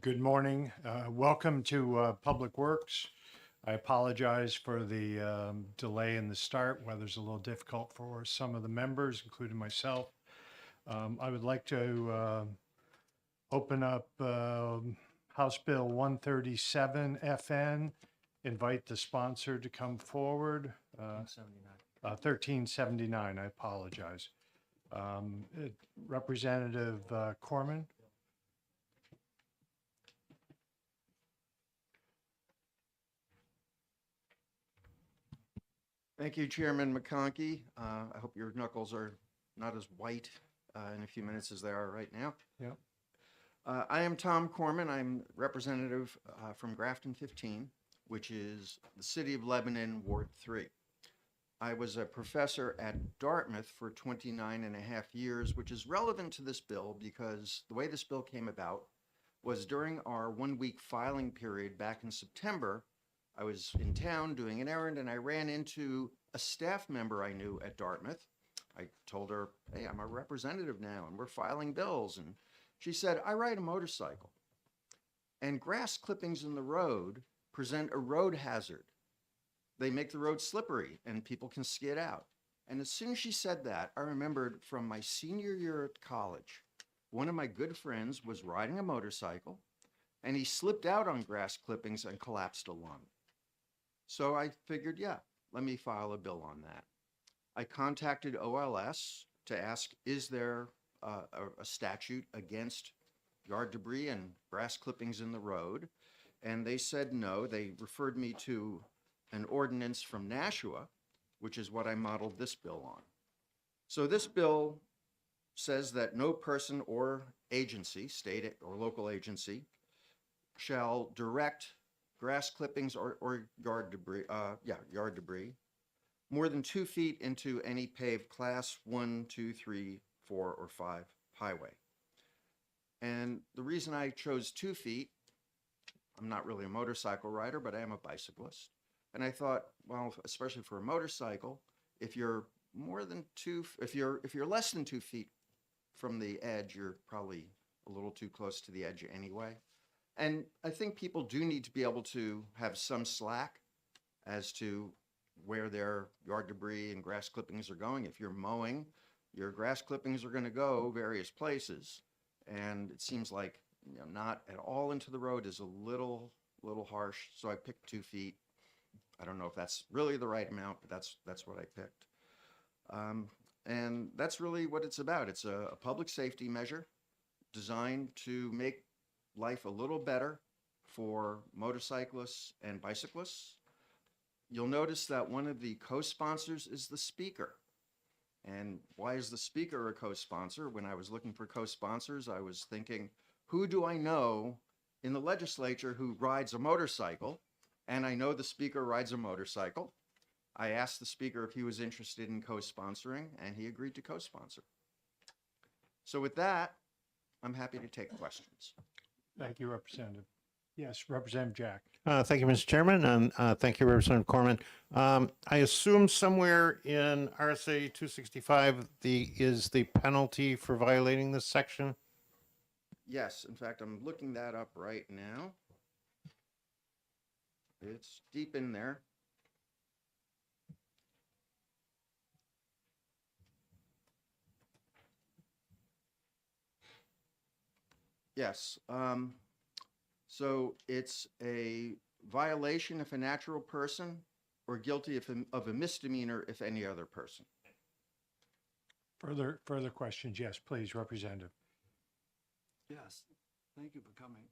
Good morning. Welcome to Public Works. I apologize for the delay in the start. Weather's a little difficult for some of the members, including myself. I would like to open up House Bill 137 FN, invite the sponsor to come forward. 1379, I apologize. Representative Corman. Thank you, Chairman McConkey. I hope your knuckles are not as white in a few minutes as they are right now. Yep. I am Tom Corman. I'm representative from Grafton 15, which is the City of Lebanon, Ward 3. I was a professor at Dartmouth for 29 and a half years, which is relevant to this bill because the way this bill came about was during our 1-week filing period back in September. I was in town doing an errand and I ran into a staff member I knew at Dartmouth. I told her, hey, I'm a representative now and we're filing bills. And she said, I ride a motorcycle and grass clippings in the road present a road hazard. They make the road slippery and people can skid out. And as soon as she said that, I remembered from my senior year at college, one of my good friends was riding a motorcycle and he slipped out on grass clippings and collapsed a lung. So I figured, yeah, let me file a bill on that. I contacted OLS to ask, is there a statute against yard debris and grass clippings in the road? And they said no. They referred me to an ordinance from Nashua, which is what I modeled this bill on. So this bill says that no person or agency, state or local agency, shall direct grass clippings or yard debris, yard debris, more than 2 feet into any paved class 1, 2, 3, 4, or 5 highway. And the reason I chose 2 feet, I'm not really a motorcycle rider, but I am a bicyclist. And I thought, well, especially for a motorcycle, if you're if you're less than 2 feet from the edge, you're probably a little too close to the edge anyway. And I think people do need to be able to have some slack as to where their yard debris and grass clippings are going. If you're mowing, your grass clippings are going to go various places. And it seems like, not at all into the road is a little harsh. So I picked 2 feet. I don't know if that's really the right amount, but that's what I picked. And that's really what it's about. It's a public safety measure designed to make life a little better for motorcyclists and bicyclists. You'll notice that one of the co-sponsors is the speaker. And why is the speaker a co-sponsor? When I was looking for co-sponsors, I was thinking, who do I know in the legislature who rides a motorcycle? And I know the speaker rides a motorcycle. I asked the speaker if he was interested in co-sponsoring, and he agreed to co-sponsor. So with that, I'm happy to take questions. Thank you, Representative. Yes, Representative Jack. Thank you, Mr. Chairman, and thank you, Representative Corman. I assume somewhere in RSA 265 is the penalty for violating this section? Yes, in fact, I'm looking that up right now. It's deep in there. Yes. So it's a violation if a natural person or guilty of a misdemeanor if any other person. Further questions? Yes, please, Representative. Yes, thank you for coming.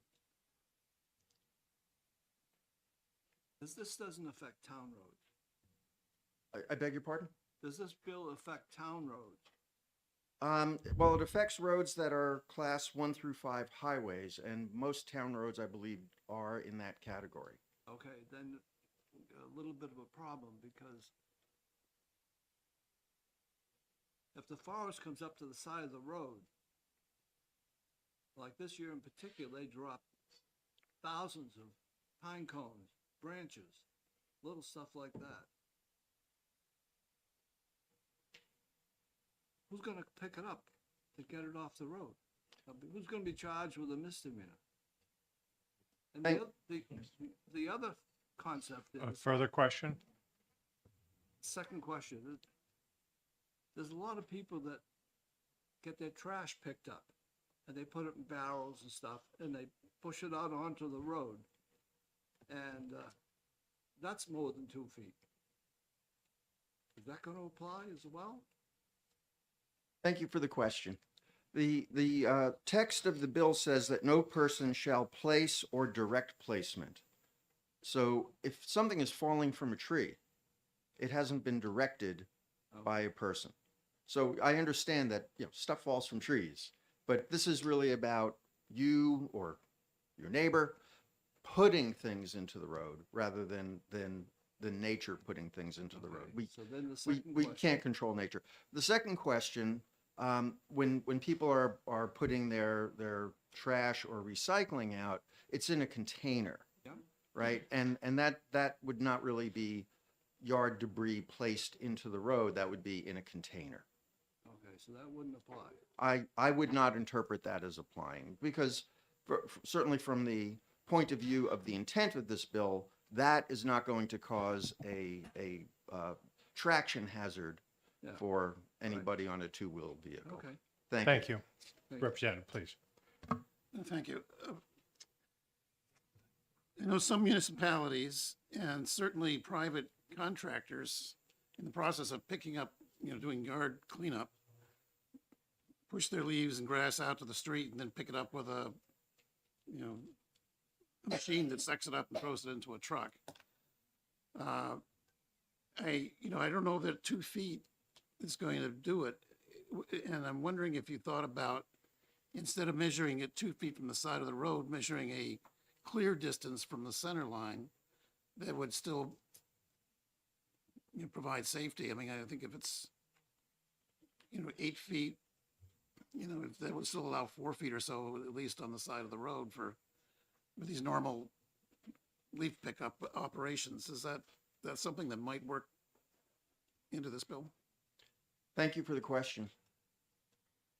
This doesn't affect town roads. I beg your pardon? Does this bill affect town roads? Well, it affects roads that are class 1 through 5 highways, and most town roads, I believe, are in that category. Okay, then a little bit of a problem, because if the forest comes up to the side of the road, like this year in particular, they dropped thousands of pine cones, branches, little stuff like that. Who's going to pick it up to get it off the road? Who's going to be charged with a misdemeanor? And Thank- the other concept A is, further question? second question, there's a lot of people that get their trash picked up and they put it in barrels and stuff and they push it out onto the road. And that's more than 2 feet. Is that going to apply as well? Thank you for the question. The text of the bill says that no person shall place or direct placement. So if something is falling from a tree, it hasn't been directed by a person. So I understand that, stuff falls from trees, but this is really about you or your neighbor putting things into the road rather than nature putting things into the road. Okay, so then the We second we question. can't control nature. The second question, when people are putting their trash or recycling out, it's in a container, Yeah. right? And that would not really be yard debris placed into the road. That would be in a container. Okay, so that wouldn't apply. I would not interpret that as applying because certainly from the point of view of the intent of this bill, that is not going to cause a traction hazard Yeah. for anybody on a two-wheel vehicle. Okay. Thank you. Thank you. Thank you. Representative, please. Thank you. I know some municipalities and certainly private contractors in the process of picking up, doing yard cleanup, push their leaves and grass out to the street and then pick it up with a machine that sucks it up and throws it into a truck. I don't know that 2 feet is going to do it. And I'm wondering if you thought about, instead of measuring it 2 feet from the side of the road, measuring a clear distance from the center line that would still provide safety. I mean, I think if it's 8 feet, that would still allow 4 feet or so, at least on the side of the road for these normal leaf pickup operations. Is that's something that might work into this bill? Thank you for the question.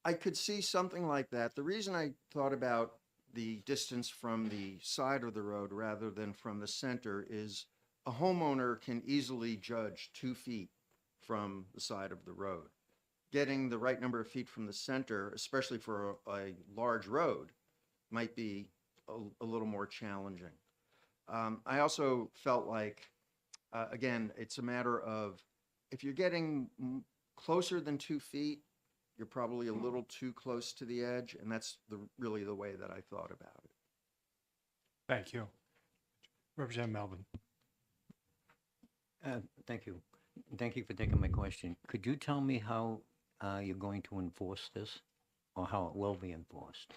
I could see something like that. The reason I thought about the distance from the side of the road rather than from the center is a homeowner can easily judge 2 feet from the side of the road. Getting the right number of feet from the center, especially for a large road, might be a little more challenging. I also felt like, again, it's a matter of if you're getting closer than 2 feet, you're probably a little too close to the edge, and that's really the way that I thought about it. Thank you. Representative Melvin. Thank you. Thank you for taking my question. Could you tell me how you're going to enforce this, or how it will be enforced?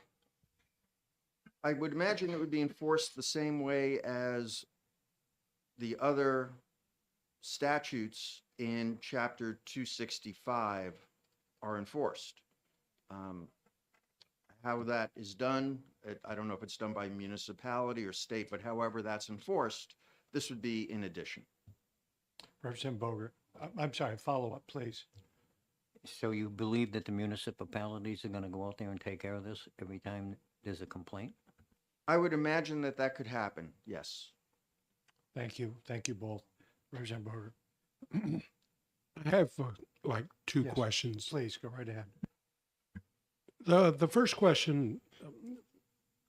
I would imagine it would be enforced the same way as the other statutes in Chapter 265 are enforced. How that is done, I don't know if it's done by municipality or state, but however that's enforced, this would be in addition. Representative Bogert. I'm sorry, follow up, please. So you believe that the municipalities are going to go out there and take care of this every time there's a complaint? I would imagine that that could happen, yes. Thank you. Thank you both. Representative Bogert. I have like two Yes. questions. Please go right ahead. The first question,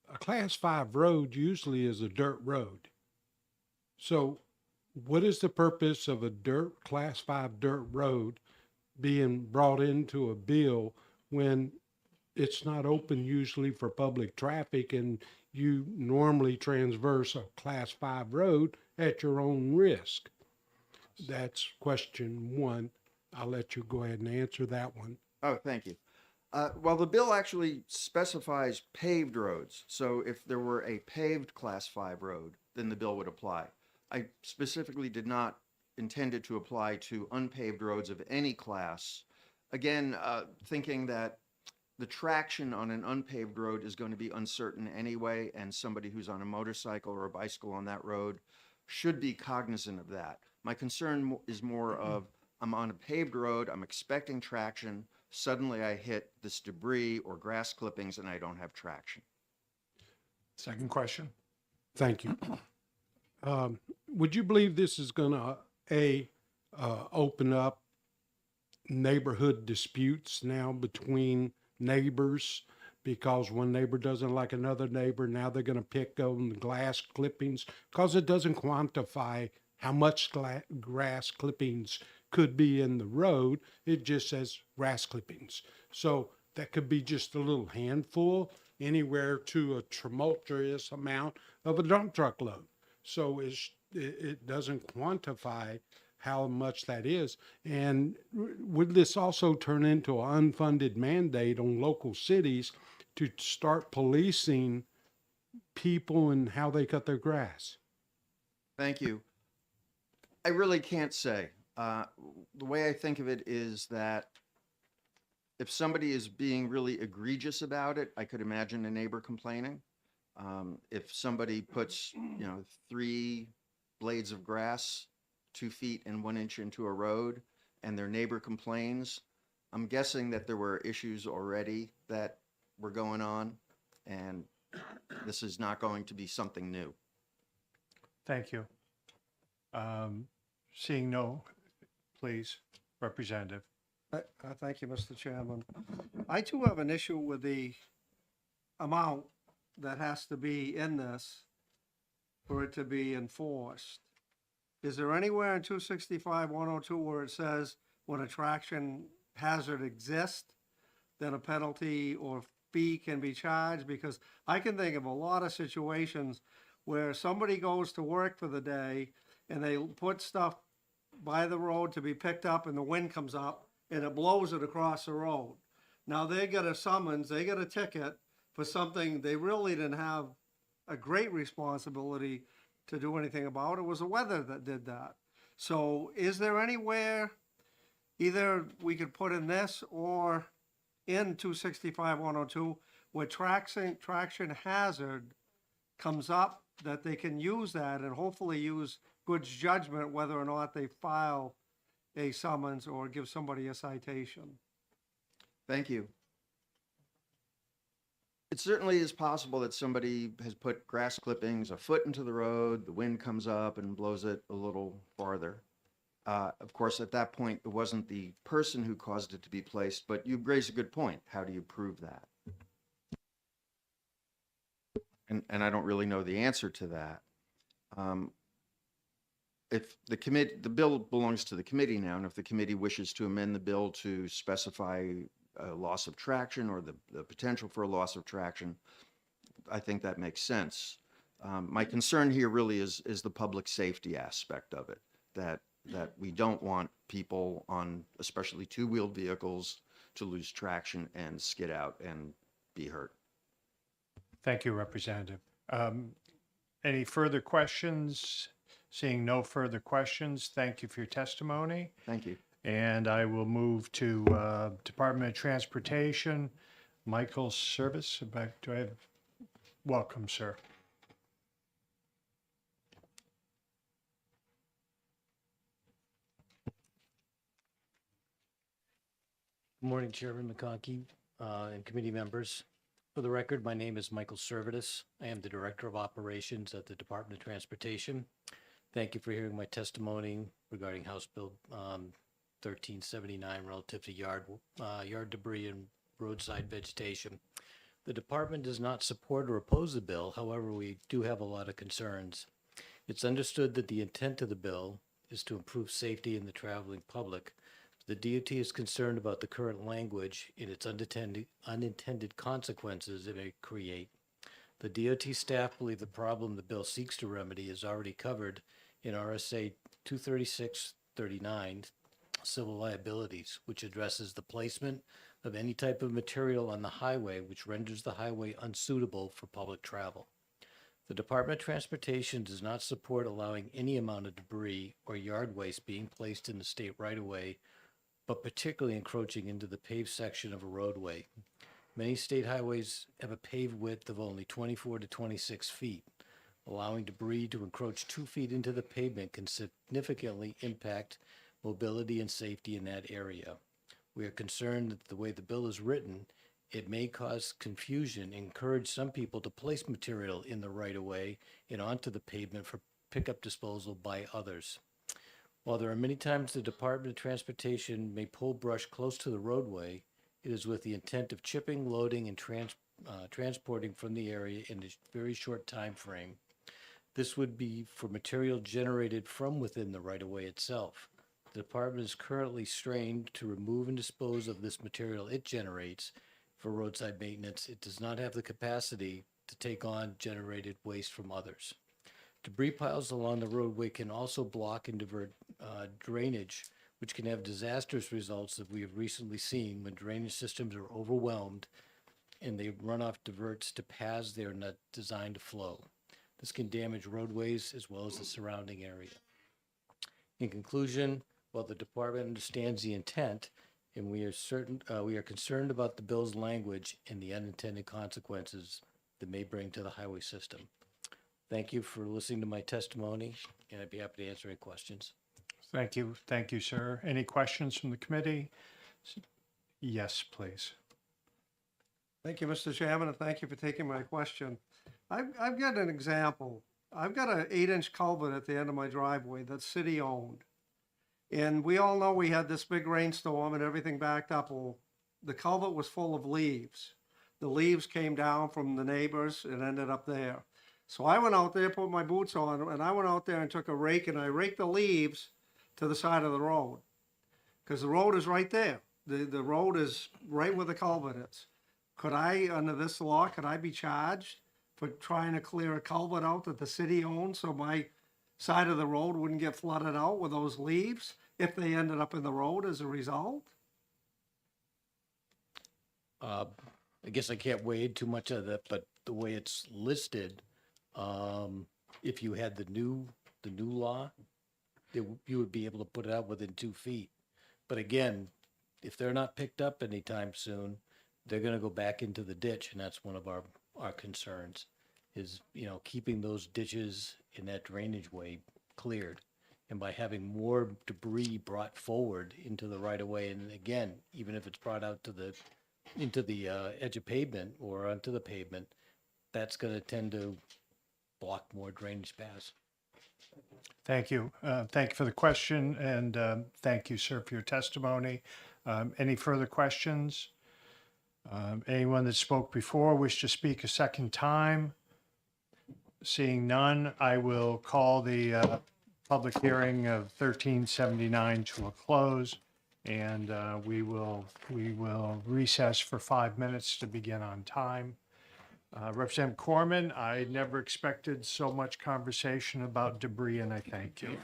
a class 5 road usually is a dirt road. So what is the purpose of a class 5 dirt road being brought into a bill when it's not open usually for public traffic and you normally transverse a class 5 road at your own risk? That's question one. I'll let you go ahead and answer that one. Oh, thank you. Well, the bill actually specifies paved roads. So if there were a paved class 5 road, then the bill would apply. I specifically did not intend it to apply to unpaved roads of any class. Again, thinking that the traction on an unpaved road is going to be uncertain anyway, and somebody who's on a motorcycle or a bicycle on that road should be cognizant of that. My concern is more of, I'm on a paved road, I'm expecting traction, suddenly I hit this debris or grass clippings and I don't have traction. Second question. Thank you. Would you believe this is gonna, open up neighborhood disputes now between neighbors? Because one neighbor doesn't like another neighbor, now they're gonna pick on the glass clippings, because it doesn't quantify how much grass clippings could be in the road. It just says grass clippings. So that could be just a little handful, anywhere to a tumultuous amount of a dump truck load. So it doesn't quantify how much that is. And would this also turn into an unfunded mandate on local cities to start policing people and how they cut their grass? Thank you. I really can't say. The way I think of it is that if somebody is being really egregious about it, I could imagine a neighbor complaining. If somebody puts, 3 blades of grass 2 feet and 1 inch into a road and their neighbor complains, I'm guessing that there were issues already that were going on, and this is not going to be something new. Thank you. Seeing no, please, Representative. Thank you, Mr. Chairman. I too have an issue with the amount that has to be in this for it to be enforced. Is there anywhere in 265-102 where it says when a traction hazard exists, then a penalty or fee can be charged? Because I can think of a lot of situations where somebody goes to work for the day and they put stuff by the road to be picked up and the wind comes up and it blows it across the road. Now they get a summons, they get a ticket for something they really didn't have a great responsibility to do anything about. It was the weather that did that. So is there anywhere either we could put in this or in 265-102 where traction hazard comes up, that they can use that and hopefully use good judgment whether or not they file a summons or give somebody a citation? Thank you. It certainly is possible that somebody has put grass clippings a foot into the road, the wind comes up and blows it a little farther. Of course, at that point, it wasn't the person who caused it to be placed, but you raise a good point. How do you prove that? And I don't really know the answer to that. If the bill belongs to the committee now, and if the committee wishes to amend the bill to specify a loss of traction or the potential for a loss of traction, I think that makes sense. My concern here really is the public safety aspect of it, that we don't want people on especially 2-wheeled vehicles to lose traction and skid out and be hurt. Thank you, Representative. Any further questions? Seeing no further questions, thank you for your testimony. Thank you. And I will move to Department of Transportation. Michael Service, do I have, welcome, sir. Good morning, Chairman McConkey and committee members. For the record, my name is Michael Servetus. I am the Director of Operations at the Department of Transportation. Thank you for hearing my testimony regarding House Bill 1379 relative to yard debris and roadside vegetation. The department does not support or oppose the bill. However, we do have a lot of concerns. It's understood that the intent of the bill is to improve safety in the traveling public. The DOT is concerned about the current language and its unintended consequences it may create. The DOT staff believe the problem the bill seeks to remedy is already covered in RSA 236-39, civil liabilities, which addresses the placement of any type of material on the highway which renders the highway unsuitable for public travel. The Department of Transportation does not support allowing any amount of debris or yard waste being placed in the state right-of-way, but particularly encroaching into the paved section of a roadway. Many state highways have a paved width of only 24 to 26 feet. Allowing debris to encroach 2 feet into the pavement can significantly impact mobility and safety in that area. We are concerned that the way the bill is written, It may cause confusion, encourage some people to place material in the right-of-way and onto the pavement for pickup disposal by others. While there are many times the Department of Transportation may pull brush close to the roadway, it is with the intent of chipping, loading, and transporting from the area in a very short time frame. This would be for material generated from within the right-of-way itself. The department is currently strained to remove and dispose of this material it generates for roadside maintenance. It does not have the capacity to take on generated waste from others. Debris piles along the roadway can also block and divert drainage, which can have disastrous results that we have recently seen when drainage systems are overwhelmed and the runoff diverts to paths they are not designed to flow. This can damage roadways as well as the surrounding area. In conclusion, while the department understands the intent, and we are concerned about the bill's language and the unintended consequences that may bring to the highway system. Thank you for listening to my testimony, and I'd be happy to answer any questions. Thank you. Thank you, sir. Any questions from the committee? Yes, please. Thank you, Mr. Chairman, and thank you for taking my question. I've got an example. I've got an 8-inch culvert at the end of my driveway that's city-owned. And we all know we had this big rainstorm and everything backed up. Well, the culvert was full of leaves. The leaves came down from the neighbors and ended up there. So I went out there, put my boots on, and I went out there and took a rake and I raked the leaves to the side of the road. Because the road is right there. The road is right where the culvert is. Could I, under this law, could I be charged for trying to clear a culvert out that the city owns so my side of the road wouldn't get flooded out with those leaves if they ended up in the road as a result? I guess I can't weigh in too much of that, but the way it's listed, if you had the new law, you would be able to put it out within 2 feet. But again, if they're not picked up anytime soon, they're gonna go back into the ditch, and that's one of our concerns, is, keeping those ditches in that drainage way cleared. And by having more debris brought forward into the right of way, and again, even if it's brought out into the edge of pavement or onto the pavement, that's gonna tend to block more drainage paths. Thank you. Thank you for the question, and thank you, sir, for your testimony. Any further questions? Anyone that spoke before wish to speak a second time? Seeing none, I will call the public hearing of 1379 to a close, and we will recess for 5 minutes to begin on time. Representative Corman, I never expected so much conversation about debris, and I thank you.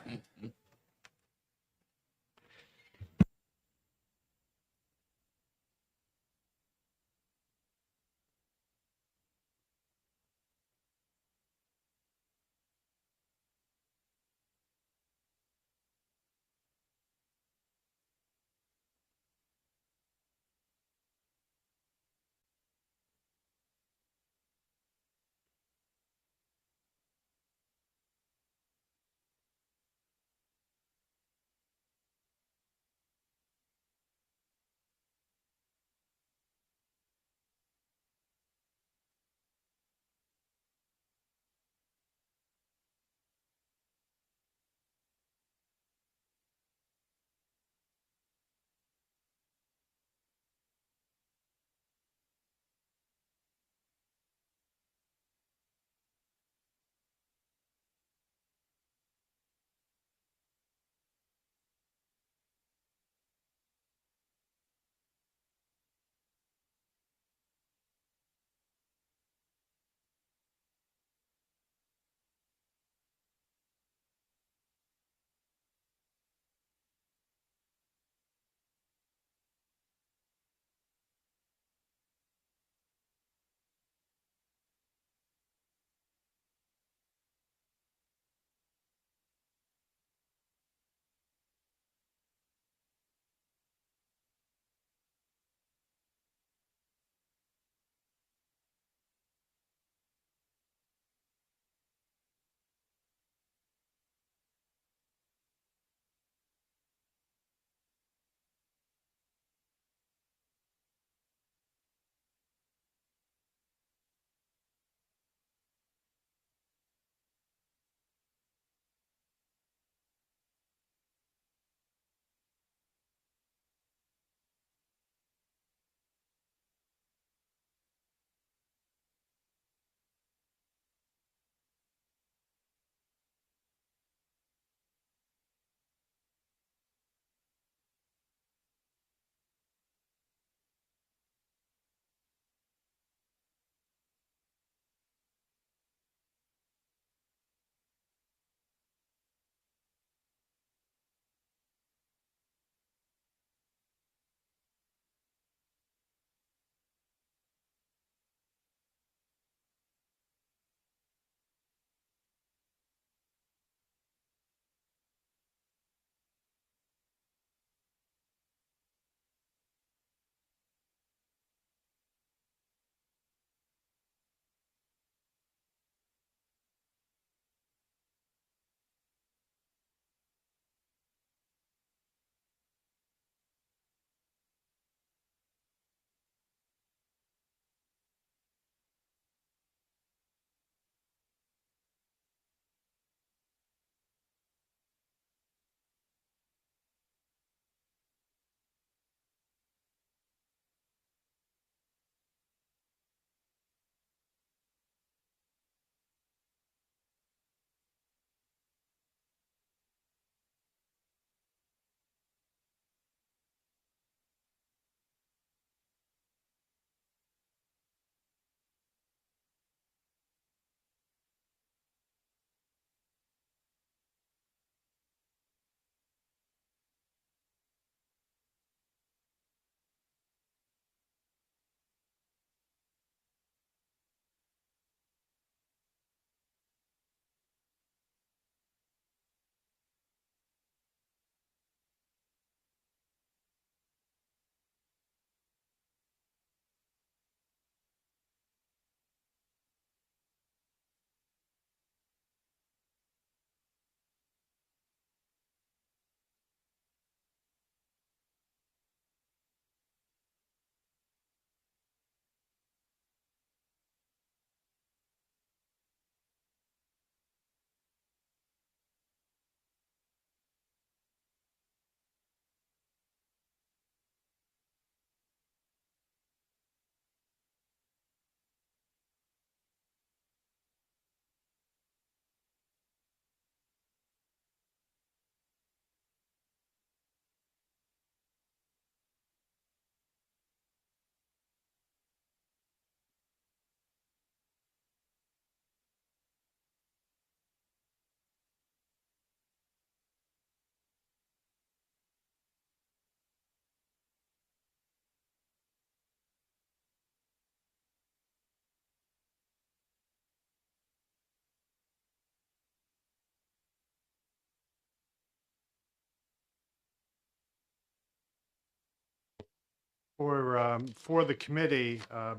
For the committee, I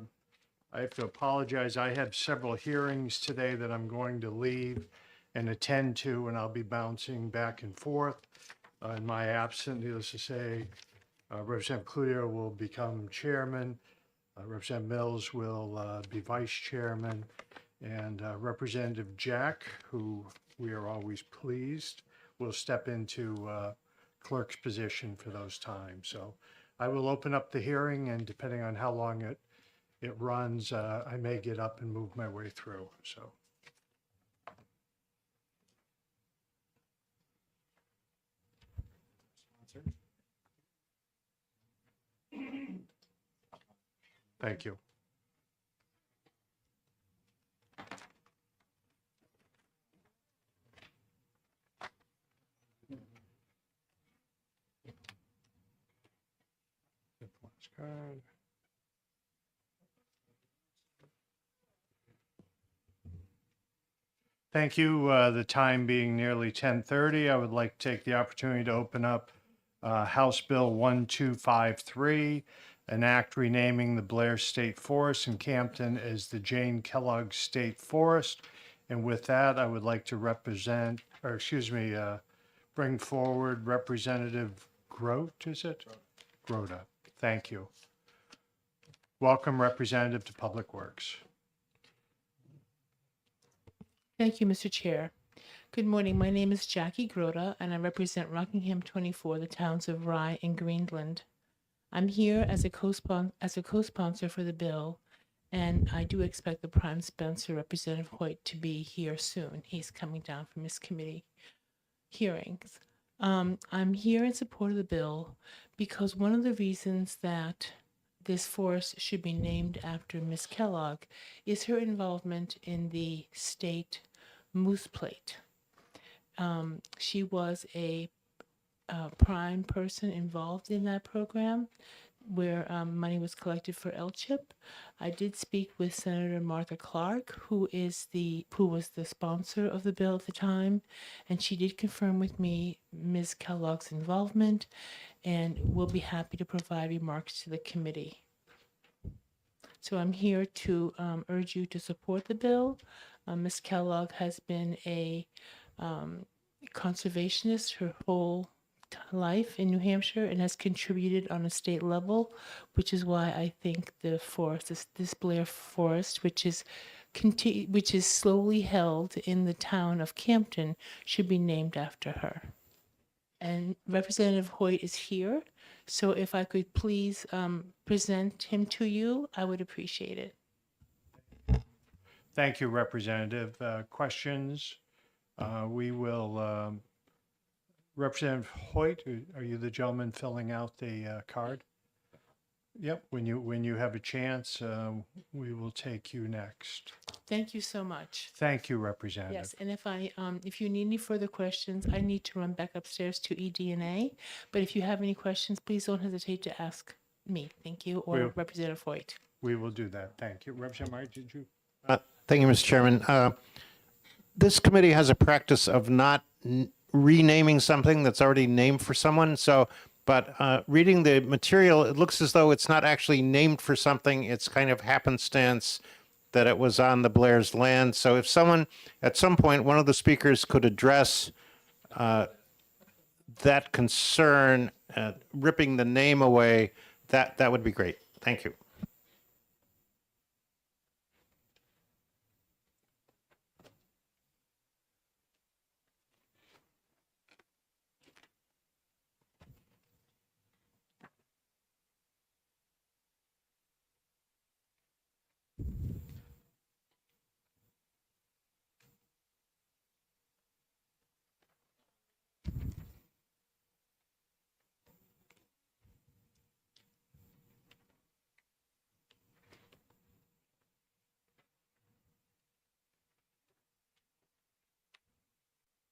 have to apologize. I have several hearings today that I'm going to leave and attend to, and I'll be bouncing back and forth. In my absence, needless to say, Representative Cludier will become chairman. Representative Mills will be vice chairman. And Representative Jack, who we are always pleased, will step into clerk's position for those times. So I will open up the hearing, and depending on how long it runs, I may get up and move my way through. So. Thank you. Thank you. The time being nearly 10:30, I would like to take the opportunity to open up House Bill 1253, an act renaming the Blair State Forest in Campton as the Jane Kellogg State Forest. And with that, I would like to bring forward Representative Grote, is it? Grote. Thank you. Welcome, Representative, to Public Works. Thank you, Mr. Chair. Good morning. My name is Jackie Grote, and I represent Rockingham 24, the towns of Rye and Greenland. I'm here as a co-sponsor for the bill, and I do expect the prime sponsor, Representative Hoyt, to be here soon. He's coming down from his committee hearings. I'm here in support of the bill because one of the reasons that this forest should be named after Miss Kellogg is her involvement in the state moose plate. She was a prime person involved in that program where money was collected for LCHIP. I did speak with Senator Martha Clark, who was the sponsor of the bill at the time, and she did confirm with me Ms. Kellogg's involvement, and will be happy to provide remarks to the committee. So I'm here to urge you to support the bill. Ms. Kellogg has been a conservationist her whole life in New Hampshire and has contributed on a state level, which is why I think the forest, this Blair Forest, which is slowly held in the town of Campton, should be named after her. And Representative Hoyt is here, so if I could please present him to you, I would appreciate it. Thank you, Representative. Questions? We will, Representative Hoyt, are you the gentleman filling out the card? Yep, when you have a chance, we will take you next. Thank you so much. Thank you, Representative. Yes, and if you need any further questions, I need to run back upstairs to ED&A. But if you have any questions, please don't hesitate to ask me. Thank you, or Representative Hoyt. We will do that. Thank you. Representative Meyer, did you? Thank you, Mr. Chairman. This committee has a practice of not renaming something that's already named for someone. But reading the material, it looks as though it's not actually named for something. It's kind of happenstance that it was on the Blair's land. So if someone, at some point, one of the speakers could address that concern, ripping the name away, that would be great. Thank you.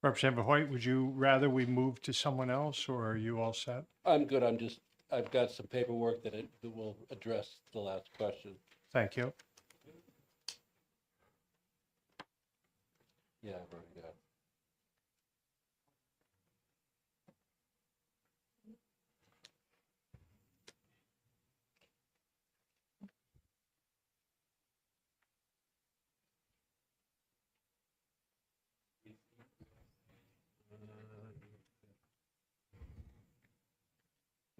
Representative Hoyt, would you rather we move to someone else, or are you all set? I'm good. I've got some paperwork that will address the last question. Thank you. Yeah, I've already got it.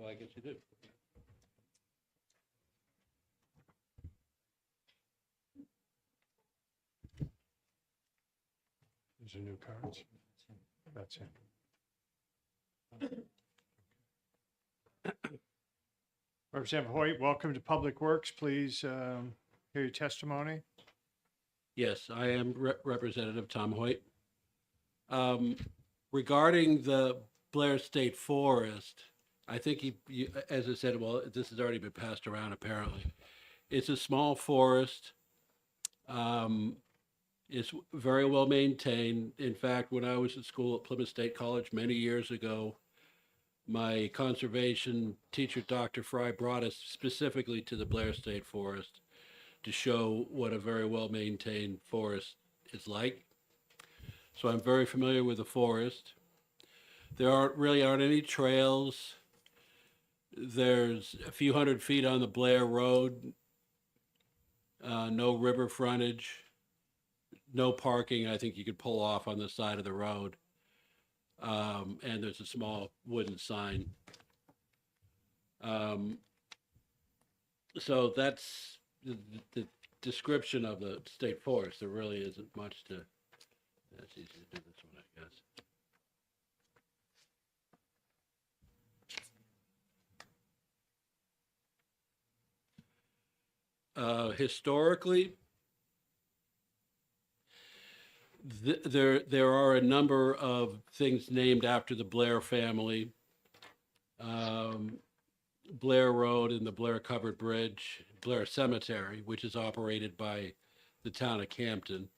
Well, I guess you do. These are new cards. That's it. Representative Hoyt, welcome to Public Works. Please hear your testimony. Yes, I am Representative Tom Hoyt. Regarding the Blair State Forest, I think as I said, well, this has already been passed around apparently. It's a small forest. It's very well maintained. In fact, when I was at school at Plymouth State College many years ago, my conservation teacher, Dr. Fry, brought us specifically to the Blair State Forest to show what a very well-maintained forest is like. So I'm very familiar with the forest. There aren't any trails. There's a few hundred feet on the Blair Road, no river frontage, no parking. I think you could pull off on the side of the road. And there's a small wooden sign. So that's the description of the state forest. There really isn't much to, that's easy to do this one, I guess. Historically, there are a number of things named after the Blair family. Blair Road and the Blair Covered Bridge, Blair Cemetery, which is operated by the town of Campton.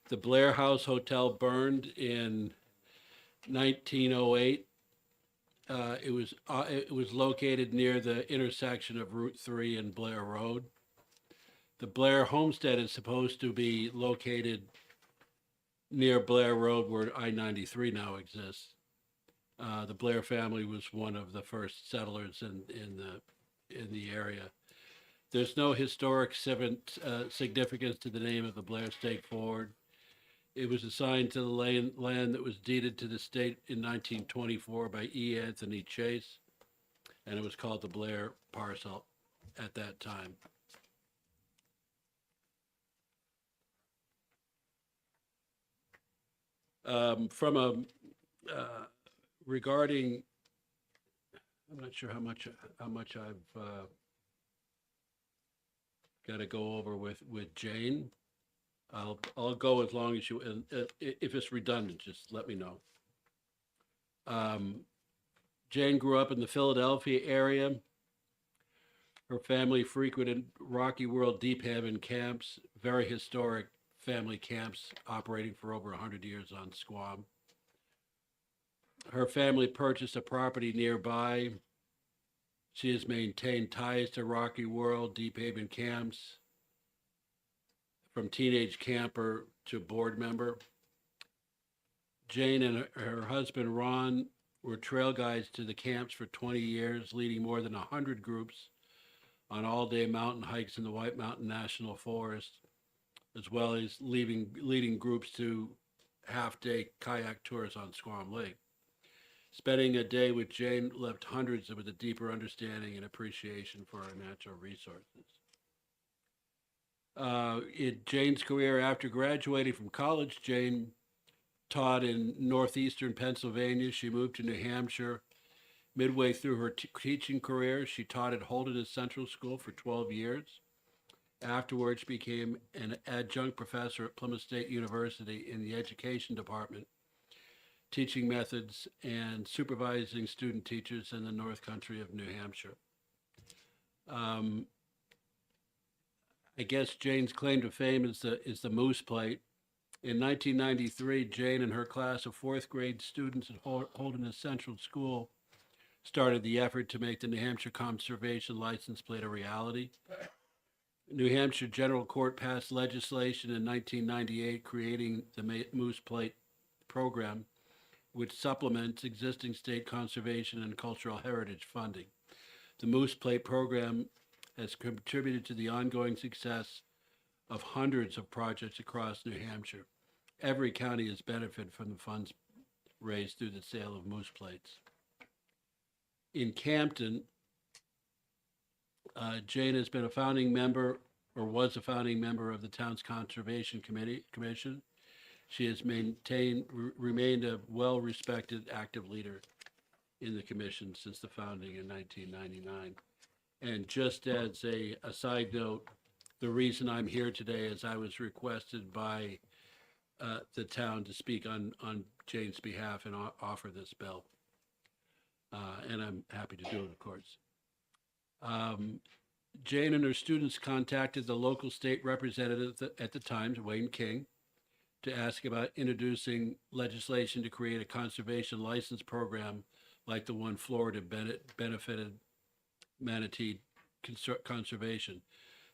The Blair House Hotel burned in 1908. It was located near the intersection of Route 3 and Blair Road. The Blair Homestead is supposed to be located near Blair Road, where I-93 now exists. The Blair family was one of the first settlers in the area. There's no historic significance to the name of the Blair State Forest. It was assigned to the land that was deeded to the state in 1924 by E. Anthony Chase, and it was called the Blair parcel at that time. Regarding, I'm not sure how much I've got to go over with Jane. I'll go as long as you, and if it's redundant, just let me know. Jane grew up in the Philadelphia area. Her family frequented Rocky World Deep Haven camps, very historic family camps operating for over 100 years on Squam. Her family purchased a property nearby. She has maintained ties to Rocky World, Deep Haven camps, from teenage camper to board member. Jane and her husband, Ron, were trail guides to the camps for 20 years, leading more than 100 groups on all-day mountain hikes in the White Mountain National Forest, as well as leading groups to half-day kayak tours on Squam Lake. Spending a day with Jane left hundreds with a deeper understanding and appreciation for our natural resources. In Jane's career after graduating from college, Jane taught in northeastern Pennsylvania. She moved to New Hampshire. Midway through her teaching career, she taught at Holderness Central School for 12 years. Afterwards, she became an adjunct professor at Plymouth State University in the education department, teaching methods and supervising student teachers in the North Country of New Hampshire. I guess Jane's claim to fame is the Moose Plate. In 1993, Jane and her class of fourth grade students at Holderness Central School started the effort to make the New Hampshire Conservation License Plate a reality. New Hampshire General Court passed legislation in 1998 creating the Moose Plate program, which supplements existing state conservation and cultural heritage funding. The Moose Plate program has contributed to the ongoing success of hundreds of projects across New Hampshire. Every county has benefited from the funds raised through the sale of moose plates. In Campton, Jane has been a founding member, or was a founding member of the town's Conservation Commission. She has remained a well-respected, active leader in the commission since the founding in 1999. And just as a side note, the reason I'm here today is I was requested by the town to speak on Jane's behalf and offer this bill. And I'm happy to do it, of course. Jane and her students contacted the local state representative at the time, Wayne King, to ask about introducing legislation to create a conservation license program like the one Florida benefited Manatee Conservation.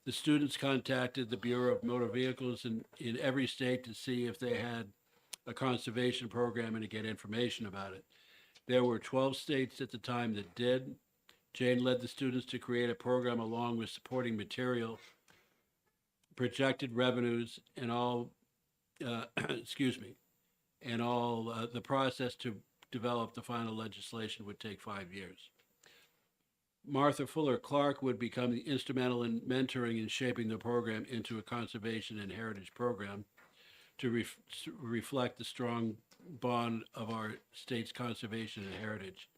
The students contacted the Bureau of Motor Vehicles in every state to see if they had a conservation program and to get information about it. There were 12 states at the time that did. Jane led the students to create a program along with supporting material, projected revenues, and all, and all the process to develop the final legislation would take 5 years. Martha Fuller Clark would become instrumental in mentoring and shaping the program into a conservation and heritage program to reflect the strong bond of our state's conservation and heritage.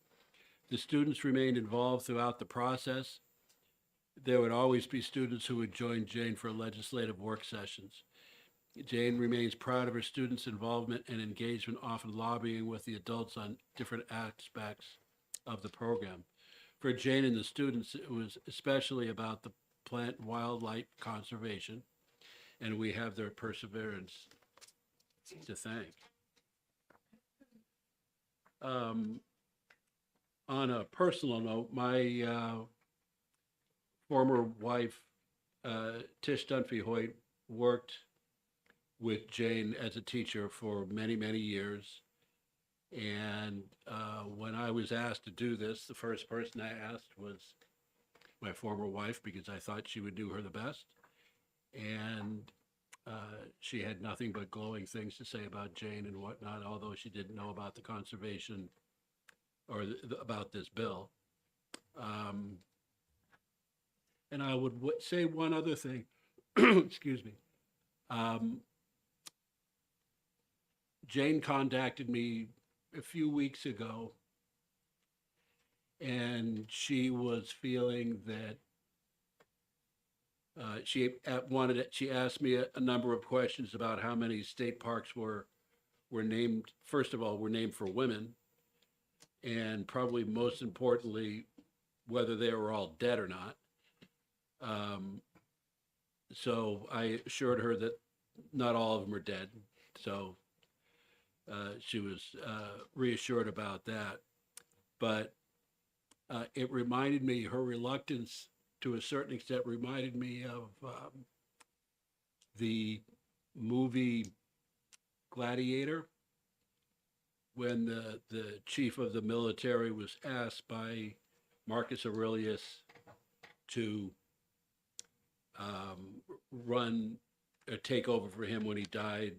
The students remained involved throughout the process. There would always be students who would join Jane for legislative work sessions. Jane remains proud of her students' involvement and engagement, often lobbying with the adults on different aspects of the program. For Jane and the students, it was especially about the plant and wildlife conservation, and we have their perseverance to thank. On a personal note, my former wife, Tish Dunphy Hoyt, worked with Jane as a teacher for many, many years. And when I was asked to do this, the first person I asked was my former wife, because I thought she would do her the best. And she had nothing but glowing things to say about Jane and whatnot, although she didn't know about the conservation or about this bill. And I would say one other thing, excuse me. Jane contacted me a few weeks ago, and she was feeling that she asked me a number of questions about how many state parks were named, first of all, were named for women, and probably most importantly, whether they were all dead or not. So I assured her that not all of them are dead. So she was reassured about that. But it reminded me, her reluctance to a certain extent reminded me of the movie Gladiator, when the chief of the military was asked by Marcus Aurelius to take over for him when he died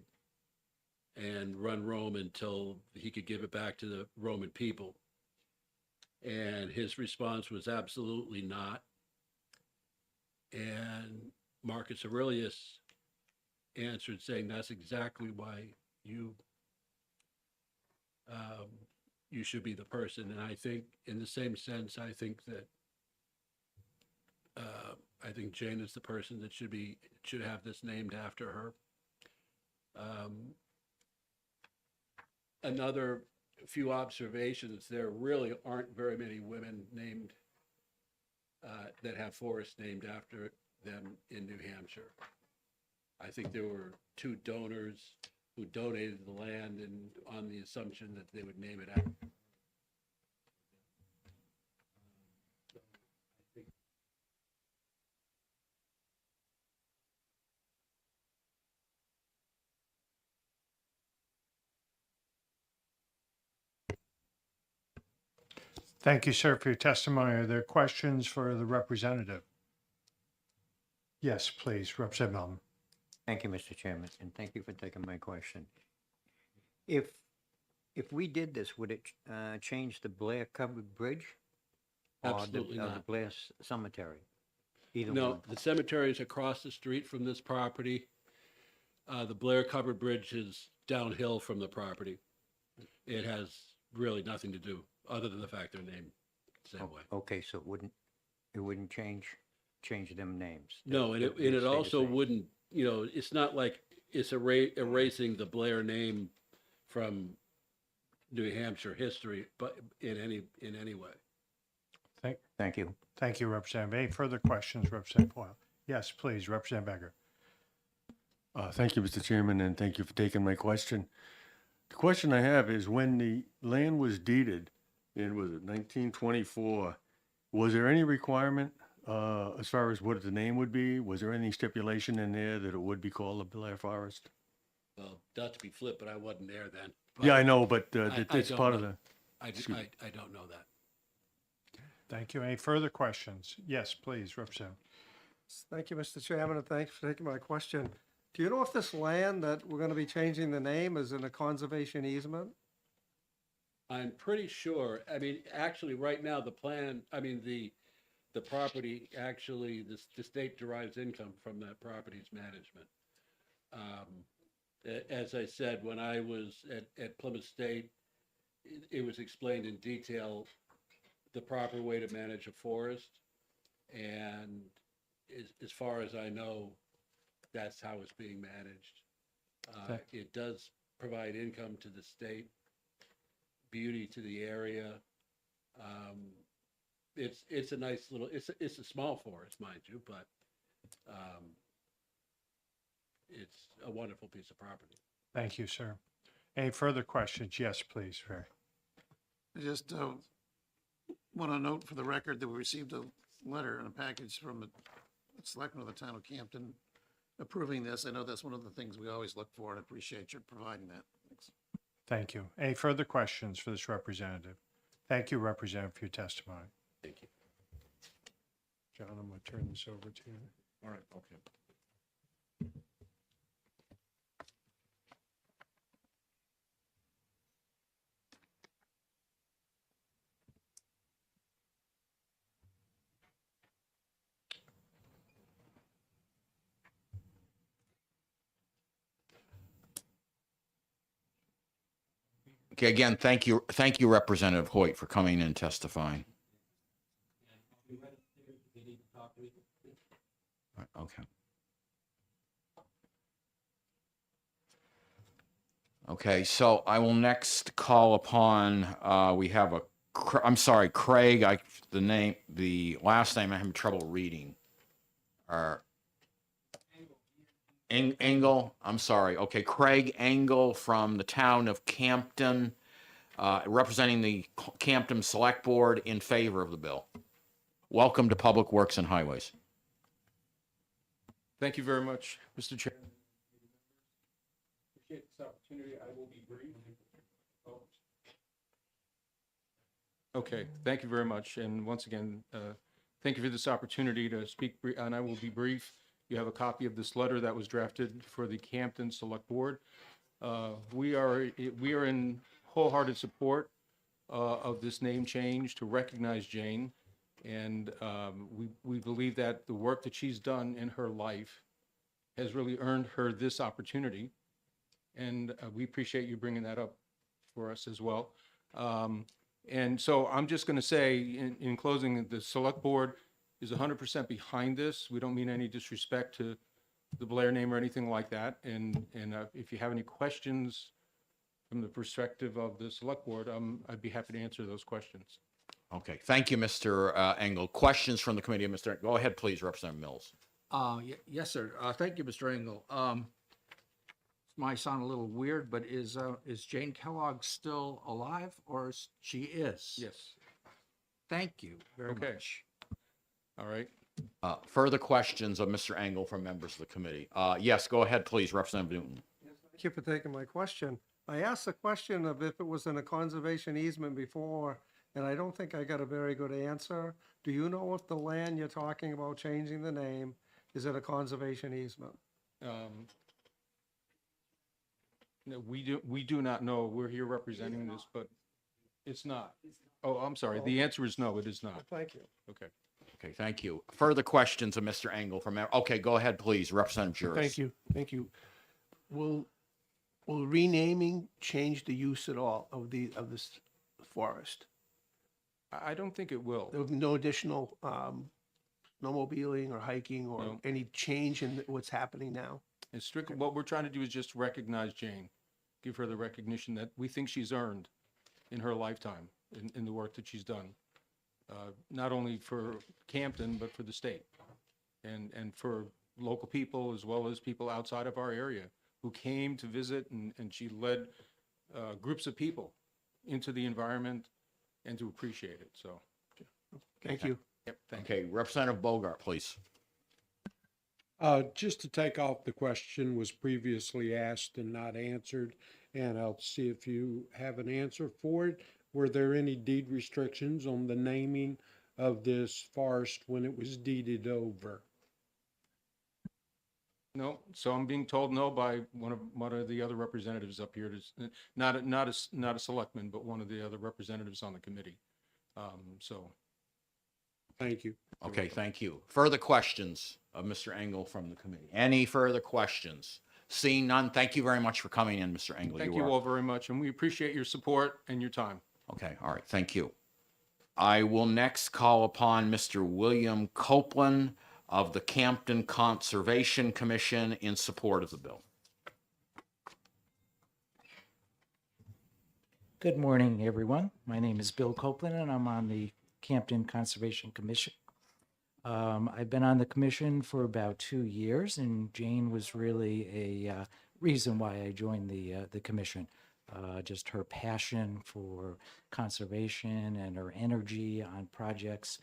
and run Rome until he could give it back to the Roman people. And his response was absolutely not. And Marcus Aurelius answered saying, that's exactly why you should be the person. And I think in the same sense, I think that Jane is the person that should have this named after her. Another few observations: there really aren't very many women named that have forests named after them in New Hampshire. I think there were 2 donors who donated the land and on the assumption that they would name it after. Thank you, sir, for your testimony. Are there questions for the representative? Yes, please, Representative Melton. Thank you, Mr. Chairman, and thank you for taking my question. If we did this, would it change the Blair Covered Bridge? Absolutely the not. Blair Cemetery? Either No, one. the cemetery is across the street from this property. The Blair Covered Bridge is downhill from the property. It has really nothing to do, other than the fact they're named the same way. Okay, so it wouldn't change them names? No, and They- it, they and it stay the also same. wouldn't, it's not like it's erasing the Blair name from New Hampshire history, but in any way. Thank you. Thank you, Representative. Any further questions, Representative Foil? Yes, please, Representative Becker. Thank you, Mr. Chairman, and thank you for taking my question. The question I have is when the land was deeded in, was it 1924, was there any requirement as far as what the name would be? Was there any stipulation in there that it would be called the Blair Forest? Well, not to be flip, but I wasn't there then. Yeah, I know, but I it's don't part of know. the, I don't know that. Thank you. Any further questions? Yes, please, Representative. Thank you, Mr. Chairman, and thanks for taking my question. Do you know if this land that we're going to be changing the name is in a conservation easement? I'm pretty sure, I mean, actually, right now, the property, actually, the state derives income from that property's management. As I said, when I was at Plymouth State, it was explained in detail the proper way to manage a forest. And as far as I know, that's how it's being managed. It does provide income to the state, beauty to the area. It's a nice little, it's a small forest, mind you, but it's a wonderful piece of property. Thank you, sir. Any further questions? Yes, please, Barry. I just want to note for the record that we received a letter and a package from the selectmen of the town of Campton approving this. I know that's one of the things we always look for, and I appreciate your providing that. Thanks. Thank you. Any further questions for this representative? Thank you, Representative, for your testimony. Thank you. John, I'm going to turn this over to you. All right, okay. Okay, again, thank you, Representative Hoyt, for coming in and testifying. Okay. Okay, so I will next call upon, we have I'm sorry, Craig, the last name I'm having trouble reading. Engel, I'm sorry. Okay, Craig Engel from the town of Campton, representing the Campton Select Board in favor of the bill. Welcome to Public Works and Highways. Thank you very much, Mr. Chairman. Appreciate this opportunity. I will be brief. Okay, thank you very much. And once again, thank you for this opportunity to speak, and I will be brief. You have a copy of this letter that was drafted for the Campton Select Board. We are in wholehearted support of this name change to recognize Jane. And we believe that the work that she's done in her life has really earned her this opportunity. And we appreciate you bringing that up for us as well. And so I'm just going to say in closing, the Select Board is 100% behind this. We don't mean any disrespect to the Blair name or anything like that. And if you have any questions from the perspective of the Select Board, I'd be happy to answer those questions. Okay, thank you, Mr. Engel. Questions from the committee, Mr. Go ahead, please, Representative Mills. Yes, sir. Thank you, Mr. Engel. This might sound a little weird, but is Jane Kellogg still alive, or she is? Yes. Thank you very much. All right. Further questions of Mr. Engel from members of the committee? Yes, go ahead, please, Representative Newton. Thank you for taking my question. I asked the question of if it was in a conservation easement before, and I don't think I got a very good answer. Do you know if the land you're talking about changing the name is in a conservation easement? No, we do not know. We're here representing this, but it's not. Oh, I'm sorry. The answer is no, it is not. Thank you. Okay. Okay, thank you. Further questions of Mr. Engel from, okay, go ahead, please, Representative Juris. Thank you, thank you. Will renaming change the use at all of this forest? I don't think it will. There'll be no additional snowmobiling or hiking or No. any change in what's happening now? It's strictly, what we're trying to do is just recognize Jane, give her the recognition that we think she's earned in her lifetime, in the work that she's done. Not only for Campton, but for the state. And for local people as well as people outside of our area who came to visit, and she led groups of people into the environment and to appreciate it, so. Thank you. Yep, thank you. Okay, Representative Bogart, please. Just to take off, the question was previously asked and not answered, and I'll see if you have an answer for it. Were there any deed restrictions on the naming of this forest when it was deeded over? No, so I'm being told no by one of the other representatives up here, not a selectman, but one of the other representatives on the committee. So. Thank you. Okay, thank you. Further questions of Mr. Engel from the committee? Any further questions? Seeing none, thank you very much for coming in, Mr. Engel. Thank you all very much, and we appreciate your support and your time. Okay, all right, thank you. I will next call upon Mr. William Copeland of the Campton Conservation Commission in support of the bill. Good morning, everyone. My name is Bill Copeland, and I'm on the Campton Conservation Commission. I've been on the commission for about 2 years, and Jane was really a reason why I joined the commission. Just her passion for conservation and her energy on projects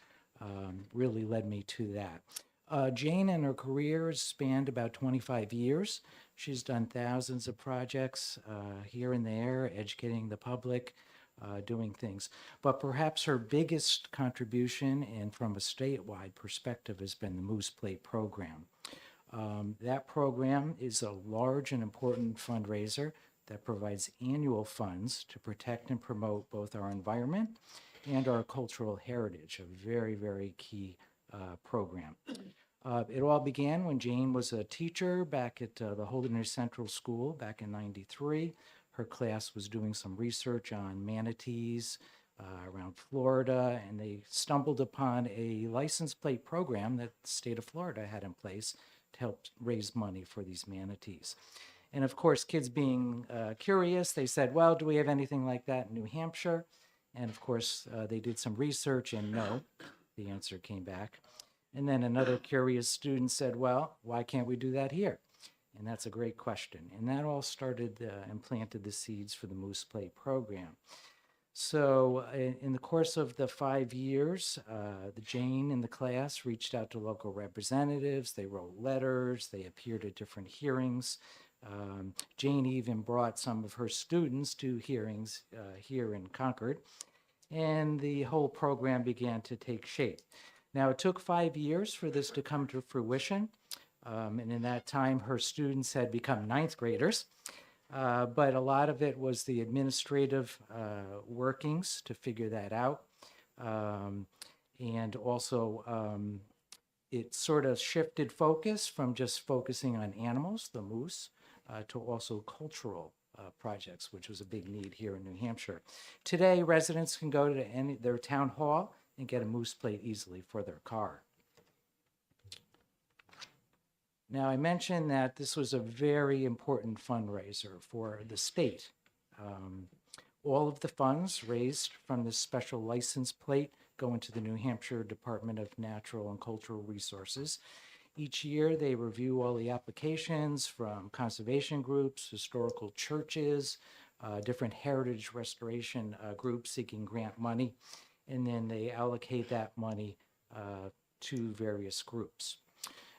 really led me to that. Jane and her career has spanned about 25 years. She's done thousands of projects here and there, educating the public, doing things. But perhaps her biggest contribution, and from a statewide perspective, has been the Moose Plate program. That program is a large and important fundraiser that provides annual funds to protect and promote both our environment and our cultural heritage, a very, very key program. It all began when Jane was a teacher back at the Holderness Central School back in '93. Her class was doing some research on manatees around Florida, and they stumbled upon a license plate program that the state of Florida had in place to help raise money for these manatees. And of course, kids being curious, they said, well, do we have anything like that in New Hampshire? And of course, they did some research, and no, the answer came back. And then another curious student said, well, why can't we do that here? And that's a great question. And that all started and planted the seeds for the Moose Plate program. So in the course of the 5 years, the Jane in the class reached out to local representatives. They wrote letters. They appeared at different hearings. Jane even brought some of her students to hearings here in Concord. And the whole program began to take shape. Now, it took 5 years for this to come to fruition. And in that time, her students had become ninth graders. But a lot of it was the administrative workings to figure that out. And also, it sort of shifted focus from just focusing on animals, the moose, to also cultural projects, which was a big need here in New Hampshire. Today, residents can go to their town hall and get a moose plate easily for their car. Now, I mentioned that this was a very important fundraiser for the state. All of the funds raised from this special license plate go into the New Hampshire Department of Natural and Cultural Resources. Each year, they review all the applications from conservation groups, historical churches, different heritage restoration groups seeking grant money, and then they allocate that money to various groups.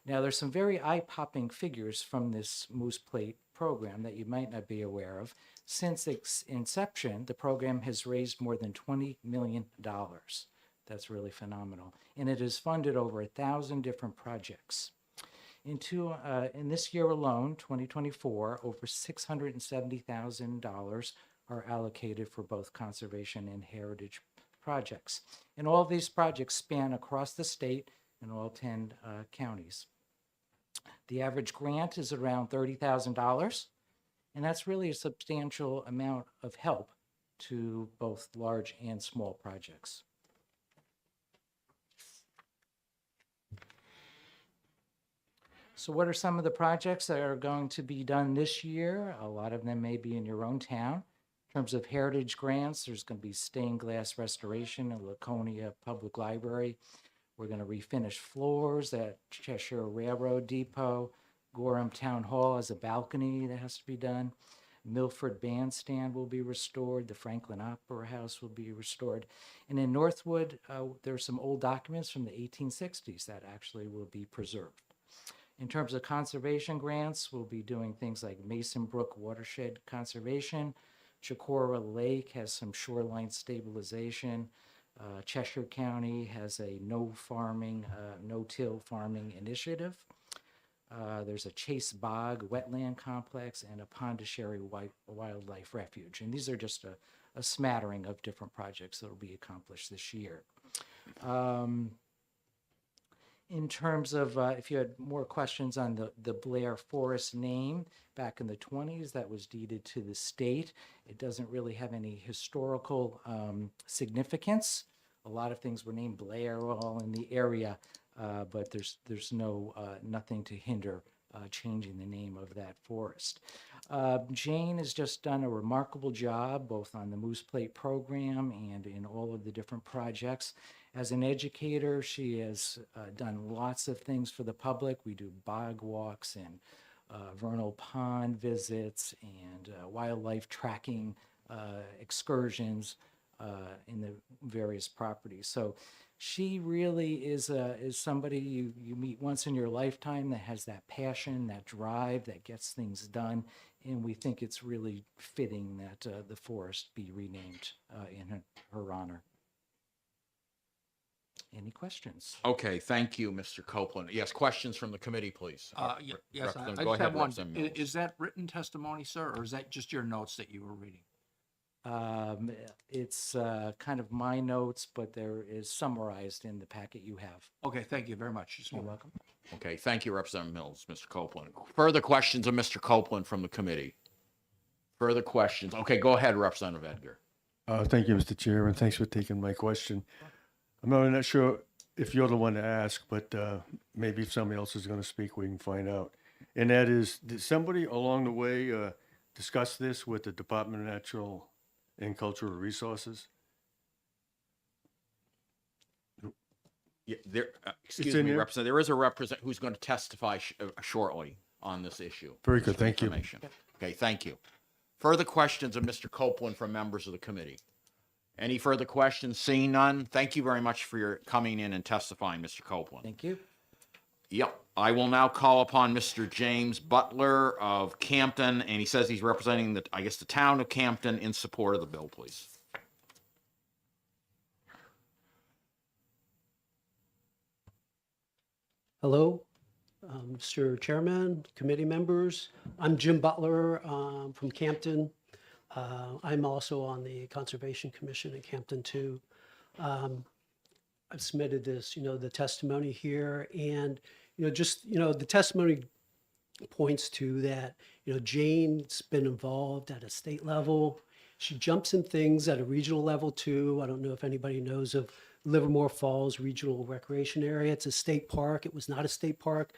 Now, there's some very eye-popping figures from this Moose Plate program that you might not be aware of. Since its inception, the program has raised more than $20 million. That's really phenomenal. And it has funded over 1,000 different projects. In this year alone, 2024, over $670,000 are allocated for both conservation and heritage projects. And all of these projects span across the state in all 10 counties. The average grant is around $30,000, and that's really a substantial amount of help to both large and small projects. So what are some of the projects that are going to be done this year? A lot of them may be in your own town. In terms of heritage grants, there's going to be stained glass restoration at Laconia Public Library. We're going to refinish floors at Cheshire Railroad Depot. Gorham Town Hall has a balcony that has to be done. Milford Bandstand will be restored. The Franklin Opera House will be restored. And in Northwood, there are some old documents from the 1860s that actually will be preserved. In terms of conservation grants, we'll be doing things like Mason Brook Watershed Conservation. Chicora Lake has some shoreline stabilization. Cheshire County has a no-till farming initiative. There's a Chase Bog wetland complex and a Pondicherry Wildlife Refuge. And these are just a smattering of different projects that will be accomplished this year. In terms of, if you had more questions on the Blair Forest name, back in the 20s, that was deeded to the state. It doesn't really have any historical significance. A lot of things were named Blair all in the area, but there's nothing to hinder changing the name of that forest. Jane has just done a remarkable job both on the Moose Plate program and in all of the different projects. As an educator, she has done lots of things for the public. We do bog walks and vernal pond visits and wildlife tracking excursions in the various properties. So she really is somebody you meet once in your lifetime that has that passion, that drive, that gets things done. And we think it's really fitting that the forest be renamed in her honor. Any questions? Okay, thank you, Mr. Copeland. Yes, questions from the committee, please. Yes, I Go just ahead, have one. Representative Mills. Is that written testimony, sir, or is that just your notes that you were reading? It's kind of my notes, but there is summarized in the packet you have. Okay, thank you very much. You're welcome. Okay, thank you, Representative Mills, Mr. Copeland. Further questions of Mr. Copeland from the committee? Further questions? Okay, go ahead, Representative Edgar. Thank you, Mr. Chairman. Thanks for taking my question. I'm really not sure if you're the one to ask, but maybe if somebody else is going to speak, we can find out. And that is, did somebody along the way discuss this with the Department of Natural and Cultural Resources? Yeah, there, excuse in me, there? Representative, there is a representative who's going to testify shortly on this issue. Very good, Just for thank you. information. Okay, thank you. Further questions of Mr. Copeland from members of the committee? Any further questions? Seeing none, thank you very much for your coming in and testifying, Mr. Copeland. Thank you. Yep. I will now call upon Mr. James Butler of Campton, and he says he's representing the town of Campton in support of the bill, please. Hello, Mr. Chairman, committee members. I'm Jim Butler from Campton. I'm also on the Conservation Commission in Campton too. I've submitted this, the testimony here, and the testimony points to that, Jane's been involved at a state level. She jumps in things at a regional level too. I don't know if anybody knows of Livermore Falls Regional Recreation Area. It's a state park. It was not a state park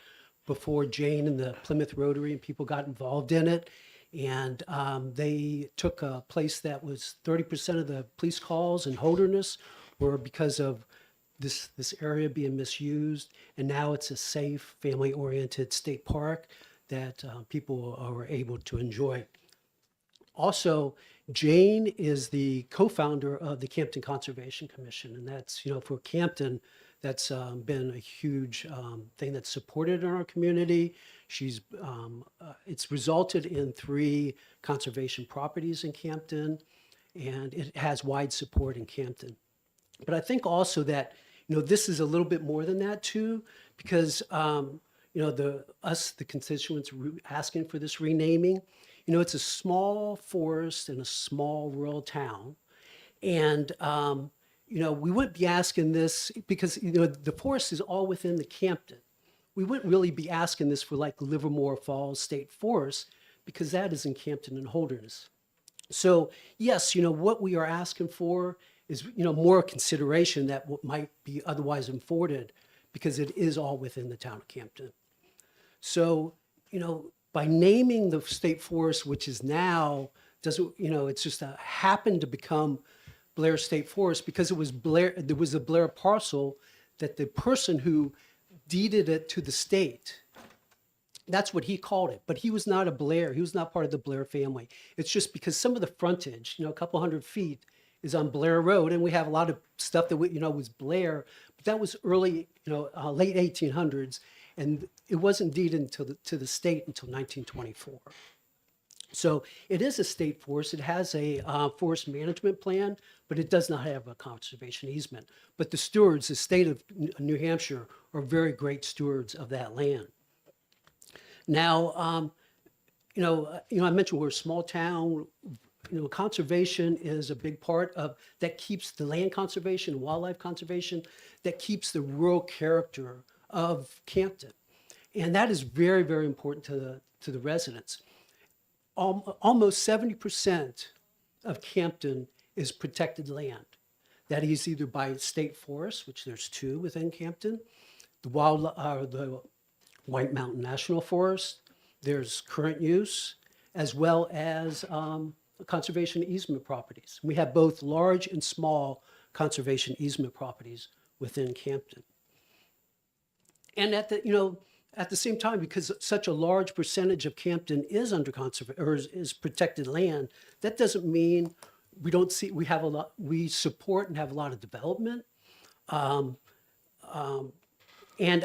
before Jane and the Plymouth Rotary and people got involved in it. And they took a place that was 30% of the police calls in Holderness were because of this area being misused. And now it's a safe, family-oriented state park that people are able to enjoy. Also, Jane is the co-founder of the Campton Conservation Commission. And that's, for Campton, that's been a huge thing that's supported in our community. It's resulted in 3 conservation properties in Campton, and it has wide support in Campton. But I think also that, this is a little bit more than that too, because, the constituents asking for this renaming, it's a small forest in a small rural town. And, we wouldn't be asking this because, the forest is all within the Campton. We wouldn't really be asking this for like Livermore Falls State Forest because that is in Campton and Holderness. So yes, what we are asking for is, more consideration that what might be otherwise afforded because it is all within the town of Campton. So, by naming the state forest, which is now, doesn't, it's just happened to become Blair State Forest because it was Blair, there was a Blair parcel that the person who deeded it to the state, that's what he called it. But he was not a Blair. He was not part of the Blair family. It's just because some of the frontage, a couple hundred feet is on Blair Road. And we have a lot of stuff that, was Blair. But that was early, late 1800s. And it wasn't deeded to the state until 1924. So it is a state forest. It has a forest management plan, but it does not have a conservation easement. But the stewards, the state of New Hampshire, are very great stewards of that land. Now, I mentioned we're a small town. Conservation is a big part of that keeps the land conservation, wildlife conservation, that keeps the rural character of Campton. And that is very, very important to the residents. Almost 70% of Campton is protected land. That is either by state forests, which there's 2 within Campton, the White Mountain National Forest, there's current use, as well as conservation easement properties. We have both large and small conservation easement properties within Campton. And at the same time, because such a large percentage of Campton is under conservation or is protected land, that doesn't mean we support and have a lot of development. And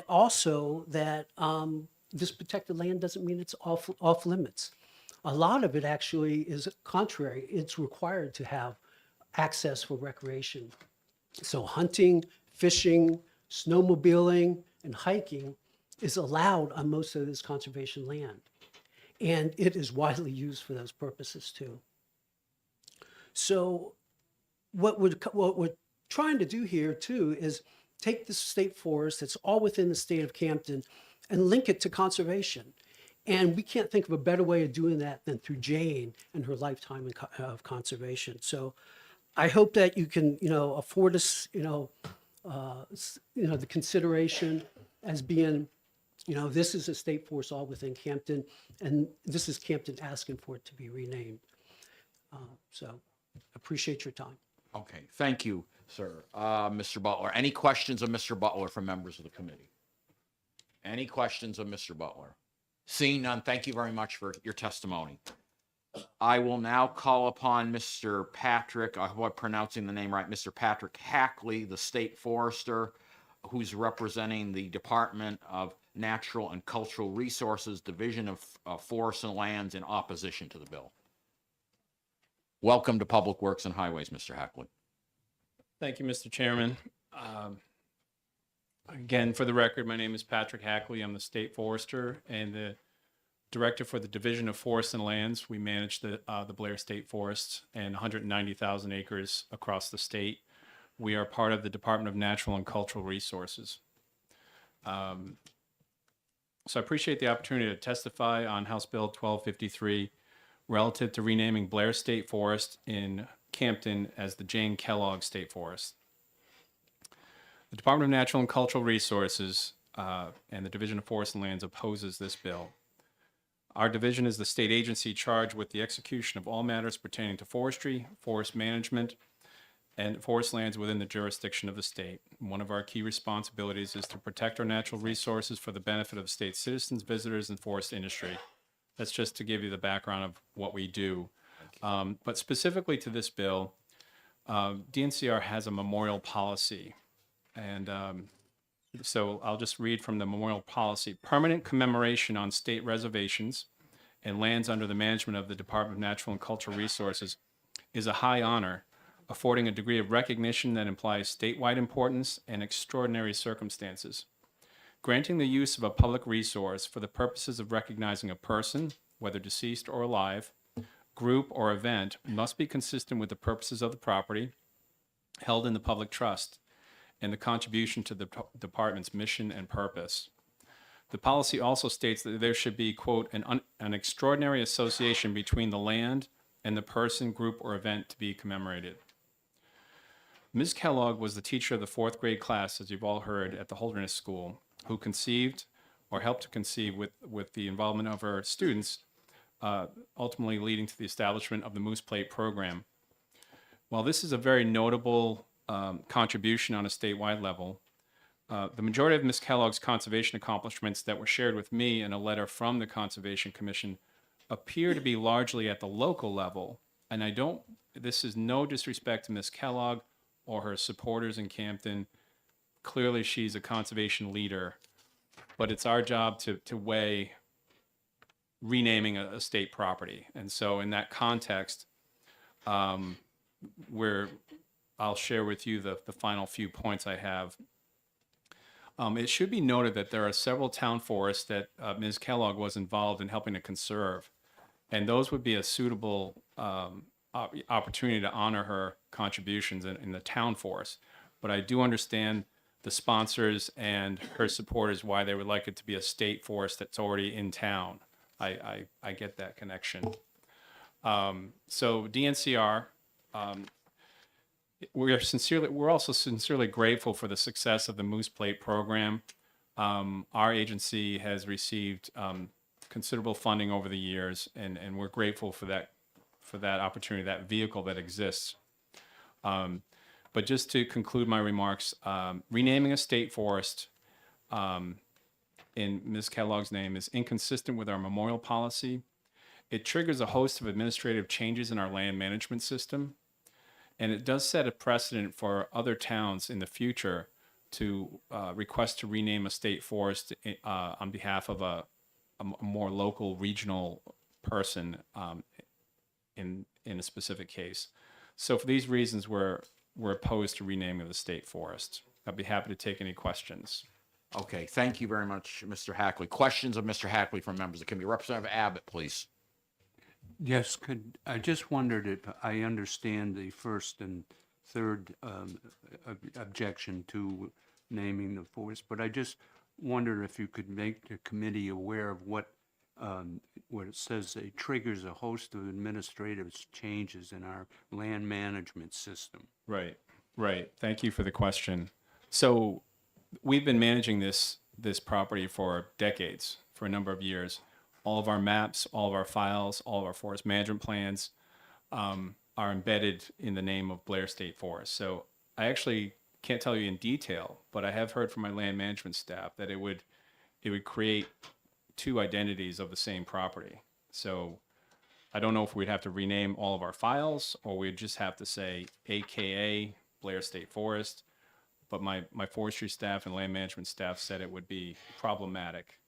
also that this protected land doesn't mean it's off limits. A lot of it actually is contrary. It's required to have access for recreation. So hunting, fishing, snowmobiling, and hiking is allowed on most of this conservation land. And it is widely used for those purposes too. So what we're trying to do here too is take the state forest that's all within the state of Campton and link it to conservation. And we can't think of a better way of doing that than through Jane and her lifetime of conservation. So I hope that you can, afford us, the consideration as being, this is a state forest all within Campton, and this is Campton asking for it to be renamed. So appreciate your time. Okay, thank you, sir. Mr. Butler, any questions of Mr. Butler from members of the committee? Any questions of Mr. Butler? Seeing none, thank you very much for your testimony. I will now call upon Mr. Patrick, I hope I'm pronouncing the name right, Mr. Patrick Hackley, the state forester, who's representing the Department of Natural and Cultural Resources, Division of Forests and Lands, in opposition to the bill. Welcome to Public Works and Highways, Mr. Hackley. Thank you, Mr. Chairman. Again, for the record, my name is Patrick Hackley. I'm the state forester and the director for the Division of Forests and Lands. We manage the Blair State Forest and 190,000 acres across the state. We are part of the Department of Natural and Cultural Resources. So I appreciate the opportunity to testify on House Bill 1253 relative to renaming Blair State Forest in Campton as the Jane Kellogg State Forest. The Department of Natural and Cultural Resources and the Division of Forests and Lands opposes this bill. Our division is the state agency charged with the execution of all matters pertaining to forestry, forest management, and forest lands within the jurisdiction of the state. One of our key responsibilities is to protect our natural resources for the benefit of the state's citizens, visitors, and forest industry. That's just to give you the background of what we do. But specifically to this bill, DNCR has a memorial policy. And so I'll just read from the memorial policy. Permanent commemoration on state reservations and lands under the management of the Department of Natural and Cultural Resources is a high honor, affording a degree of recognition that implies statewide importance and extraordinary circumstances. Granting the use of a public resource for the purposes of recognizing a person, whether deceased or alive, group or event, must be consistent with the purposes of the property, held in the public trust and the contribution to the department's mission and purpose. The policy also states that there should be, quote, an extraordinary association between the land and the person, group, or event to be commemorated. Ms. Kellogg was the teacher of the 4th grade class, as you've all heard, at the Holderness School, who conceived or helped to conceive with the involvement of her students, ultimately leading to the establishment of the Moose Plate program. While this is a very notable contribution on a statewide level, the majority of Ms. Kellogg's conservation accomplishments that were shared with me in a letter from the Conservation Commission appear to be largely at the local level. And this is no disrespect to Ms. Kellogg or her supporters in Campton. Clearly, she's a conservation leader, but it's our job to weigh renaming a state property. And so in that context, I'll share with you the final few points I have. It should be noted that there are several town forests that Ms. Kellogg was involved in helping to conserve, and those would be a suitable opportunity to honor her contributions in the town forest. But I do understand the sponsors and her supporters why they would like it to be a state forest that's already in town. I get that connection. So DNCR, we're also sincerely grateful for the success of the Moose Plate program. Our agency has received considerable funding over the years, and we're grateful for that opportunity, that vehicle that exists. But just to conclude my remarks, renaming a state forest in Ms. Kellogg's name is inconsistent with our memorial policy. It triggers a host of administrative changes in our land management system, and it does set a precedent for other towns in the future to request to rename a state forest on behalf of a more local, regional person in a specific case. So for these reasons, we're opposed to renaming of the state forest. I'd be happy to take any questions. Okay, thank you very much, Mr. Hackley. Questions of Mr. Hackley from members of the committee. Representative Abbott, please. Yes, I just wondered if I understand the first and third objection to naming the forest, but I just wondered if you could make the committee aware of what it says it triggers a host of administrative changes in our land management system. Right. Thank you for the question. So we've been managing this property for decades, for a number of years. All of our maps, all of our files, all of our forest management plans are embedded in the name of Blair State Forest. So I actually can't tell you in detail, but I have heard from my land management staff that it would create two identities of the same property. So I don't know if we'd have to rename all of our files or we'd just have to say AKA Blair State Forest. But my forestry staff and land management staff said it would be problematic.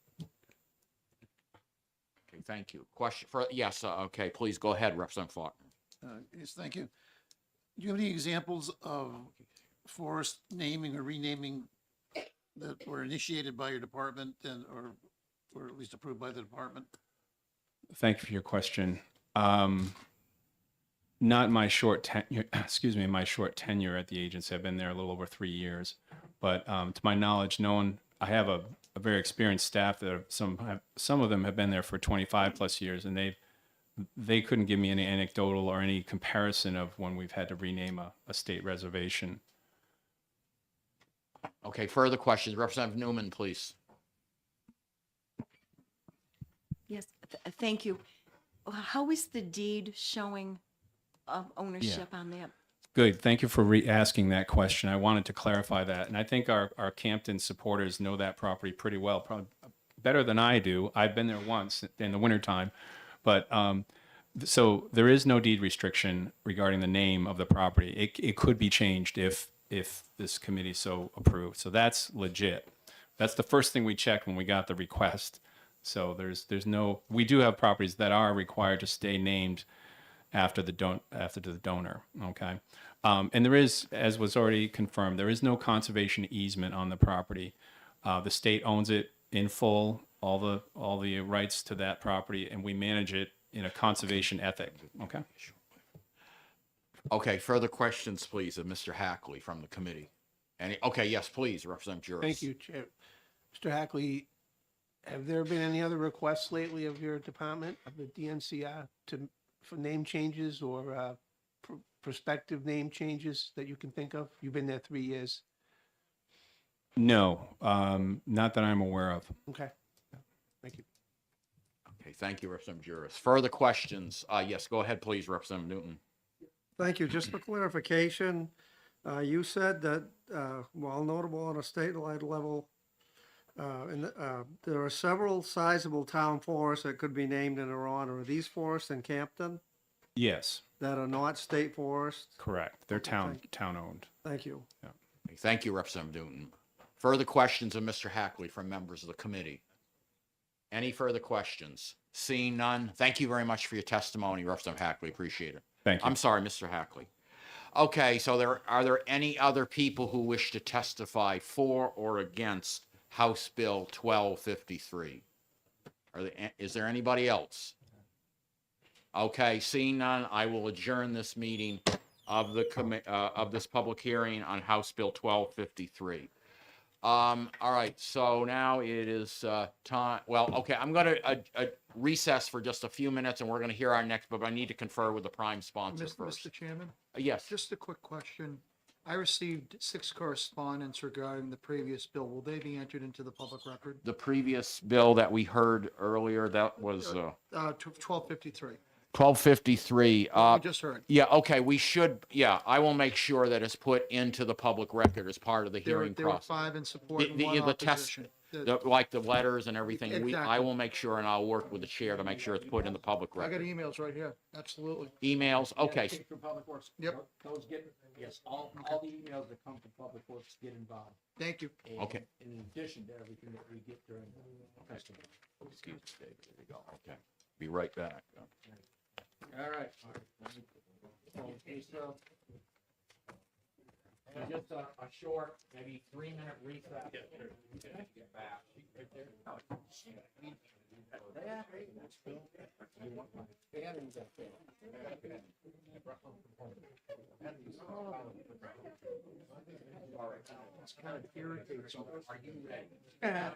Okay, thank you. Question for, yes, okay, please go ahead, Representative Faulkner. Yes, thank you. Do you have any examples of forest naming or renaming that were initiated by your department or at least approved by the department? Thank you for your question. Not my short tenure, my short tenure at the agency. I've been there a little over 3 years, but to my knowledge, I have a very experienced staff that some of them have been there for 25 plus years, and they couldn't give me any anecdotal or any comparison of when we've had to rename a state reservation. Okay, further questions. Representative Newman, please. Yes, thank you. How is the deed showing of ownership on that? Good. Thank you for asking that question. I wanted to clarify that. And I think our Campton supporters know that property pretty well, probably better than I do. I've been there once in the wintertime. But so there is no deed restriction regarding the name of the property. It could be changed if this committee so approved. So that's legit. That's the first thing we checked when we got the request. So we do have properties that are required to stay named after the donor. Okay. And there is, as was already confirmed, there is no conservation easement on the property. The state owns it in full, all the rights to that property, and we manage it in a conservation ethic. Okay. Okay, further questions, please, of Mr. Hackley from the committee. Okay, yes, please, Representative Juris. Thank you, Chair. Mr. Hackley, have there been any other requests lately of your department, of the DNCR, for name changes or prospective name changes that you can think of? You've been there 3 years. No, not that I'm aware of. Okay. Thank you. Okay, thank you, Representative Juris. Further questions? Yes, go ahead, please, Representative Newton. Thank you. Just for clarification, you said that while notable on a statewide level, there are several sizable town forests that could be named in her honor. Are these forests in Campton Yes, that are not state forests? correct. They're Okay, town owned. Thank you. Okay, thank you, Representative Newton. Further questions of Mr. Hackley from members of the committee? Any further questions? Seeing none, thank you very much for your testimony, Representative Hackley. Appreciate it. Thank you. I'm sorry, Mr. Hackley. Okay, so are there any other people who wish to testify for or against House Bill 1253? Is there anybody else? Okay, seeing none, I will adjourn this meeting of this public hearing on House Bill 1253. All right, so now it is time. Well, okay, I'm going to recess for just a few minutes, and we're going to hear our next, but I need to confer with the prime sponsor first. Mr. Chairman? Yes. Just a quick question. I received 6 correspondence regarding the previous bill. Will they be entered into the public record? The previous bill that we heard earlier, that was 1253. 1253. We just heard. Yeah, okay, we should, yeah, I will make sure that it's put into the public record as part of the hearing There were process. 5 in support and 1 The test, opposition. like the letters and everything, I Exactly. will make sure, and I'll work with the chair to make sure it's put in the public I got record. emails right here. Absolutely. Emails, okay. From Public Works. Yep. Those get, yes, all the emails that come from Public Works get involved. Thank you. And Okay. In addition to everything that we get during the festival. Excuse me, David, there you go, okay. Be right back. All right. Okay, so just a short, maybe 3-minute recess. Get back. Right there. It's kind of irritating. Are you ready? How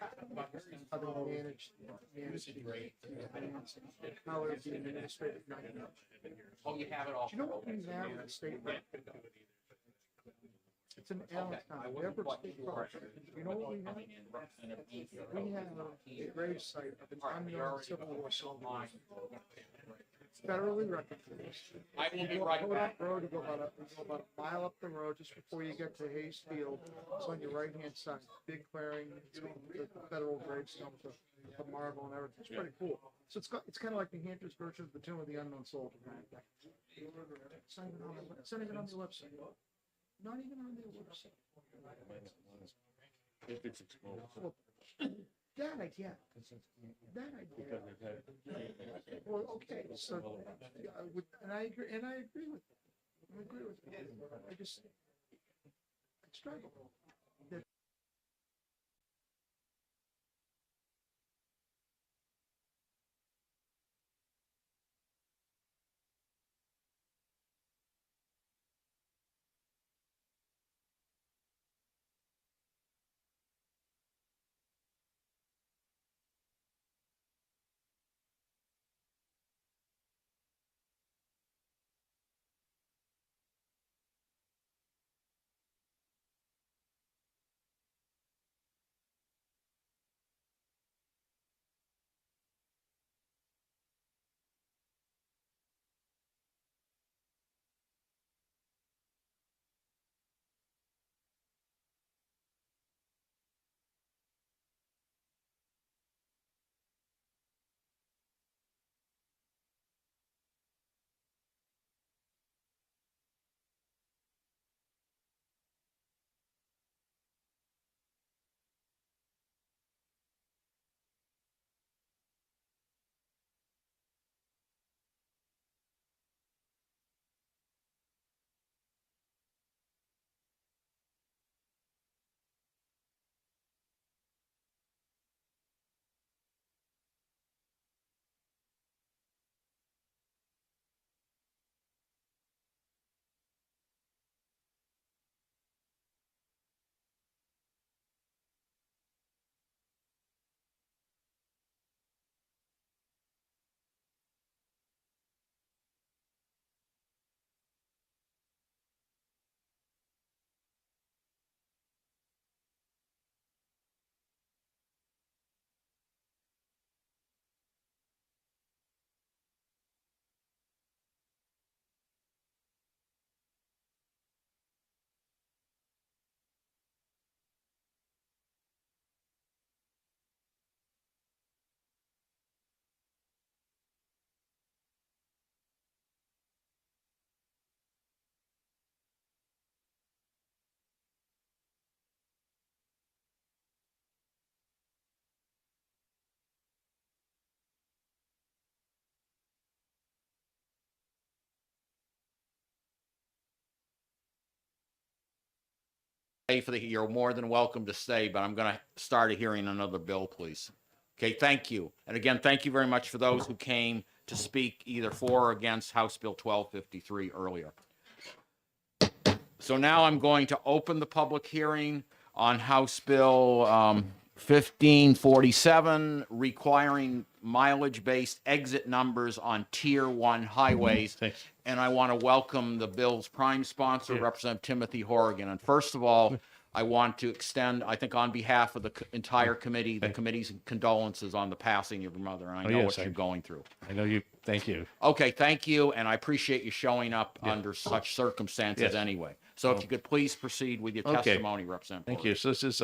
they manage how is the administrative nightmare. Oh, you have it all. Do you know what we have in the state rep? It's in Allentown, Everett State Park. You know what we have? We have a grave site of an unknown Civil War soldier. Federally recognized. I will be You go right up back. that road, you go about a mile up the road, just before you get to Hayes Field. It's on your right-hand side, big clearing, the federal gravestones with the marble and everything. It's pretty cool. So it's kind of like New Hampshire's version of the Tomb of the Unknown Soldier. It's not even on the website. Not even on their website. If it's exposed. Well, that I get. That I get. Well, okay, so, and I agree with you. I agree with you. I struggle. you're more than welcome to stay, but I'm going to start a hearing on another bill, please. Okay, thank you. And again, thank you very much for those who came to speak either for or against House Bill 1253 earlier. So now I'm going to open the public hearing on House Bill 1547, requiring mileage-based exit numbers on Tier 1 highways. And I want to welcome the bill's prime sponsor, Representative Timothy Horrigan. And first of all, I want to extend, I think on behalf of the entire committee, the committee's condolences on the passing of your mother. And I know what you're going through. I know you. Thank you. Okay, thank you. And I appreciate you showing up under such circumstances anyway. So if you could please proceed with your testimony, Representative. Thank you. So this is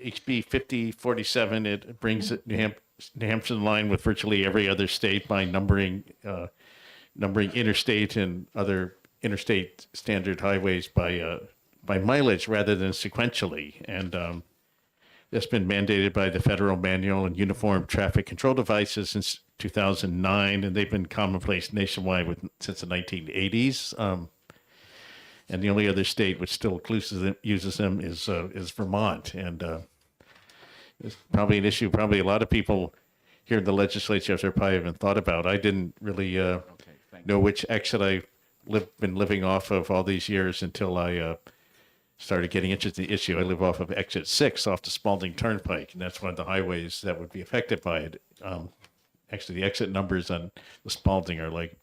HB 5047. It brings New Hampshire in line with virtually every other state by numbering interstate and other interstate standard highways by mileage rather than sequentially. And that's been mandated by the Federal Manual and Uniform Traffic Control Devices since 2009, and they've been commonplace nationwide since the 1980s. And the only other state which still uses them is Vermont. And it's probably an issue probably a lot of people here in the legislature probably haven't thought about. I didn't really know which exit I've been living off of all these years until I started getting interested in the issue. I live off of exit 6 off the Spalding Turnpike, and that's one of the highways that would be affected by it. Actually, the exit numbers on the Spalding are like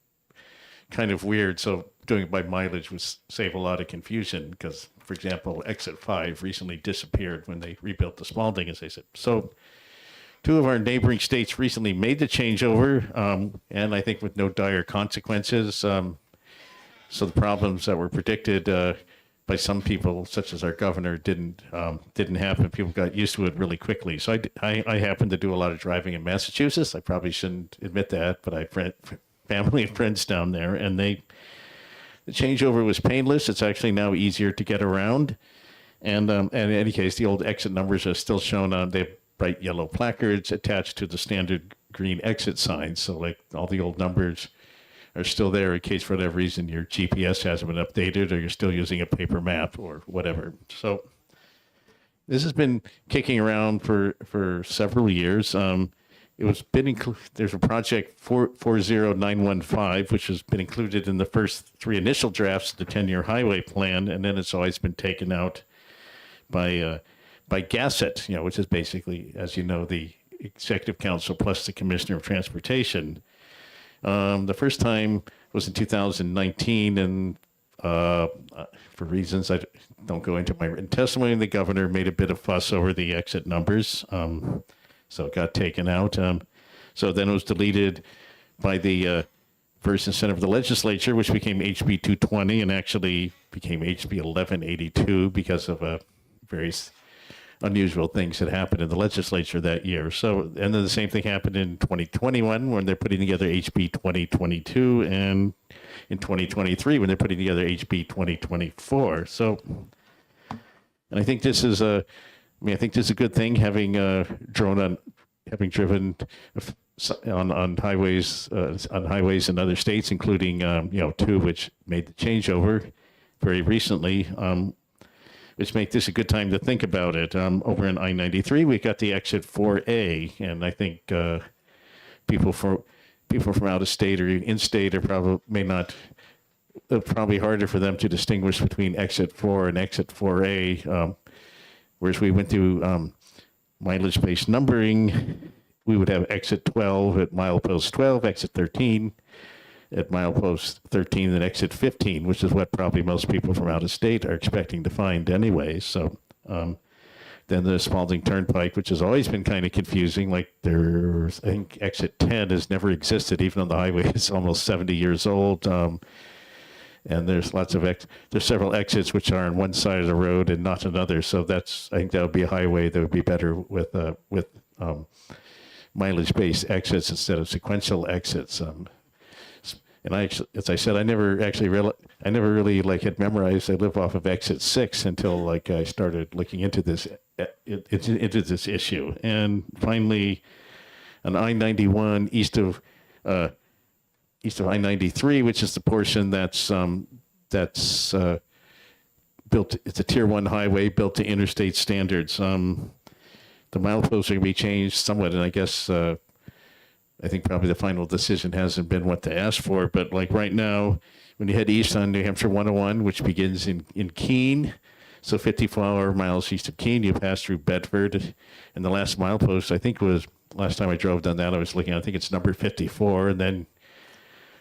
kind of weird, so doing it by mileage would save a lot of confusion because, for example, exit 5 recently disappeared when they rebuilt the Spalding, as they said. So 2 of our neighboring states recently made the changeover, and I think with no dire consequences. So the problems that were predicted by some people, such as our governor, didn't happen. People got used to it really quickly. So I happen to do a lot of driving in Massachusetts. I probably shouldn't admit that, but I have family and friends down there, and the changeover was painless. It's actually now easier to get around. And in any case, the old exit numbers are still shown on the bright yellow placards attached to the standard green exit signs. So like all the old numbers are still there in case for whatever reason your GPS hasn't been updated or you're still using a paper map or whatever. So this has been kicking around for several years. There's a project 40915, which has been included in the first 3 initial drafts of the 10-year highway plan, and then it's always been taken out by GASSET, which is basically, as you know, the Executive Council plus the Commissioner of Transportation. The first time was in 2019, and for reasons I don't go into my written testimony, the governor made a bit of fuss over the exit numbers, so it got taken out. So then it was deleted by the First and Senate of the legislature, which became HB 220 and actually became HB 1182 because of various unusual things that happened in the legislature that year. So, and then the same thing happened in 2021 when they're putting together HB 2022, and in 2023 when they're putting together HB 2024. So, and I think this is a good thing, having driven on highways in other states, including 2 which made the changeover very recently. Which make this a good time to think about it. Over in I-93, we got the exit 4A, and I think people from out of state or in-state are probably harder for them to distinguish between exit 4 and exit 4A. Whereas we went through mileage-based numbering, we would have exit 12 at milepost 12, exit 13 at milepost 13, and exit 15, which is what probably most people from out of state are expecting to find anyway. So then the Spalding Turnpike, which has always been kind of confusing, like I think exit 10 has never existed, even though the highway is almost 70 years old. And there's several exits which are on one side of the road and not another. So I think that would be a highway that would be better with mileage-based exits instead of sequential exits. And as I said, I never really had memorized. I live off of exit 6 until I started looking into this issue. And finally, on I-91 east of I-93, which is the portion that's built, it's a tier 1 highway built to interstate standards. The mileposts are going to be changed somewhat, and I guess I think probably the final decision hasn't been what they asked for, but like right now, when you head east on New Hampshire 101, which begins in Keene, so 54 miles east of Keene, you pass through Bedford, and the last milepost, I think was, last time I drove down that, I was looking, I think it's number 54, and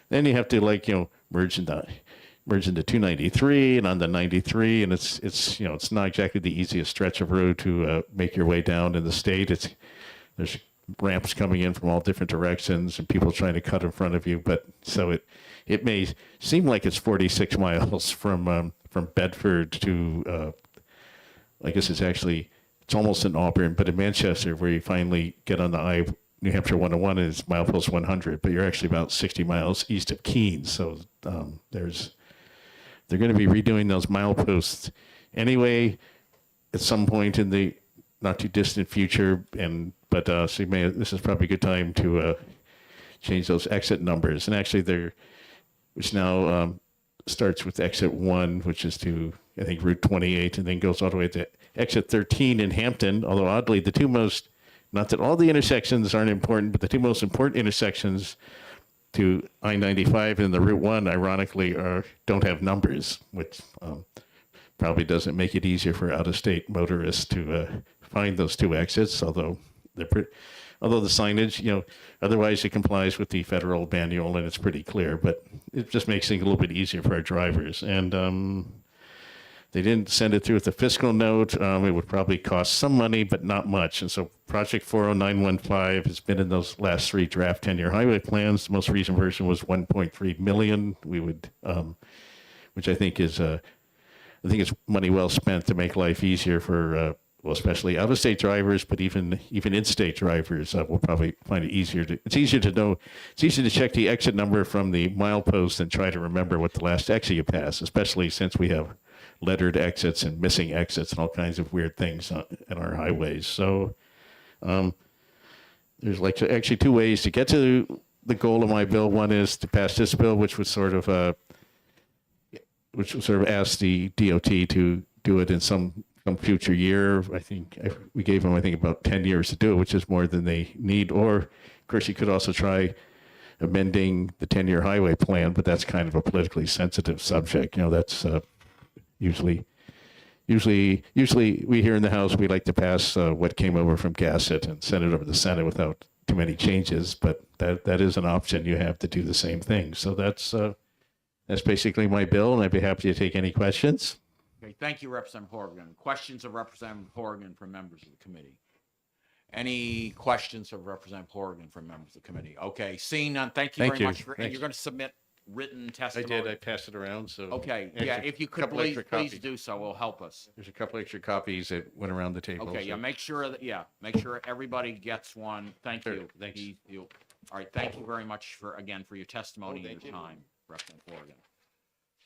then you have to, like, you know, merge into 293 and on the 93, and it's you know, it's not exactly the easiest stretch of road to make your way down in the state. There's ramps coming in from all different directions and people trying to cut in front of you, but so it may seem like it's 46 miles from Bedford to I guess it's almost in Auburn, but in Manchester, where you finally get on the New Hampshire 101, is milepost 100, but you're actually about 60 miles east of Keene. So they're going to be redoing those mileposts anyway at some point in the not too distant future, but this is probably a good time to change those exit numbers. And actually, which now starts with exit 1, which is to, I think, Route 28, and then goes all the way to exit 13 in Hampton. Although oddly, the two most, not that all the intersections aren't important, but the two most important intersections to I-95 and the Route 1, ironically, don't have numbers, which probably doesn't make it easier for out-of-state motorists to find those two exits, although the signage, you know, otherwise it complies with the federal manual and it's pretty clear, but it just makes things a little bit easier for our drivers. And they didn't send it through with a fiscal note. It would probably cost some money, but not much. And so Project 40915 has been in those last 3 draft 10-year highway plans. The most recent version was 1.3 million. We would, which I think is, it's money well spent to make life easier for, well, especially out-of-state drivers, but even in-state drivers will probably find it easier to. It's easier to check the exit number from the milepost than try to remember what the last exit you pass, especially since we have lettered exits and missing exits and all kinds of weird things on our highways. So there's actually 2 ways to get to the goal of my bill. One is to pass this bill, which would sort of ask the DOT to do it in some future year. I think we gave them, about 10 years to do it, which is more than they need. Or, of course, you could also try amending the 10-year highway plan, but that's kind of a politically sensitive subject. You know, that's usually we here in the House, we like to pass what came over from Gassett and send it over to the Senate without too many changes, but that is an option you have to do the same thing. So that's basically my bill, and I'd be happy to take any questions. Okay, thank you, Representative Horgan. Questions of Representative Horgan from members of the committee? Any questions of Representative Horgan from members of the committee? Okay, seeing none, thank you very much. And you're going to submit written testimony? I did. I passed it around. So okay, yeah, if you could please do so, will help us. There's a couple extra copies that went around the table. Okay, yeah, make sure everybody gets one. Thank you. Thanks. All right, thank you very much for your testimony and your time, Representative Horgan.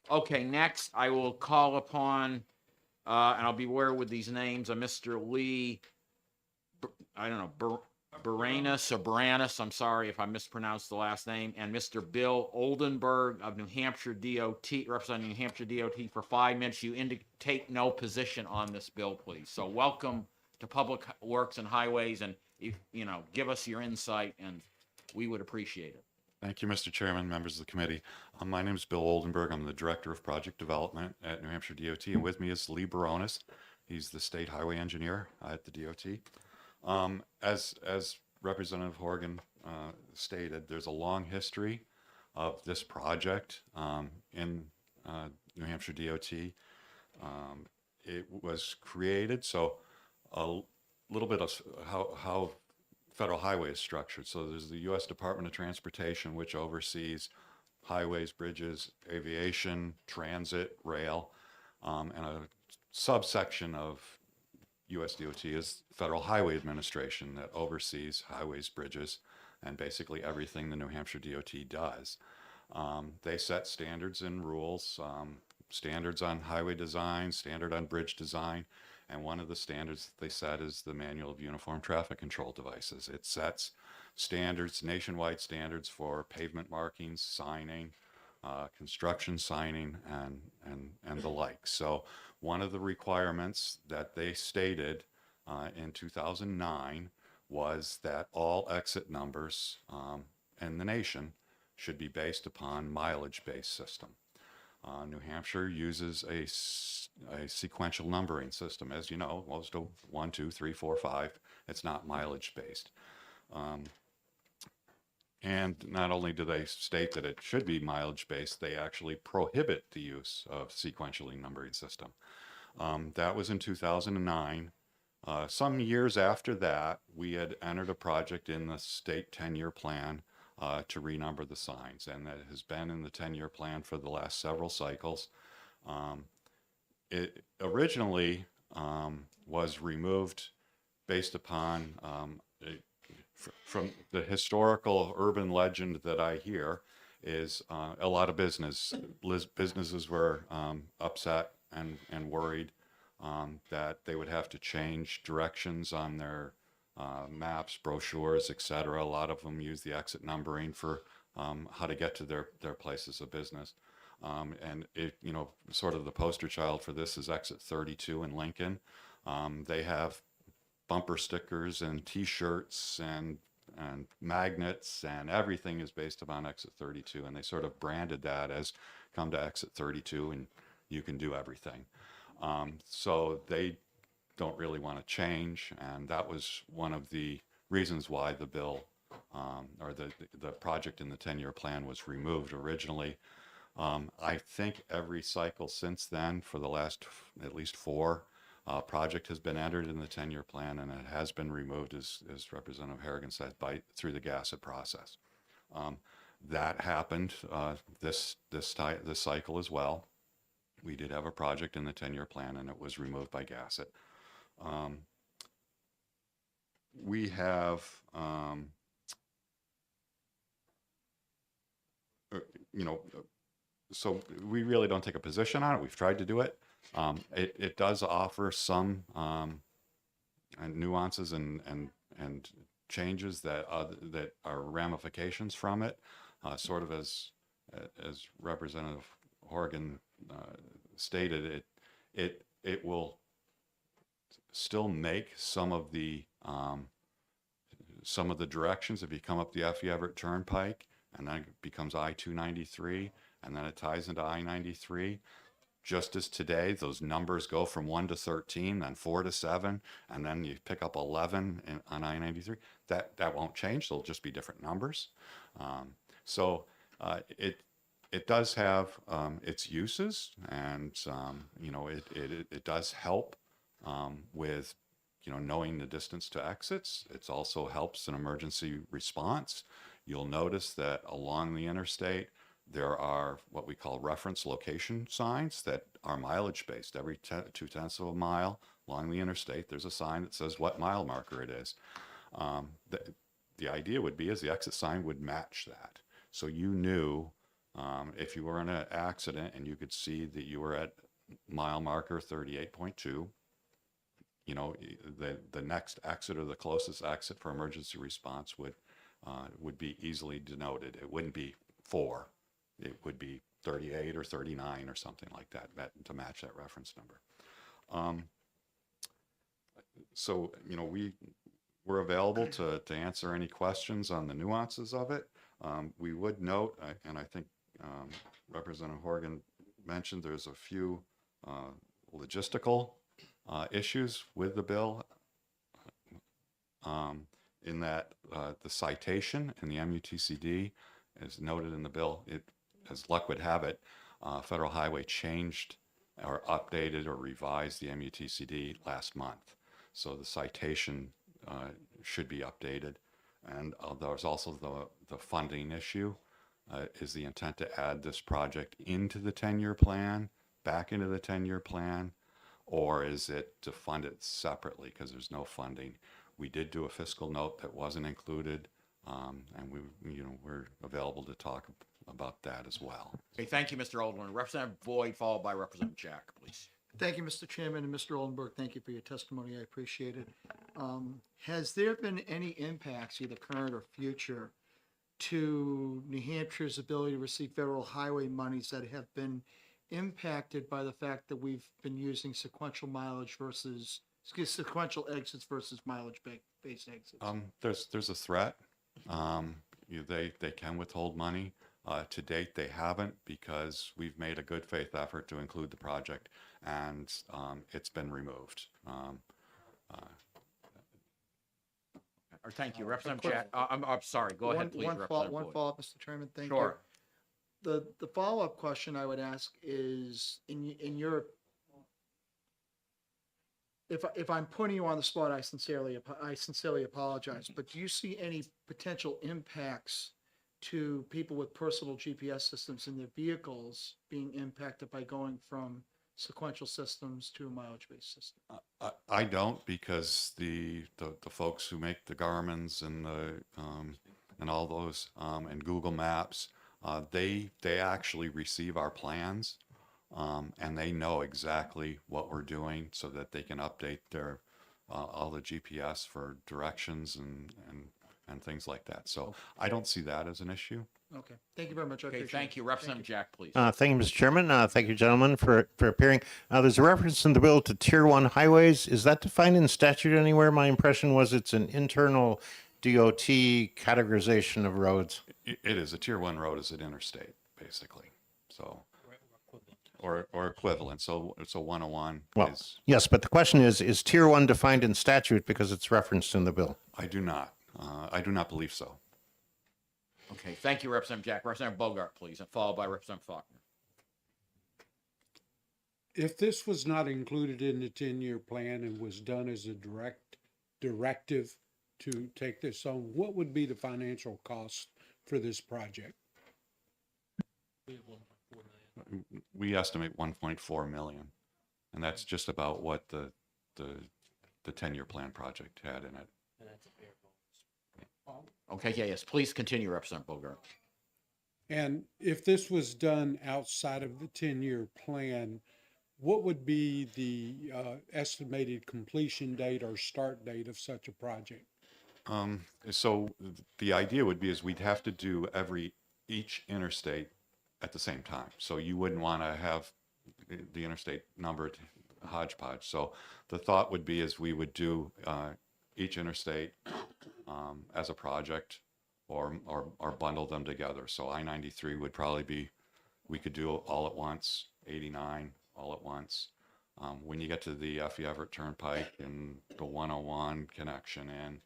Okay, next I will call upon, and I'll be aware with these names, Mr. Lee, Baranis or Baranis, I'm sorry if I mispronounced the last name, and Mr. Bill Oldenburg of New Hampshire DOT, representing New Hampshire DOT for 5 minutes. You take no position on this bill, please. So welcome to Public Works and Highways, and give us your insight, and we would appreciate it. Thank you, Mr. Chairman, members of the committee. My name is Bill Oldenburg. I'm the Director of Project Development at New Hampshire DOT, and with me is Lee Baronis. He's the State Highway Engineer at the DOT. As Representative Horgan stated, there's a long history of this project in New Hampshire DOT. It was created, so a little bit of how federal highway is structured. So there's the U.S. Department of Transportation, which oversees highways, bridges, aviation, transit, rail, and a subsection of U.S. DOT is Federal Highway Administration that oversees highways, bridges, and basically everything the New Hampshire DOT does. They set standards and rules, standards on highway design, standard on bridge design, and one of the standards that they set is the Manual of Uniform Traffic Control Devices. It sets standards, nationwide standards for pavement markings, signing, construction signing, and the like. So one of the requirements that they stated in 2009 was that all exit numbers in the nation should be based upon mileage-based system. New Hampshire uses a sequential numbering system. As you know, most of 1, 2, 3, 4, 5, it's not mileage-based. And not only do they state that it should be mileage-based, they actually prohibit the use of sequentially numbering system. That was in 2009. Some years after that, we had entered a project in the state 10-year plan to renumber the signs, and that has been in the 10-year plan for the last several cycles. It originally was removed based upon from the historical urban legend that I hear is a lot of businesses were upset and worried that they would have to change directions on their maps, brochures, etc. A lot of them use the exit numbering for how to get to their places of business. And it, you know, sort of the poster child for this is exit 32 in Lincoln. They have bumper stickers and T-shirts and magnets, and everything is based upon exit 32. And they sort of branded that as come to exit 32 and you can do everything. So they don't really want to change, and that was one of the reasons why the bill or the project in the 10-year plan was removed originally. I think every cycle since then, for the last at least 4, project has been entered in the 10-year plan, and it has been removed, as Representative Harrigan said, through the GASSET process. That happened this cycle as well. We did have a project in the 10-year plan, and it was removed by GASSET. We have, you know, so we really don't take a position on it. We've tried to do it. It does offer some nuances and changes that are ramifications from it. Sort of as Representative Horgan stated, it will still make some of the directions. If you come up the F.E. Everett Turnpike, and then it becomes I-293, and then it ties into I-93. Just as today, those numbers go from 1 to 13, then 4 to 7, and then you pick up 11 on I-93. That won't change. They'll just be different numbers. So it does have its uses, and you know, it does help with, you know, knowing the distance to exits. It also helps in emergency response. You'll notice that along the interstate, there are what we call reference location signs that are mileage based. Every 0.2 of a mile along the interstate, there's a sign that says what mile marker it is. The idea would be is the exit sign would match that. So you knew if you were in an accident and you could see that you were at mile marker 38.2, you know, the next exit or the closest exit for emergency response would be easily denoted. It wouldn't be 4. It would be 38 or 39 or something like that to match that reference number. So, you know, we're available to answer any questions on the nuances of it. We would note, and I think Representative Horgan mentioned, there's a few logistical issues with the bill in that the citation in the MUTCD is noted in the bill. As luck would have it, Federal Highway changed or updated or revised the MUTCD last month. So the citation should be updated. And there's also the funding issue. Is the intent to add this project into the 10-year plan, back into the 10-year plan, or is it to fund it separately because there's no funding? We did do a fiscal note that wasn't included, and we're available to talk about that as well. Okay, thank you, Mr. Oldenburg. Representative Boyd, followed by Representative Jack, please. Thank you, Mr. Chairman, and Mr. Oldenburg, thank you for your testimony. I appreciate it. Has there been any impacts, either current or future, to New Hampshire's ability to receive federal highway monies that have been impacted by the fact that we've been using sequential mileage versus, sequential exits versus mileage-based exits? There's a threat. They can withhold money. To date, they haven't because we've made a good faith effort to include the project, and it's been removed. Or thank you, Representative Jack. I'm sorry. Go ahead, please, Representative One Boyd. follow-up, Mr. Chairman, thank you. Sure. The follow-up question I would ask is, in your, if I'm putting you on the spot, I sincerely apologize, but do you see any potential impacts to people with personal GPS systems in their vehicles being impacted by going from sequential systems to a mileage-based system? I don't, because the folks who make the Garmin's and the and all those and Google Maps, they actually receive our plans, and they know exactly what we're doing so that they can update their all the GPS for directions and things like that. So I don't see that as an issue. Okay, thank you very much. I Okay, appreciate thank it. you. Representative Jack, please. Thank you, Mr. Chairman. Thank you, gentlemen, for appearing. There's a reference in the bill to Tier 1 highways. Is that defined in statute anywhere? My impression was it's an internal DOT categorization of roads. It is a Tier 1 road is an interstate, basically. So, or equivalent. So it's a 101 Well, is. yes, but the question is Tier 1 defined in statute because it's referenced in the bill? I do not believe so. Okay, thank you, Representative Jack. Representative Bogart, please, and followed by Representative Faulkner. If this was not included in the 10-year plan and was done as a directive to take this on, what would be the financial cost for this project? We estimate 1.4 million, and that's just about what the 10-year plan project had in it. Okay, yes, please continue, Representative Bogart. And if this was done outside of the 10-year plan, what would be the estimated completion date or start date of such a project? So the idea would be is we'd have to do each interstate at the same time. So you wouldn't want to have the interstate numbered hodgepodge. So the thought would be is we would do each interstate as a project or bundle them together. So I-93 would probably be, we could do all at once, 89 all at once. When you get to the Effie Everett Turnpike and the 101 connection in,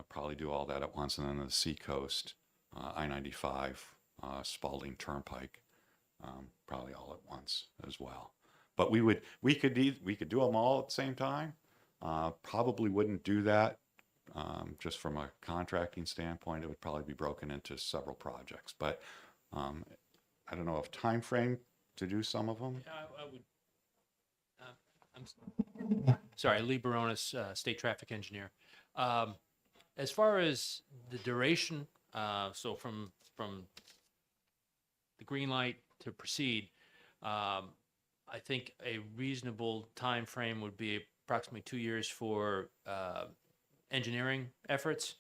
probably do all that at once. And then the Seacoast, I-95, Spalding Turnpike, probably all at once as well. But we could do them all at the same time. Probably wouldn't do that. Just from a contracting standpoint, it would probably be broken into several projects. But I don't know if time frame to do some of them. I would. Sorry, Lee Baronis, State Traffic Engineer. As far as the duration, so from the green light to proceed, I think a reasonable time frame would be approximately 2 years for engineering efforts,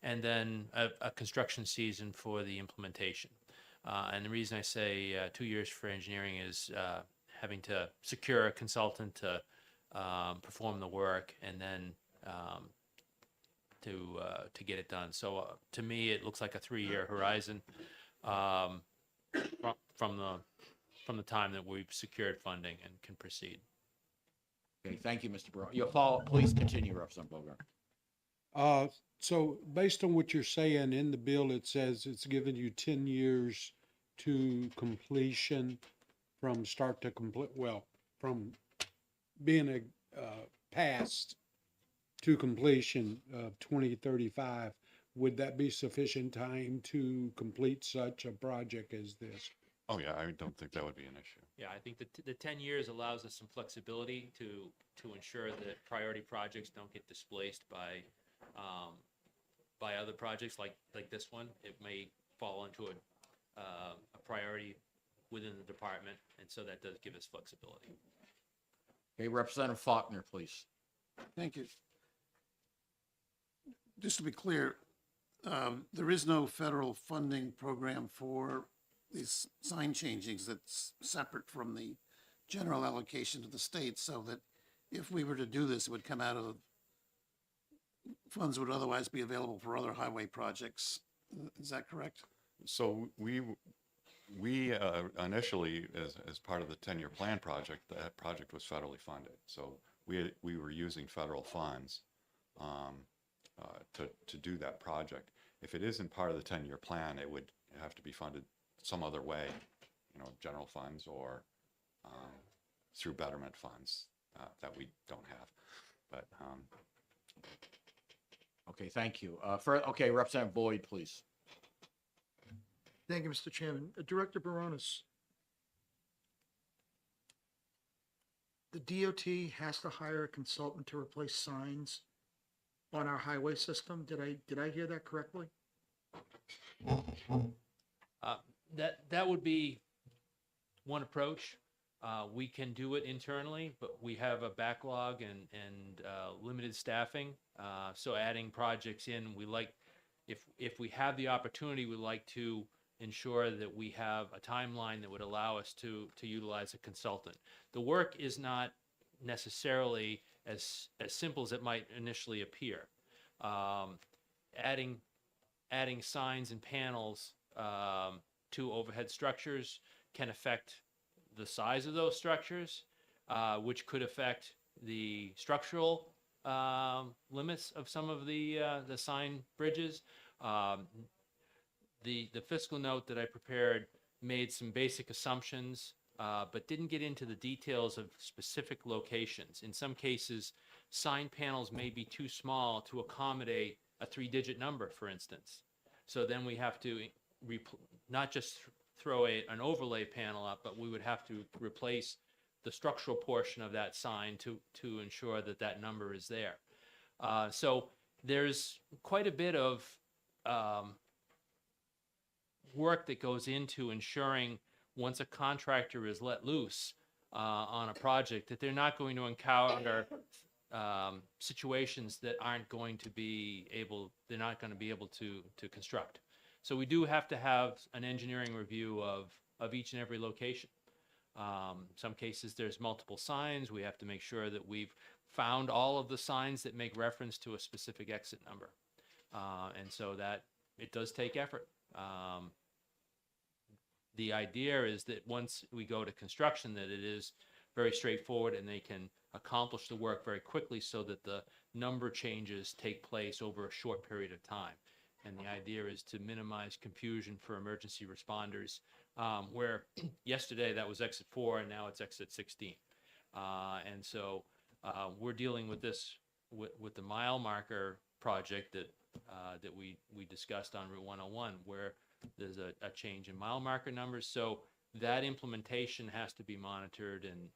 and then a construction season for the implementation. And the reason I say 2 years for engineering is having to secure a consultant to perform the work, and then to get it done. So to me, it looks like a 3-year horizon from the time that we've secured funding and can proceed. Okay, thank you, Mr. Barone. Your follow, please continue, Representative Bogart. So based on what you're saying in the bill, it says it's given you 10 years to completion from start to complete, well, from being passed to completion of 2035. Would that be sufficient time to complete such a project as this? Oh yeah, I don't think that would be an issue. Yeah, I think the 10 years allows us some flexibility to ensure that priority projects don't get displaced by other projects like this one. It may fall into a priority within the department, and so that does give us flexibility. Okay, Representative Faulkner, please. Thank you. Just to be clear, there is no federal funding program for these sign changings that's separate from the general allocation to the state, so that if we were to do this, it would come out of funds would otherwise be available for other highway projects. Is that correct? So we initially, as part of the 10-year plan project, that project was federally funded. So we were using federal funds to do that project. If it isn't part of the 10-year plan, it would have to be funded some other way, general funds or through betterment funds that we don't have. But Okay, thank you. Okay, Representative Boyd, please. Thank you, Mr. Chairman. Director Baronis, the DOT has to hire a consultant to replace signs on our highway system. Did I hear that correctly? That would be one approach. We can do it internally, but we have a backlog and limited staffing. So adding projects in, if we have the opportunity, we'd like to ensure that we have a timeline that would allow us to utilize a consultant. The work is not necessarily as simple as it might initially appear. Adding signs and panels to overhead structures can affect the size of those structures, which could affect the structural limits of some of the sign bridges. The fiscal note that I prepared made some basic assumptions, but didn't get into the details of specific locations. In some cases, sign panels may be too small to accommodate a 3-digit number, for instance. So then we have to not just throw an overlay panel up, but we would have to replace the structural portion of that sign to ensure that that number is there. So there's quite a bit of work that goes into ensuring once a contractor is let loose on a project that they're not going to encounter situations that they're not going to be able to construct. So we do have to have an engineering review of each and every location. Some cases there's multiple signs. We have to make sure that we've found all of the signs that make reference to a specific exit number. And so that it does take effort. The idea is that once we go to construction, that it is very straightforward and they can accomplish the work very quickly so that the number changes take place over a short period of time. And the idea is to minimize confusion for emergency responders, where yesterday that was exit 4 and now it's exit 16. And so we're dealing with this with the mile marker project that we discussed on Route 101, where there's a change in mile marker numbers. So that implementation has to be monitored, and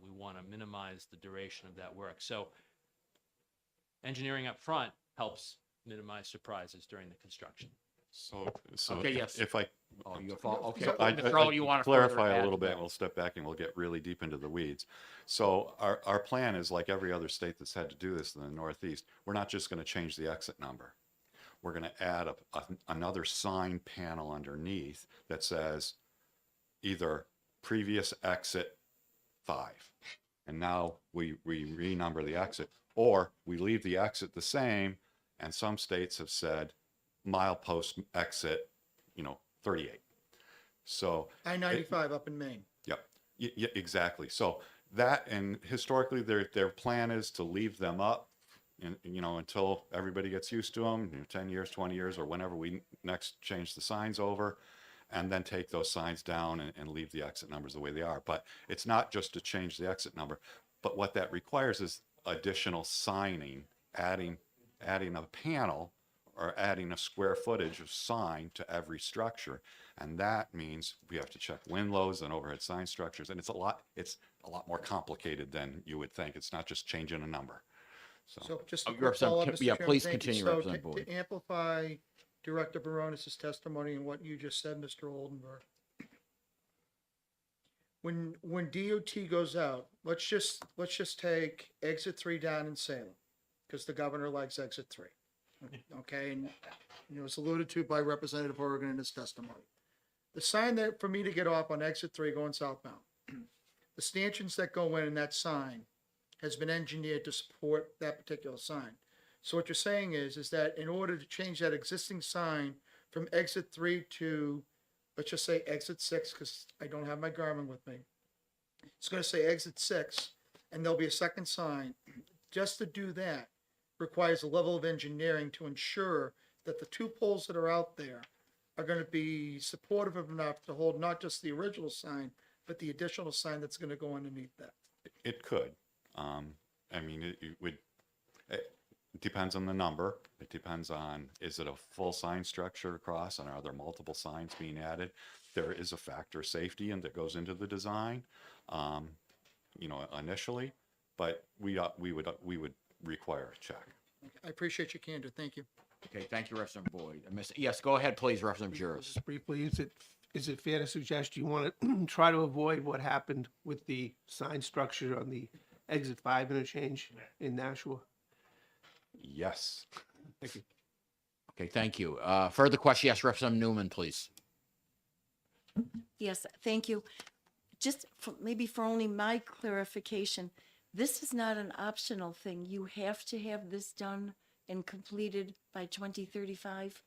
we want to minimize the duration of that work. So engineering up front helps minimize surprises during the construction. So Okay, yes. if I Okay, I Mr. Earl, you want to clarify further a little add to bit, that? and we'll step back and we'll get really deep into the weeds. So our plan is like every other state that's had to do this in the Northeast. We're not just going to change the exit number. We're going to add another sign panel underneath that says either previous exit 5, and now we renumber the exit, or we leave the exit the same, and some states have said milepost exit 38. So I-95 up in Maine. Yep. Yeah, exactly. So that, and historically their plan is to leave them up and, until everybody gets used to them, 10 years, 20 years, or whenever we next change the signs over, and then take those signs down and leave the exit numbers the way they are. But it's not just to change the exit number, but what that requires is additional signing, adding a panel or adding a square footage of sign to every structure. And that means we have to check wind loads and overhead sign structures. And it's a lot more complicated than you would think. It's not just changing a number. So just a Oh, quick follow-up, Mr. yeah, Chairman. please Thank you. continue, So Representative Boyd. to amplify Director Baronis' testimony and what you just said, Mr. Oldenburg. When DOT goes out, let's just take exit 3 down in Salem, because the governor likes exit 3. Okay, and it's alluded to by Representative Horgan in his testimony. The sign that, for me to get off on exit 3 going southbound, the stanchions that go in that sign has been engineered to support that particular sign. So what you're saying is that in order to change that existing sign from exit 3 to, let's just say exit 6, because I don't have my Garmin with me. It's going to say exit 6, and there'll be a second sign. Just to do that requires a level of engineering to ensure that the two poles that are out there are going to be supportive enough to hold not just the original sign, but the additional sign that's going to go underneath that. It could. I mean, it would, it depends on the number. It depends on, is it a full sign structure across, and are there multiple signs being added? There is a factor of safety and that goes into the design, you know, initially, but we would require a check. I appreciate your candor. Thank you. Okay, thank you, Representative Boyd. Yes, go ahead, please, Representative Juris. Just briefly, is it fair to suggest you want to try to avoid what happened with the sign structure on the exit 5 interchange in Nashua? Yes. Thank you. Okay, thank you. Further question? Yes, Representative Newman, please. Yes, thank you. Just for, maybe for only my clarification, this is not an optional thing. You have to have this done and completed by 2035?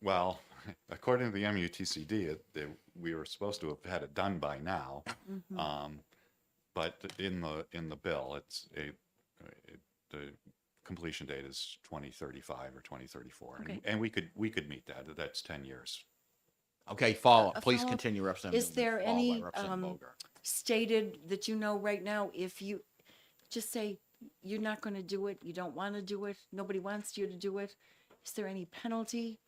Well, according to the MUTCD, we were supposed to have had it done by now. But in the bill, the completion date is 2035 or 2034, Okay. and we could meet that. That's 10 years. Okay, follow up. A Please follow-up. continue, Representative Is Newman, there followed by any Representative Bogart. stated that you know right now, if you just say you're not going to do it, you don't want to do it, nobody wants you to do it, is there any penalty?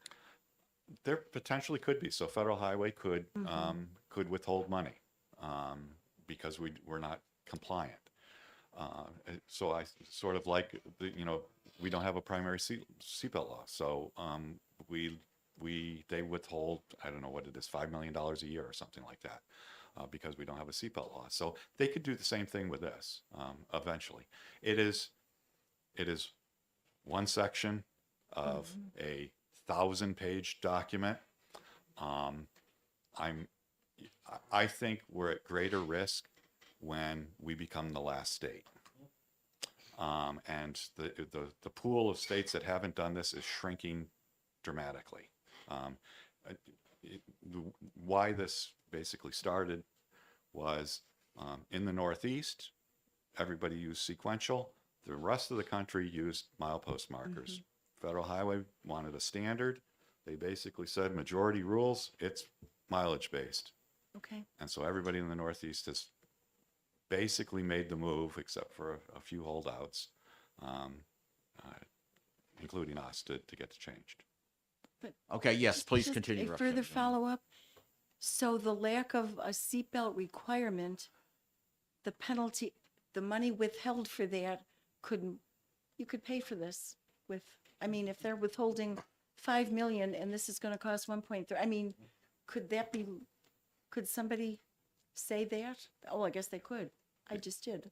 There potentially could be. So Federal Highway could withhold money because we're not compliant. So I sort of like we don't have a primary seatbelt law, so they withhold, I don't know what it is, $5 million a year or something like that, because we don't have a seatbelt law. So they could do the same thing with this eventually. It is one section of a 1,000-page document. I think we're at greater risk when we become the last state. And the pool of states that haven't done this is shrinking dramatically. Why this basically started was in the Northeast, everybody used sequential. The rest of the country used milepost markers. Federal Highway wanted a standard. They basically said majority rules, it's mileage based. Okay. And so everybody in the Northeast has basically made the move, except for a few holdouts, including us, to get it changed. But Okay, yes, please just continue, a further Representative Newman. follow-up. So the lack of a seatbelt requirement, the penalty, the money withheld for that, you could pay for this with, I mean, if they're withholding 5 million and this is going to cost 1.3, I mean, could somebody say that? Oh, I guess they could. I just did.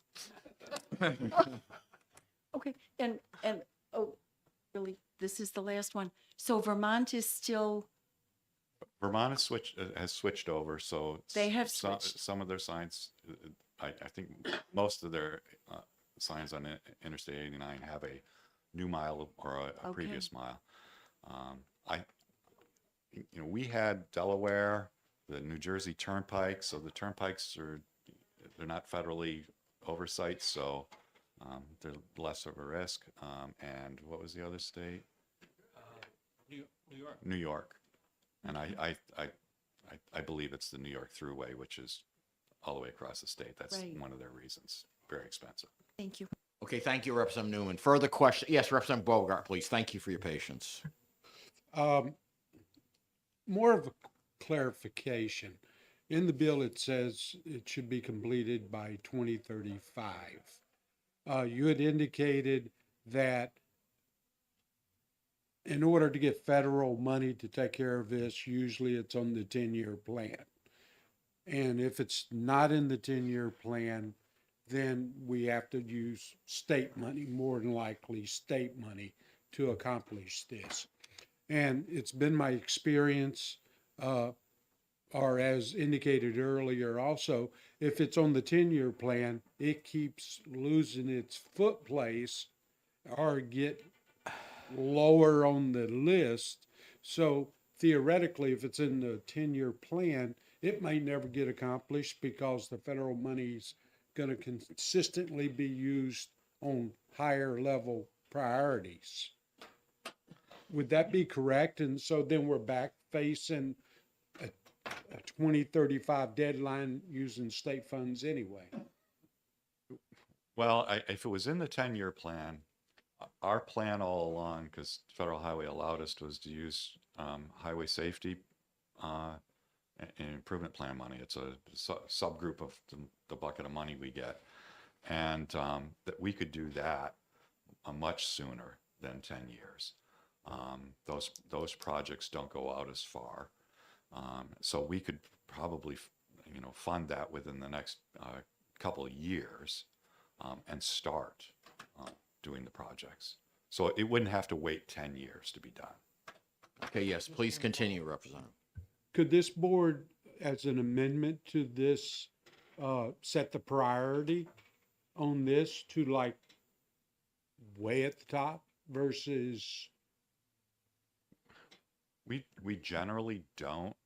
Okay, and oh, really, this is the last one. So Vermont is still, Vermont has switched over, so They have switched. some of their signs. I think most of their signs on Interstate 89 have a new mile or a Okay. previous mile. We had Delaware, the New Jersey Turnpike, so the turnpikes they're not federally oversight, so they're less of a risk. And what was the other state? New York. New York. And I believe it's the New York Thruway, which is all the way across the state. That's Right. one of their reasons. Very expensive. thank you. Okay, thank you, Representative Newman. Further question? Yes, Representative Bogart, please. Thank you for your patience. More of a clarification. In the bill, it says it should be completed by 2035. You had indicated that in order to get federal money to take care of this, usually it's on the 10-year plan. And if it's not in the 10-year plan, then we have to use state money, more than likely state money, to accomplish this. And it's been my experience or as indicated earlier also, if it's on the 10-year plan, it keeps losing its foot place or get lower on the list. So theoretically, if it's in the 10-year plan, it may never get accomplished because the federal money's going to consistently be used on higher level priorities. Would that be correct? And so then we're back facing a 2035 deadline using state funds anyway. Well, if it was in the 10-year plan, our plan all along, because Federal Highway allowed us, was to use highway safety and improvement plan money. It's a subgroup of the bucket of money we get. And that we could do that much sooner than 10 years. Those projects don't go out as far. So we could probably, fund that within the next couple of years and start doing the projects. So it wouldn't have to wait 10 years to be done. Okay, yes, please continue, Representative. Could this board, as an amendment to this, set the priority on this to like way at the top versus? We generally don't,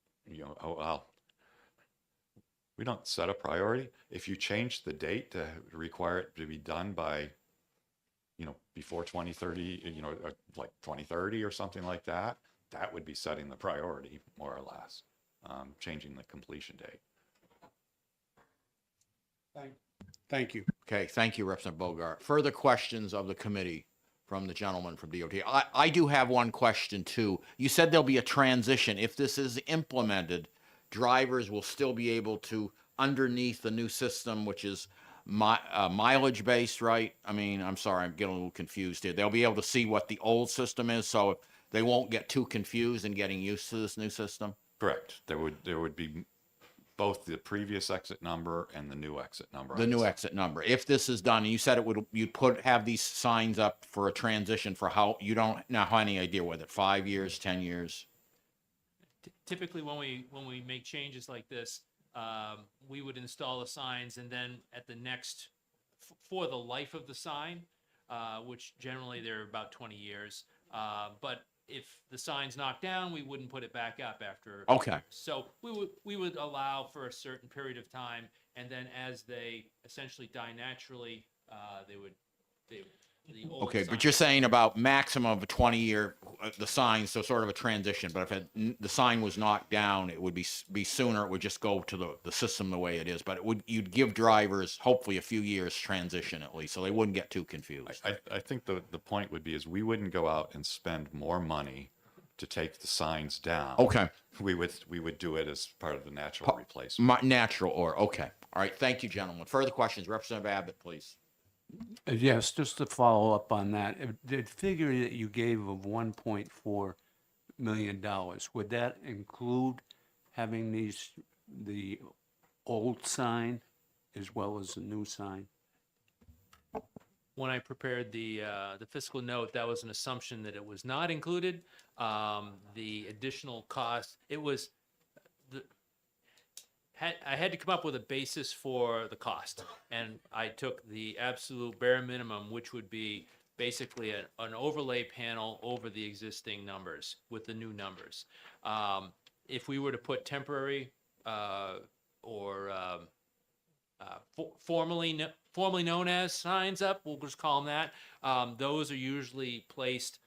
we don't set a priority. If you change the date to require it to be done by, before 2030, like 2030 or something like that, that would be setting the priority more or less, changing the completion date. Thank you. Okay, thank you, Representative Bogart. Further questions of the committee from the gentleman from DOT? I do have one question too. You said there'll be a transition. If this is implemented, drivers will still be able to, underneath the new system, which is mileage based, right? I mean, I'm sorry, I'm getting a little confused here. They'll be able to see what the old system is, so they won't get too confused in getting used to this new system? Correct. There would be both the previous exit number and the new exit number. The new exit number. If this is done, and you said you'd have these signs up for a transition for how, you don't now have any idea whether 5 years, 10 years? Typically, when we make changes like this, we would install the signs, and then at the next, for the life of the sign, which generally they're about 20 years. But if the sign's knocked down, we wouldn't put it back up after. Okay. So we would allow for a certain period of time, and then as they essentially die naturally, the old Okay, sign- but you're saying about maximum of a 20-year, the sign, so sort of a transition, but if the sign was knocked down, it would be sooner, it would just go to the system the way it is, but you'd give drivers hopefully a few years transition at least, so they wouldn't get too confused. I think the point would be is we wouldn't go out and spend more money to take the signs down. Okay. We would do it as part of the natural replacement. Natural or, okay. All right, thank you, gentlemen. Further questions? Representative Abbott, please. Yes, just to follow up on that, the figure that you gave of $1.4 million, would that include having the old sign as well as the new sign? When I prepared the fiscal note, that was an assumption that it was not included. The additional cost, I had to come up with a basis for the cost, and I took the absolute bare minimum, which would be basically an overlay panel over the existing numbers with the new numbers. If we were to put temporary or formerly known as signs up, we'll just call them that. Those are usually placed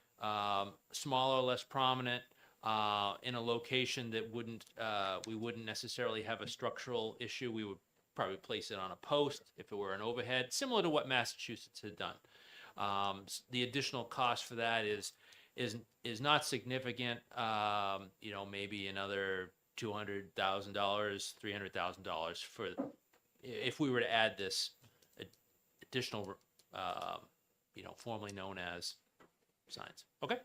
smaller, less prominent, in a location that we wouldn't necessarily have a structural issue. We would probably place it on a post if it were an overhead, similar to what Massachusetts had done. The additional cost for that is not significant. Maybe another $200,000, $300,000 for if we were to add this additional, formerly known as signs. Okay.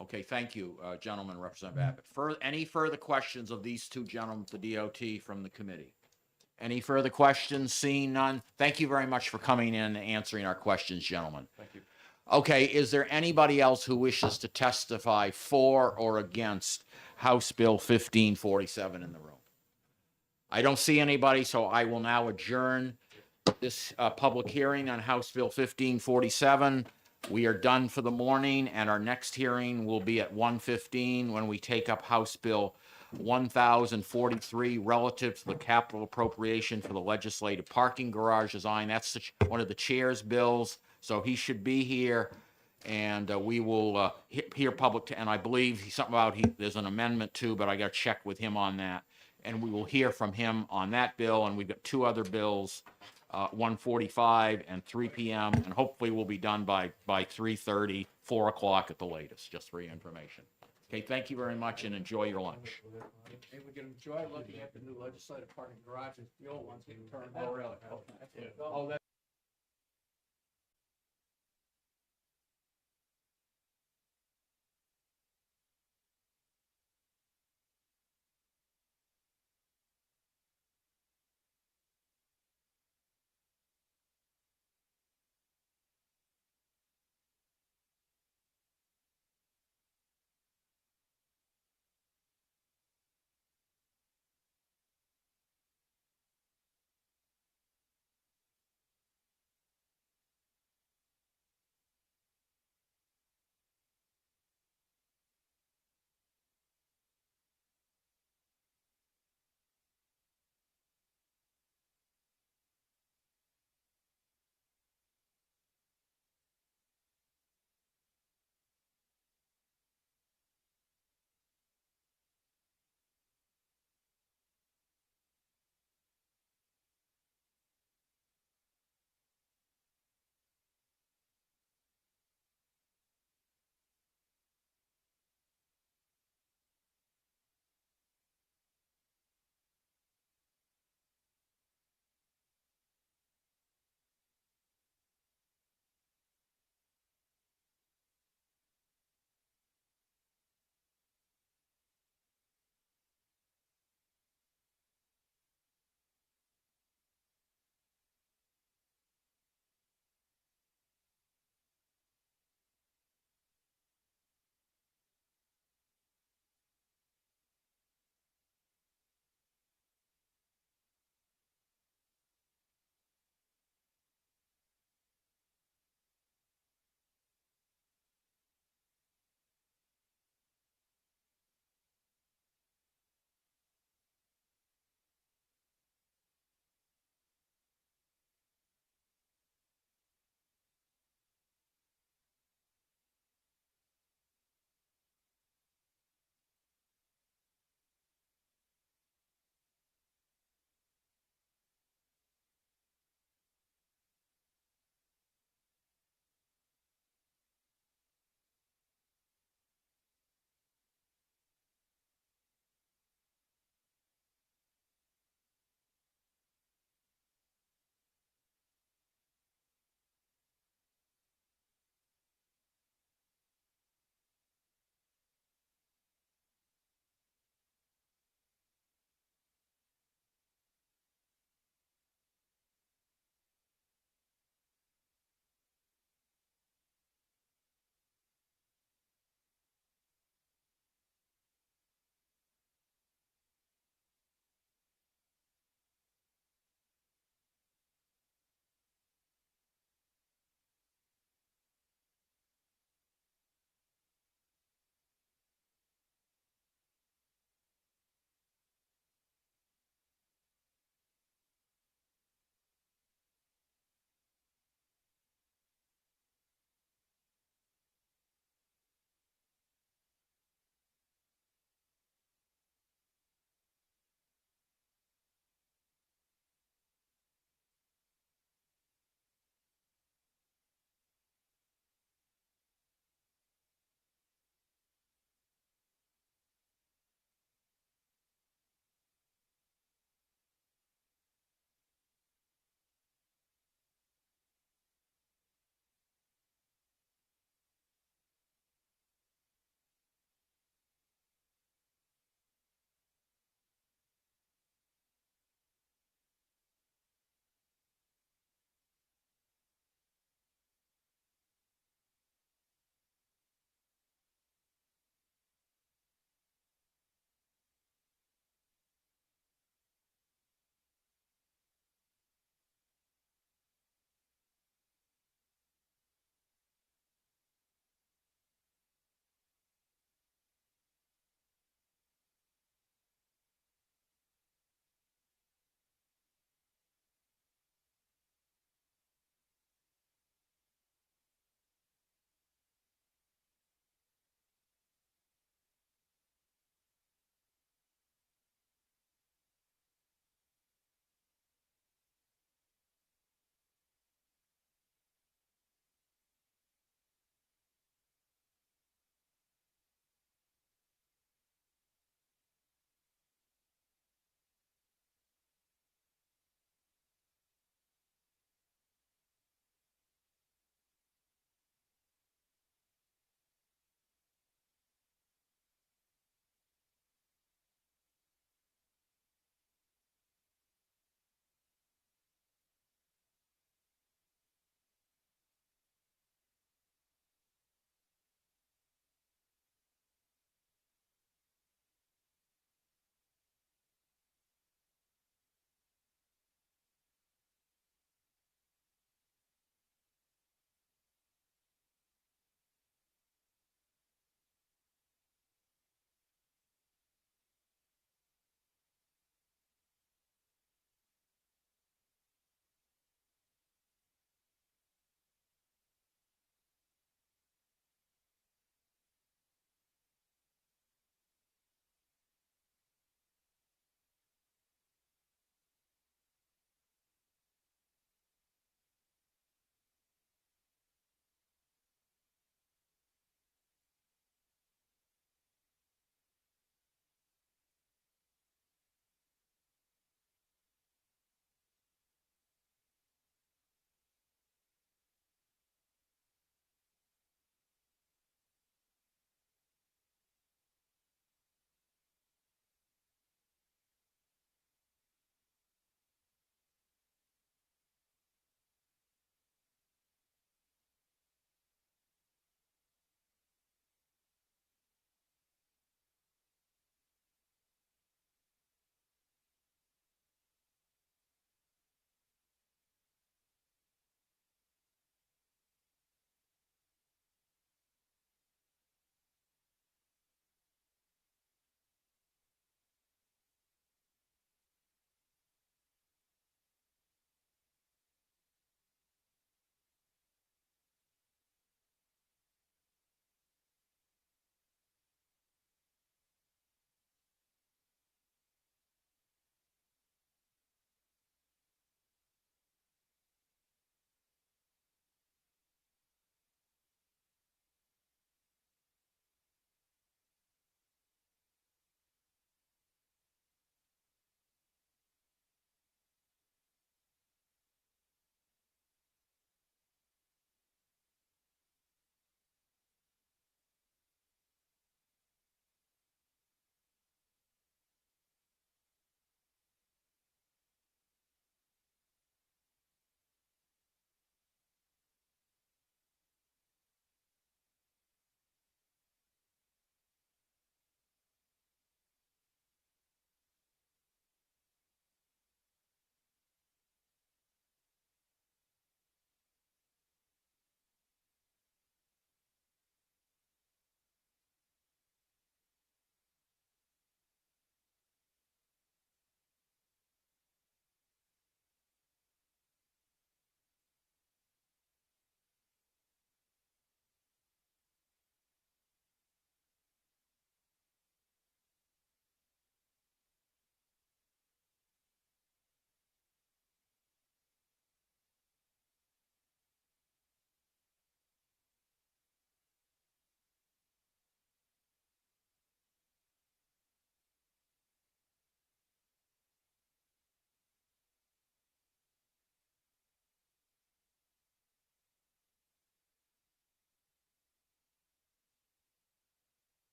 Okay, thank you, gentleman, Representative Abbott. Any further questions of these two gentlemen, the DOT from the committee? Any further questions? Seeing none. Thank you very much for coming in and answering our questions, gentlemen. Thank you. Okay, is there anybody else who wishes to testify for or against House Bill 1547 in the room? I don't see anybody, so I will now adjourn this public hearing on House Bill 1547. We are done for the morning, and our next hearing will be at 1:15 when we take up House Bill 1043 relative to the capital appropriation for the legislative parking garage design. That's one of the chair's bills, so he should be here. And we will hear public, and I believe something about there's an amendment too, but I got to check with him on that. And we will hear from him on that bill, and we've got two other bills, 1:45 and 3 p.m. And hopefully we'll be done by 3:30, 4 o'clock at the latest, just for your information. Okay, thank you very much and enjoy your lunch. And we can enjoy looking at the new legislative parking garages, the old ones getting turned over. Oh, really?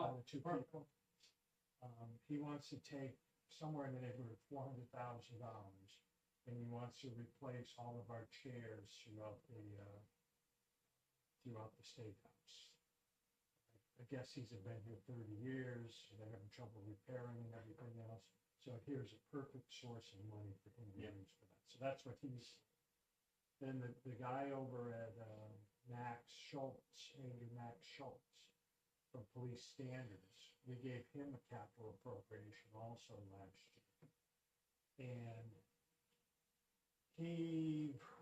the two people. He wants to take somewhere in the neighborhood of $400,000, and he wants to replace all of our chairs throughout the State House. I guess he's been here 30 years, so they're having trouble repairing and everything else. So here's a perfect source of money for him to use for that. So that's what he's, then the guy over at Max Schultz, Andrew Max Schultz from Police Standards, we gave him a capital appropriation also last year. And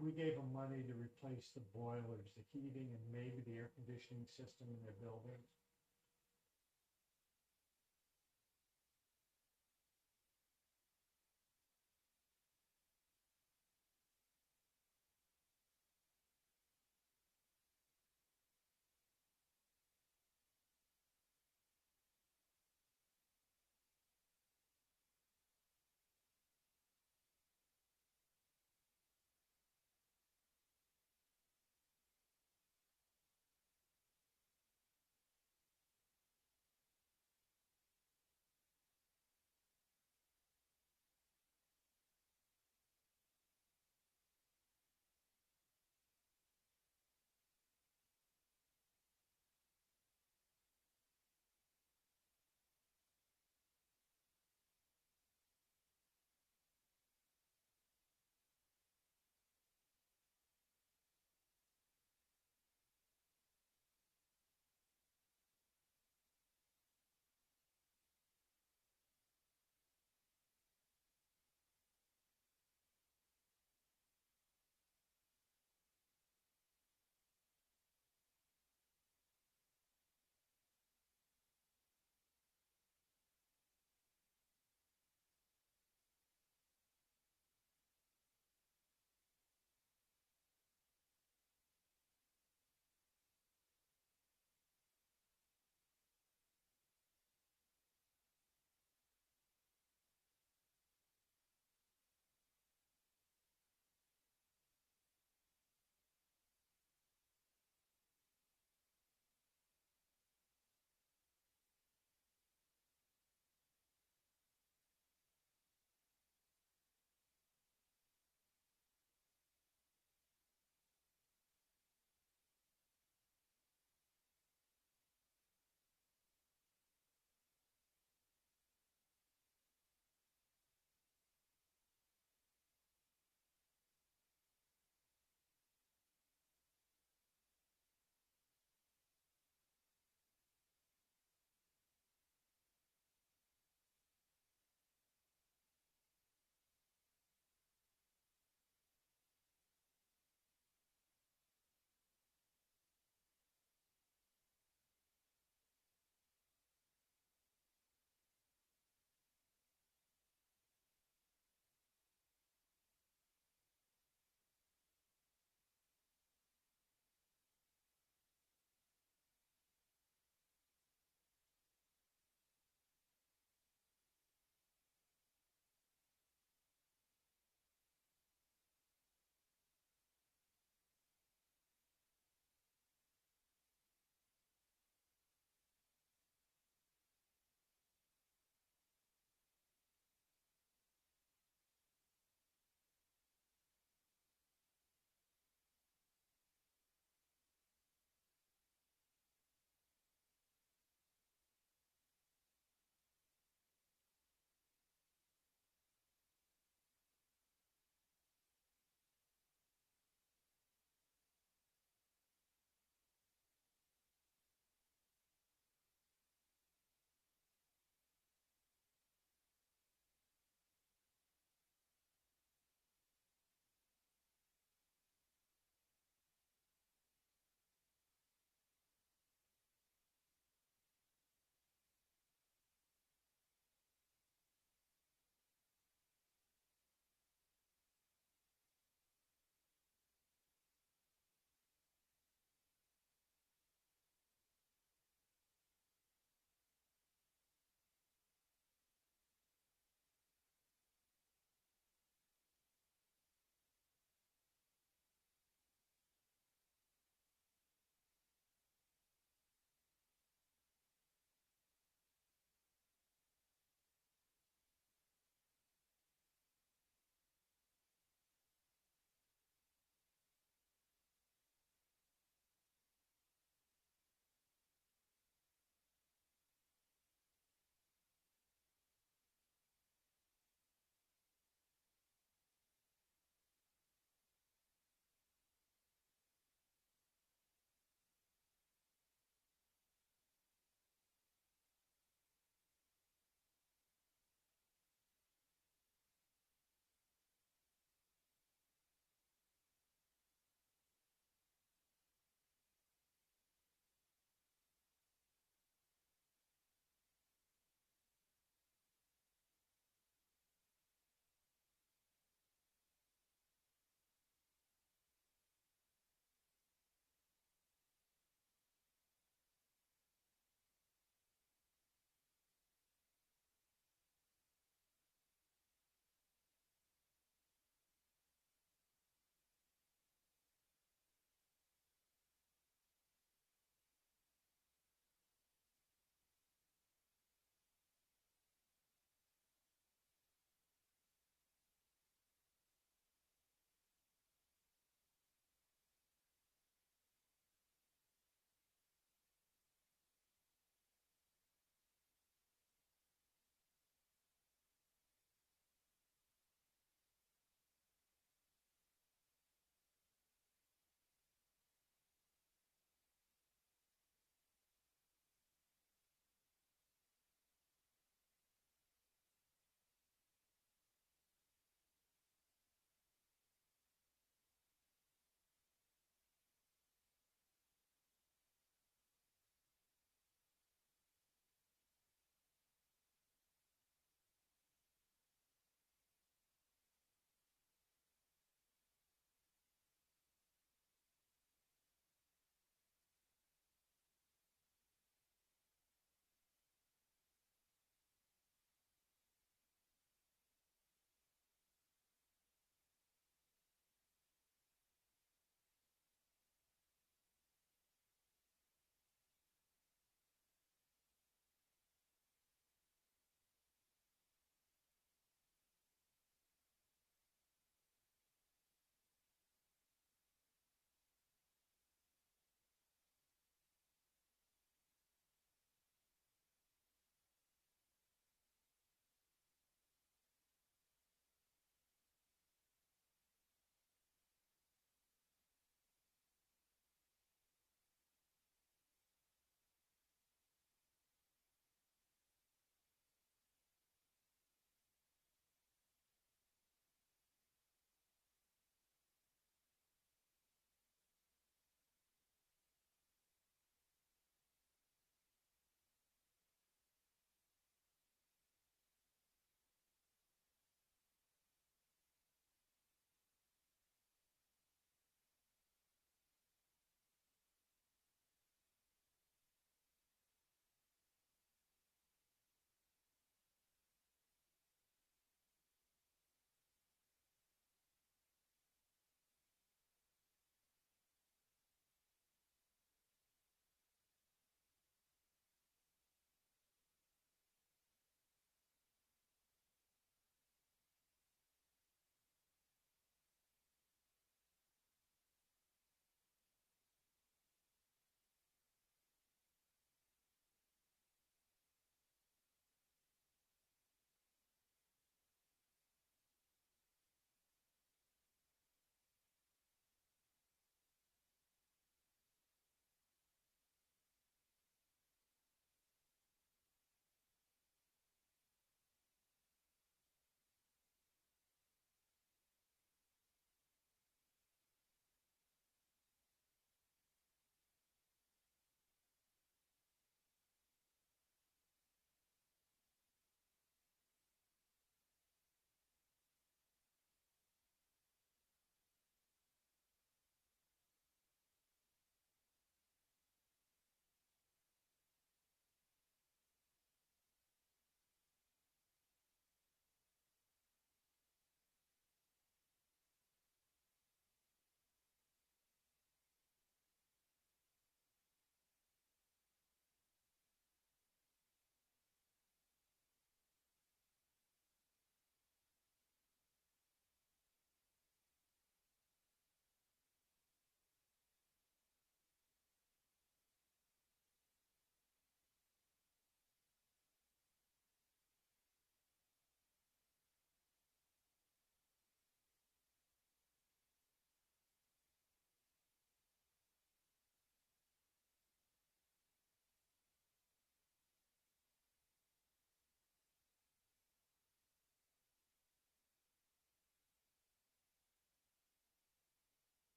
we gave him money to replace the boilers, the heating, and maybe the air conditioning system in their buildings.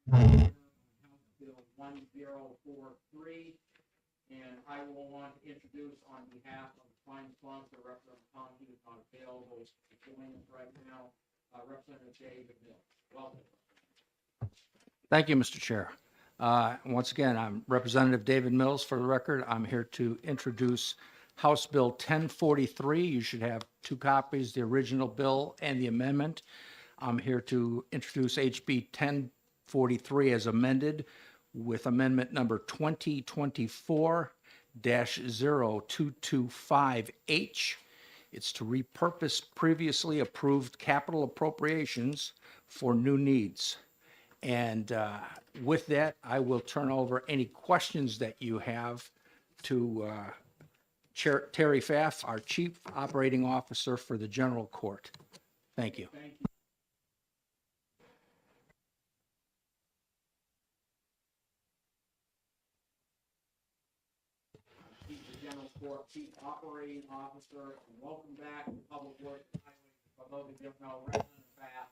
House Bill 1043. And I will want to introduce on behalf of the fine sponsor, Representative Tom, who is not available to join us right now, Representative David Mills. Welcome. Thank you, Mr. Chair. Once again, I'm Representative David Mills. For the record, I'm here to introduce House Bill 1043. You should have two copies, the original bill and the amendment. I'm here to introduce HB 1043 as amended with amendment number 2024-0225H. It's to repurpose previously approved capital appropriations for new needs. And with that, I will turn over any questions that you have to Chair Terry Pfaff, our Chief Operating Officer for the General Court. Thank you. Thank you. Chief of the General Court, Chief Operating Officer, and welcome back to Public Works and Highways. For those of you who know, Representative Pfaff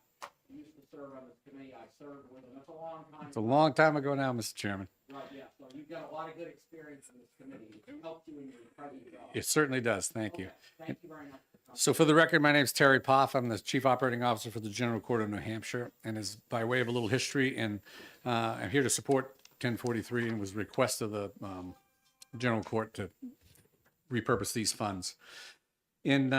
used to serve on this committee. I served with him. That's a long time. It's a long time ago now, Mr. Chairman. Right, yeah. So you've got a lot of good experience in this committee. It helped you in your present job. It certainly does. Thank you. Thank you very much. So for the record, my name is Terry Poff. I'm the Chief Operating Officer for the General Court of New Hampshire. And as by way of a little history, and I'm here to support 1043 and was request of the General Court to repurpose these funds. In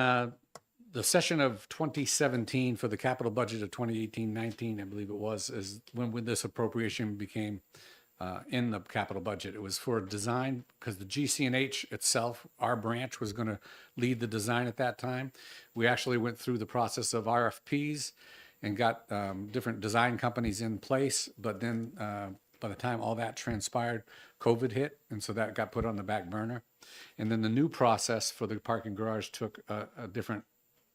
the session of 2017 for the capital budget of 2018-19, I believe it was, is when this appropriation became in the capital budget. It was for design because the GC&H itself, our branch, was going to lead the design at that time. We actually went through the process of RFPs and got different design companies in place. But then by the time all that transpired, COVID hit. And so that got put on the back burner. And then the new process for the parking garage took a different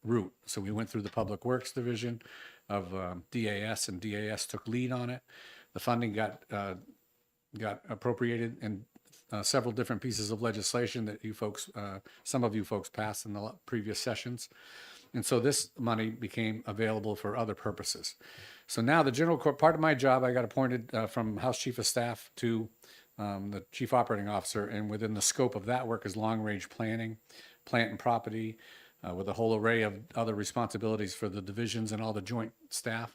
route. So we went through the Public Works Division of DAS, and DAS took lead on it. The funding got appropriated in several different pieces of legislation that you folks, some of you folks passed in the previous sessions. And so this money became available for other purposes. So now the General Court, part of my job, I got appointed from House Chief of Staff to the Chief Operating Officer, and within the scope of that work is long-range planning, plant and property, with a whole array of other responsibilities for the divisions and all the joint staff.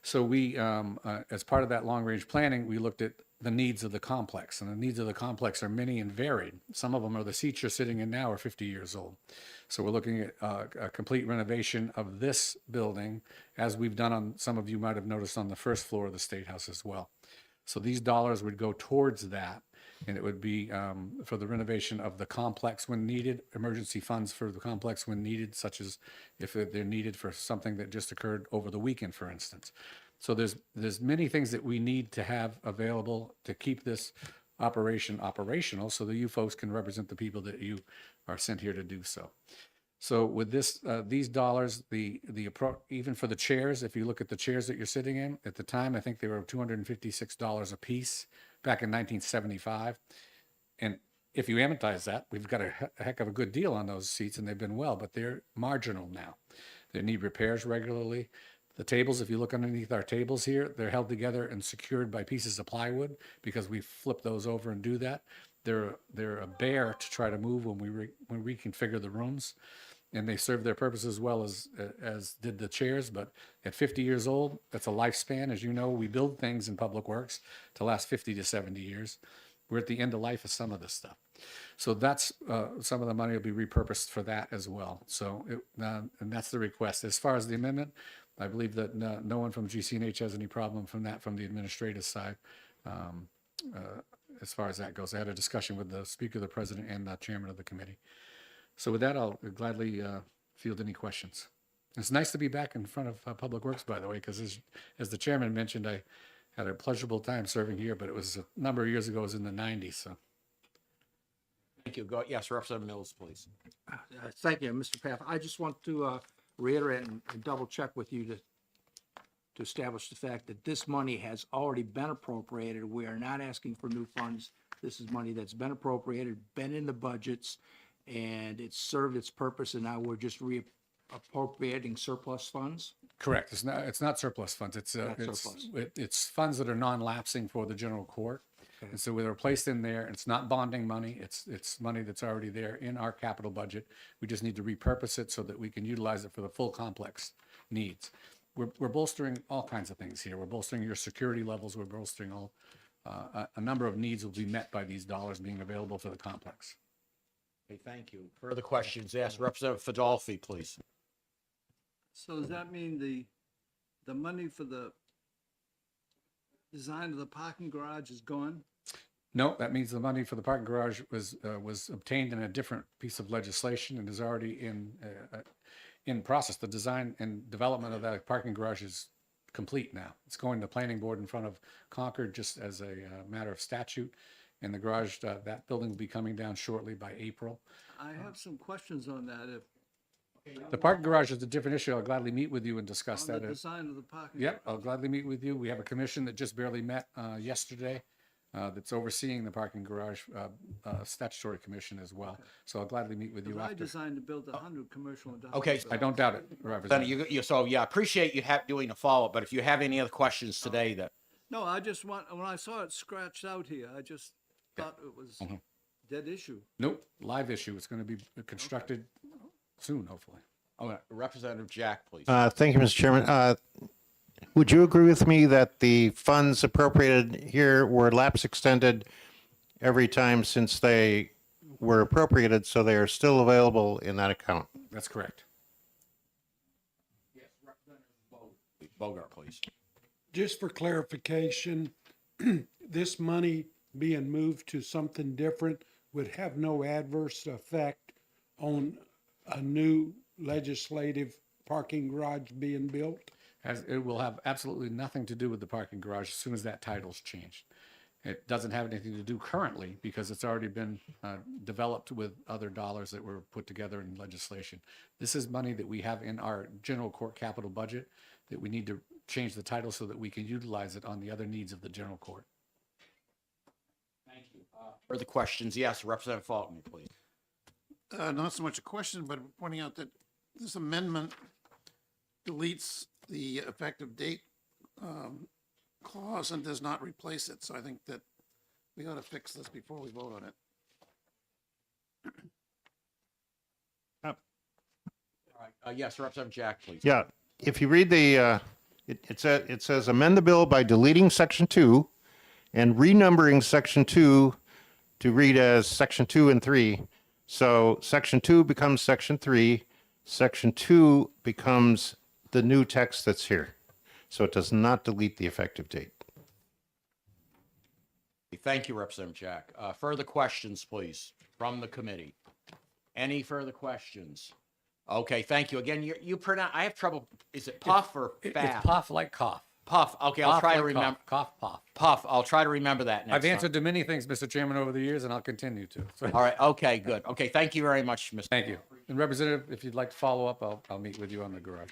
So we, as part of that long-range planning, we looked at the needs of the complex, and the needs of the complex are many and varied. Some of them are the seats you're sitting in now are 50 years old. So we're looking at a complete renovation of this building, as we've done on, some of you might have noticed, on the first floor of the State House as well. So these dollars would go towards that, and it would be for the renovation of the complex when needed, emergency funds for the complex when needed, such as if they're needed for something that just occurred over the weekend, for instance. So there's many things that we need to have available to keep this operation operational, so that you folks can represent the people that you are sent here to do so. So with this, these dollars, even for the chairs, if you look at the chairs that you're sitting in, at the time, I think they were $256 a piece back in 1975. And if you amortize that, we've got a heck of a good deal on those seats, and they've been well, but they're marginal now. They need repairs regularly. The tables, if you look underneath our tables here, they're held together and secured by pieces of plywood because we flip those over and do that. They're a bear to try to move when we reconfigure the rooms, and they serve their purpose as well as did the chairs. But at 50 years old, that's a lifespan. As you know, we build things in Public Works to last 50 to 70 years. We're at the end of life of some of this stuff. So that's some of the money will be repurposed for that as well. So and that's the request. As far as the amendment, I believe that no one from GC&H has any problem from that, from the administrative side, as far as that goes. I had a discussion with the Speaker, the President, and the Chairman of the committee. So with that, I'll gladly field any questions. It's nice to be back in front of Public Works, by the way, because as the Chairman mentioned, I had a pleasurable time serving here, but it was a number of years ago. It was in the 90s. So. Thank you. Yes, Representative Mills, please. Thank you, Mr. Pfaff. I just want to reiterate and double check with you to establish the fact that this money has already been appropriated. We are not asking for new funds. This is money that's been appropriated, been in the budgets, and it's served its purpose, and now we're just reappropriating surplus funds. Correct. It's not surplus funds. It's Not surplus. it's funds that are non-lapsing for the general court. And so they're placed in there. It's not bonding money. It's money that's already there in our capital budget. We just need to repurpose it so that we can utilize it for the full complex needs. We're bolstering all kinds of things here. We're bolstering your security levels. We're bolstering all a number of needs will be met by these dollars being available for the complex. Okay, thank you. Further questions? Yes, Representative Fadolfi, please. So does that mean the money for the design of the parking garage is gone? No, that means the money for the parking garage was obtained in a different piece of legislation and is already in process. The design and development of that parking garage is complete now. It's going to planning board in front of Concord just as a matter of statute. And the garage, that building will be coming down shortly by April. I have some questions on that. If The parking garage is a different issue. I'll gladly meet with you and discuss on the that. design of the parking. Yep, I'll gladly meet with you. We have a commission that just barely met yesterday that's overseeing the parking garage statutory commission as well. So I'll gladly meet with you Because I after. designed to build 100 commercial industrial. Okay. buildings. I don't doubt it, Representative. So yeah, appreciate you doing a follow-up, but if you have any other questions today that, No, I just when I saw it scratched out here, I just thought it was dead issue. Nope, live issue. It's going to be constructed soon, hopefully. Representative Jack, please. Thank you, Mr. Chairman. Would you agree with me that the funds appropriated here were lapse extended every time since they were appropriated, so they are still available in that account? That's correct. Yes, Representative Bogart, please. Just for clarification, this money being moved to something different would have no adverse effect on a new legislative parking garage being built? It will have absolutely nothing to do with the parking garage as soon as that title's changed. It doesn't have anything to do currently because it's already been developed with other dollars that were put together in legislation. This is money that we have in our general court capital budget that we need to change the title so that we can utilize it on the other needs of the general court. Thank you. Further questions? Yes, Representative Faulkner, please. Not so much a question, but pointing out that this amendment deletes the effective date clause and does not replace it. So I think that we ought to fix this before we vote on it. All right. Yes, Representative Jack, please. Yeah, if you read the, it says amend the bill by deleting section 2 and renumbering section 2 to read as section 2 and 3. So section 2 becomes section 3. Section 2 becomes the new text that's here. So it does not delete the effective date. Thank you, Representative Jack. Further questions, please, from the committee. Any further questions? Okay, thank you. Again, you pronounce, I have trouble, is it puff or fast? It's puff like cough. Puff, okay, I'll Puff try to like remember. Cough, puff. Puff, I'll try to remember that next I've time. answered to many things, Mr. Chairman, over the years, and I'll continue to. So- All right, okay, good. Okay, thank you very much, Mr. Thank you. And Representative, if you'd like to follow up, I'll meet with you on the garage.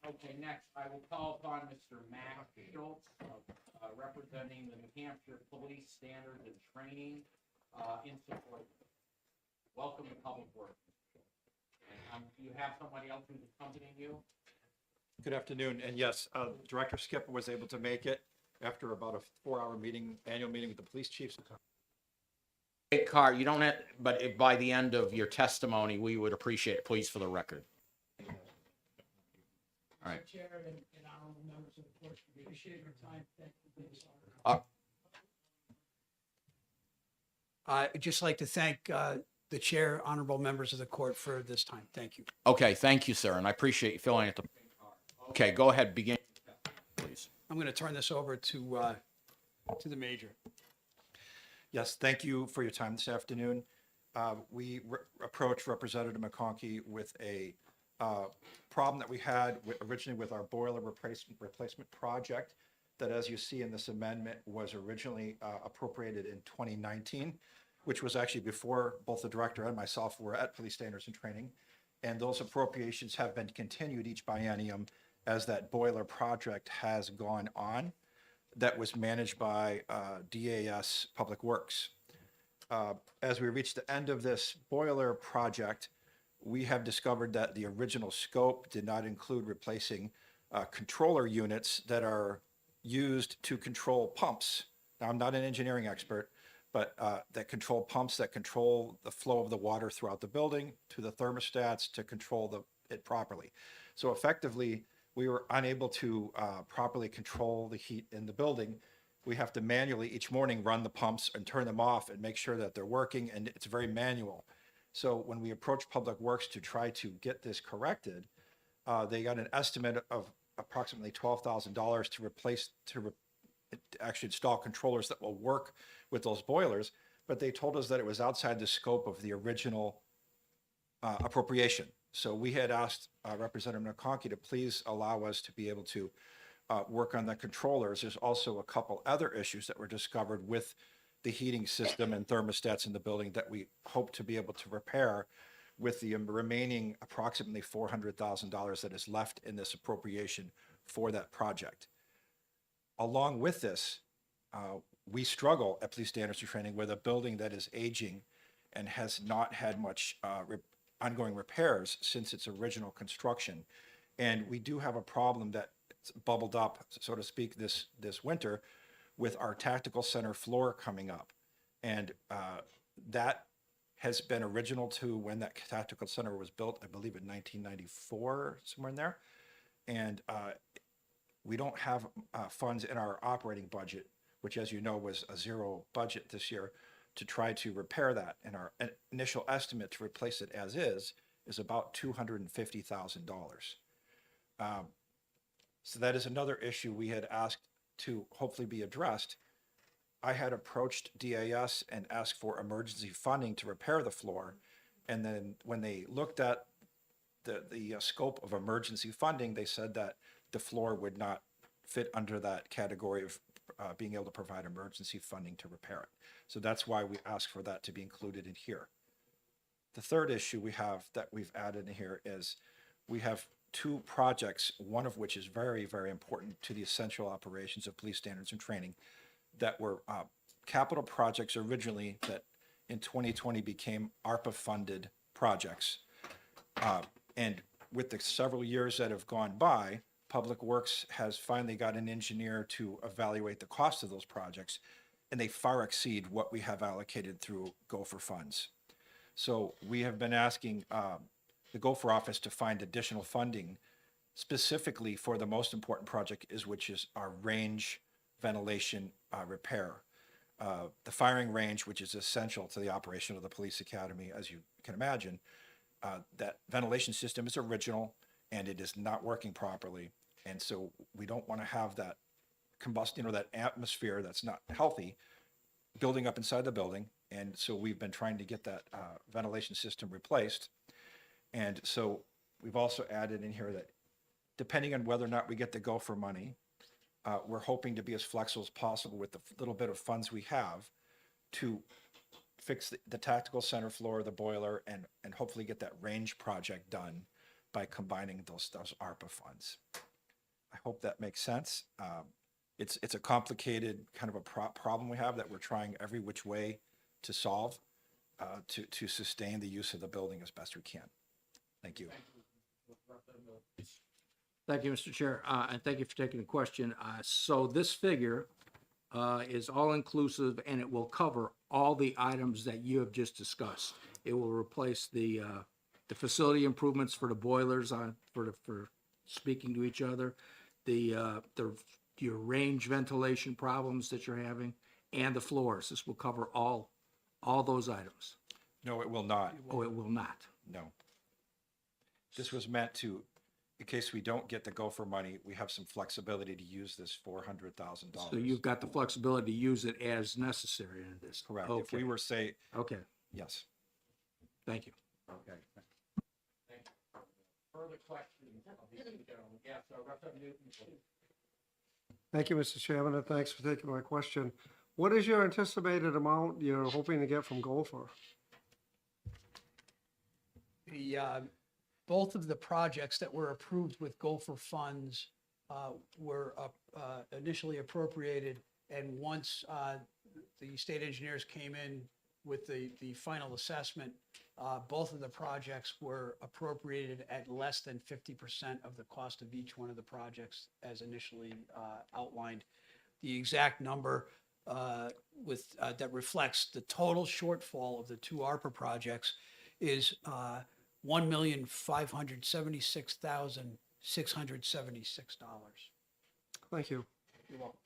Okay, next, I will call upon Mr. Matt Schultz, representing the New Hampshire Police Standards and Training Institute. Welcome to Public Works. And you have somebody else who's accompanying you? Good afternoon, and yes, Director Skipper was able to make it after about a 4-hour meeting, annual meeting with the police chiefs. Hey, Carr, you don't have, but if by the end of your testimony, we would appreciate it, please, for the record. All right. Chair and honorable members of the court, we appreciate your time. Thank you. I'd just like to thank the chair, honorable members of the court for this time. Thank you. Okay, thank you, sir, and I appreciate you filling it. Okay, go ahead, begin, please. I'm going to turn this over to the major. Yes, thank you for your time this afternoon. We approached Representative McConkey with a problem that we had originally with our boiler replacement project that, as you see in this amendment, was originally appropriated in 2019, which was actually before both the director and myself were at Police Standards and Training. And those appropriations have been continued each biennium as that boiler project has gone on. That was managed by DAS Public Works. As we reach the end of this boiler project, we have discovered that the original scope did not include replacing controller units that are used to control pumps. Now, I'm not an engineering expert, but that control pumps that control the flow of the water throughout the building to the thermostats to control it properly. So effectively, we were unable to properly control the heat in the building. We have to manually each morning run the pumps and turn them off and make sure that they're working, and it's very manual. So when we approached Public Works to try to get this corrected, they got an estimate of approximately $12,000 to actually install controllers that will work with those boilers, but they told us that it was outside the scope of the original appropriation. So we had asked Representative McConkey to please allow us to be able to work on the controllers. There's also a couple other issues that were discovered with the heating system and thermostats in the building that we hope to be able to repair with the remaining approximately $400,000 that is left in this appropriation for that project. Along with this, we struggle at Police Standards and Training with a building that is aging and has not had much ongoing repairs since its original construction. And we do have a problem that bubbled up, so to speak, this winter with our tactical center floor coming up. And that has been original to when that tactical center was built, I believe in 1994, somewhere in there. And we don't have funds in our operating budget, which, as you know, was a zero budget this year, to try to repair that. And our initial estimate to replace it as is about $250,000. So that is another issue we had asked to hopefully be addressed. I had approached DAS and asked for emergency funding to repair the floor. And then when they looked at the scope of emergency funding, they said that the floor would not fit under that category of being able to provide emergency funding to repair it. So that's why we asked for that to be included in here. The third issue we have that we've added in here is we have two projects, one of which is very, very important to the essential operations of Police Standards and Training, that were capital projects originally that in 2020 became ARPA-funded projects. And with the several years that have gone by, Public Works has finally got an engineer to evaluate the cost of those projects, and they far exceed what we have allocated through Gopher funds. So we have been asking the Gopher office to find additional funding specifically for the most important project, which is our range ventilation repair. The firing range, which is essential to the operation of the police academy, as you can imagine, that ventilation system is original and it is not working properly. And so we don't want to have that combustion or that atmosphere that's not healthy building up inside the building. And so we've been trying to get that ventilation system replaced. And so we've also added in here that depending on whether or not we get the Gopher money, we're hoping to be as flexible as possible with the little bit of funds we have to fix the tactical center floor, the boiler, and hopefully get that range project done by combining those ARPA funds. I hope that makes sense. It's a complicated kind of a problem we have that we're trying every which way to solve to sustain the use of the building as best we can. Thank you. Thank you, Mr. Chair, and thank you for taking the question. So this figure is all-inclusive, and it will cover all the items that you have just discussed. It will replace the facility improvements for the boilers for speaking to each other, your range ventilation problems that you're having, and the floors. This will cover all those items. No, it will not. Oh, it will not. No. This was meant to, in case we don't get the Gopher money, we have some flexibility to use this $400,000. So you've got the flexibility to use it as necessary in this. Correct. Okay. If we were say, Okay, yes. thank you. Okay. Further questions of these two gentlemen? Yes, Representative Newton, please. Thank you, Mr. Chairman, and thanks for taking my question. What is your anticipated amount you're hoping to get from Gopher? Both of the projects that were approved with Gopher funds were initially appropriated, and once the state engineers came in with the final assessment, Both of the projects were appropriated at less than 50% of the cost of each one of the projects as initially outlined. The exact number that reflects the total shortfall of the two ARPA projects is $1,576,676. Thank you. You're welcome.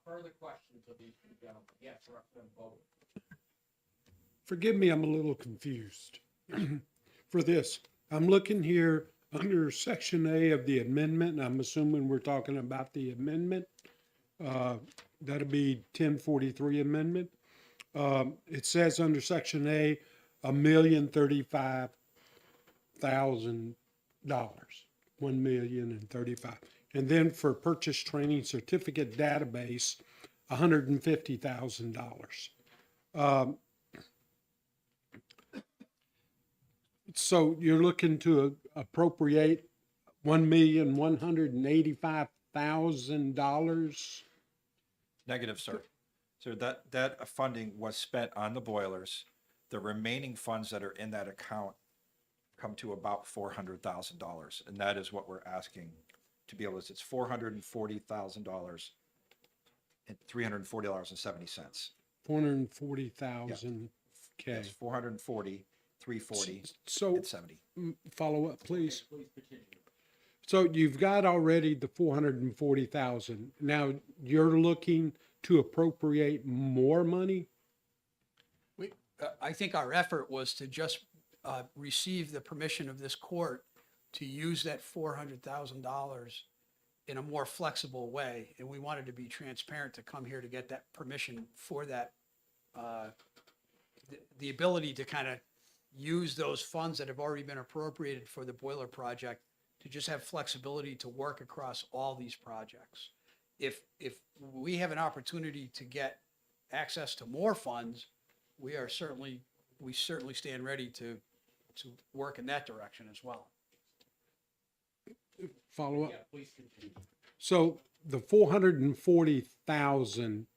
Further questions of these two gentlemen? Yes, Representative Bogan. Forgive me, I'm a little confused for this. I'm looking here under Section A of the amendment, and I'm assuming we're talking about the amendment. That'll be 1043 amendment. It says under Section A, $1,035,000, $1,035,000. And then for purchase training certificate database, $150,000. So you're looking to appropriate $1,185,000? Negative, sir. So that funding was spent on the boilers. The remaining funds that are in that account come to about $400,000. And that is what we're asking to be able to, it's $440,000 and $340.70. 440,000. Okay. Yes, 440, 340, So, and 70. follow up, please. Please continue. So you've got already the 440,000. Now you're looking to appropriate more money? I think our effort was to just receive the permission of this court to use that $400,000 in a more flexible way. And we wanted to be transparent to come here to get that permission for that, the ability to kind of use those funds that have already been appropriated for the boiler project to just have flexibility to work across all these projects. If we have an opportunity to get access to more funds, we certainly stand ready to work in that direction as well. Follow up. Yeah, please continue. So the 440,000,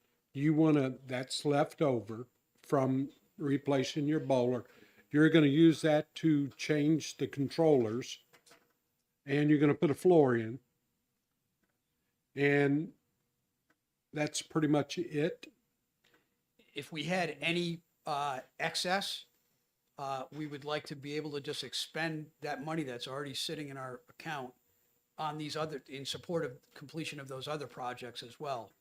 that's left over from replacing your boiler. You're going to use that to change the controllers, and you're going to put a floor in. And that's pretty much it. If we had any excess, we would like to be able to just expend that money that's already sitting in our account on in support of completion of those other projects as well.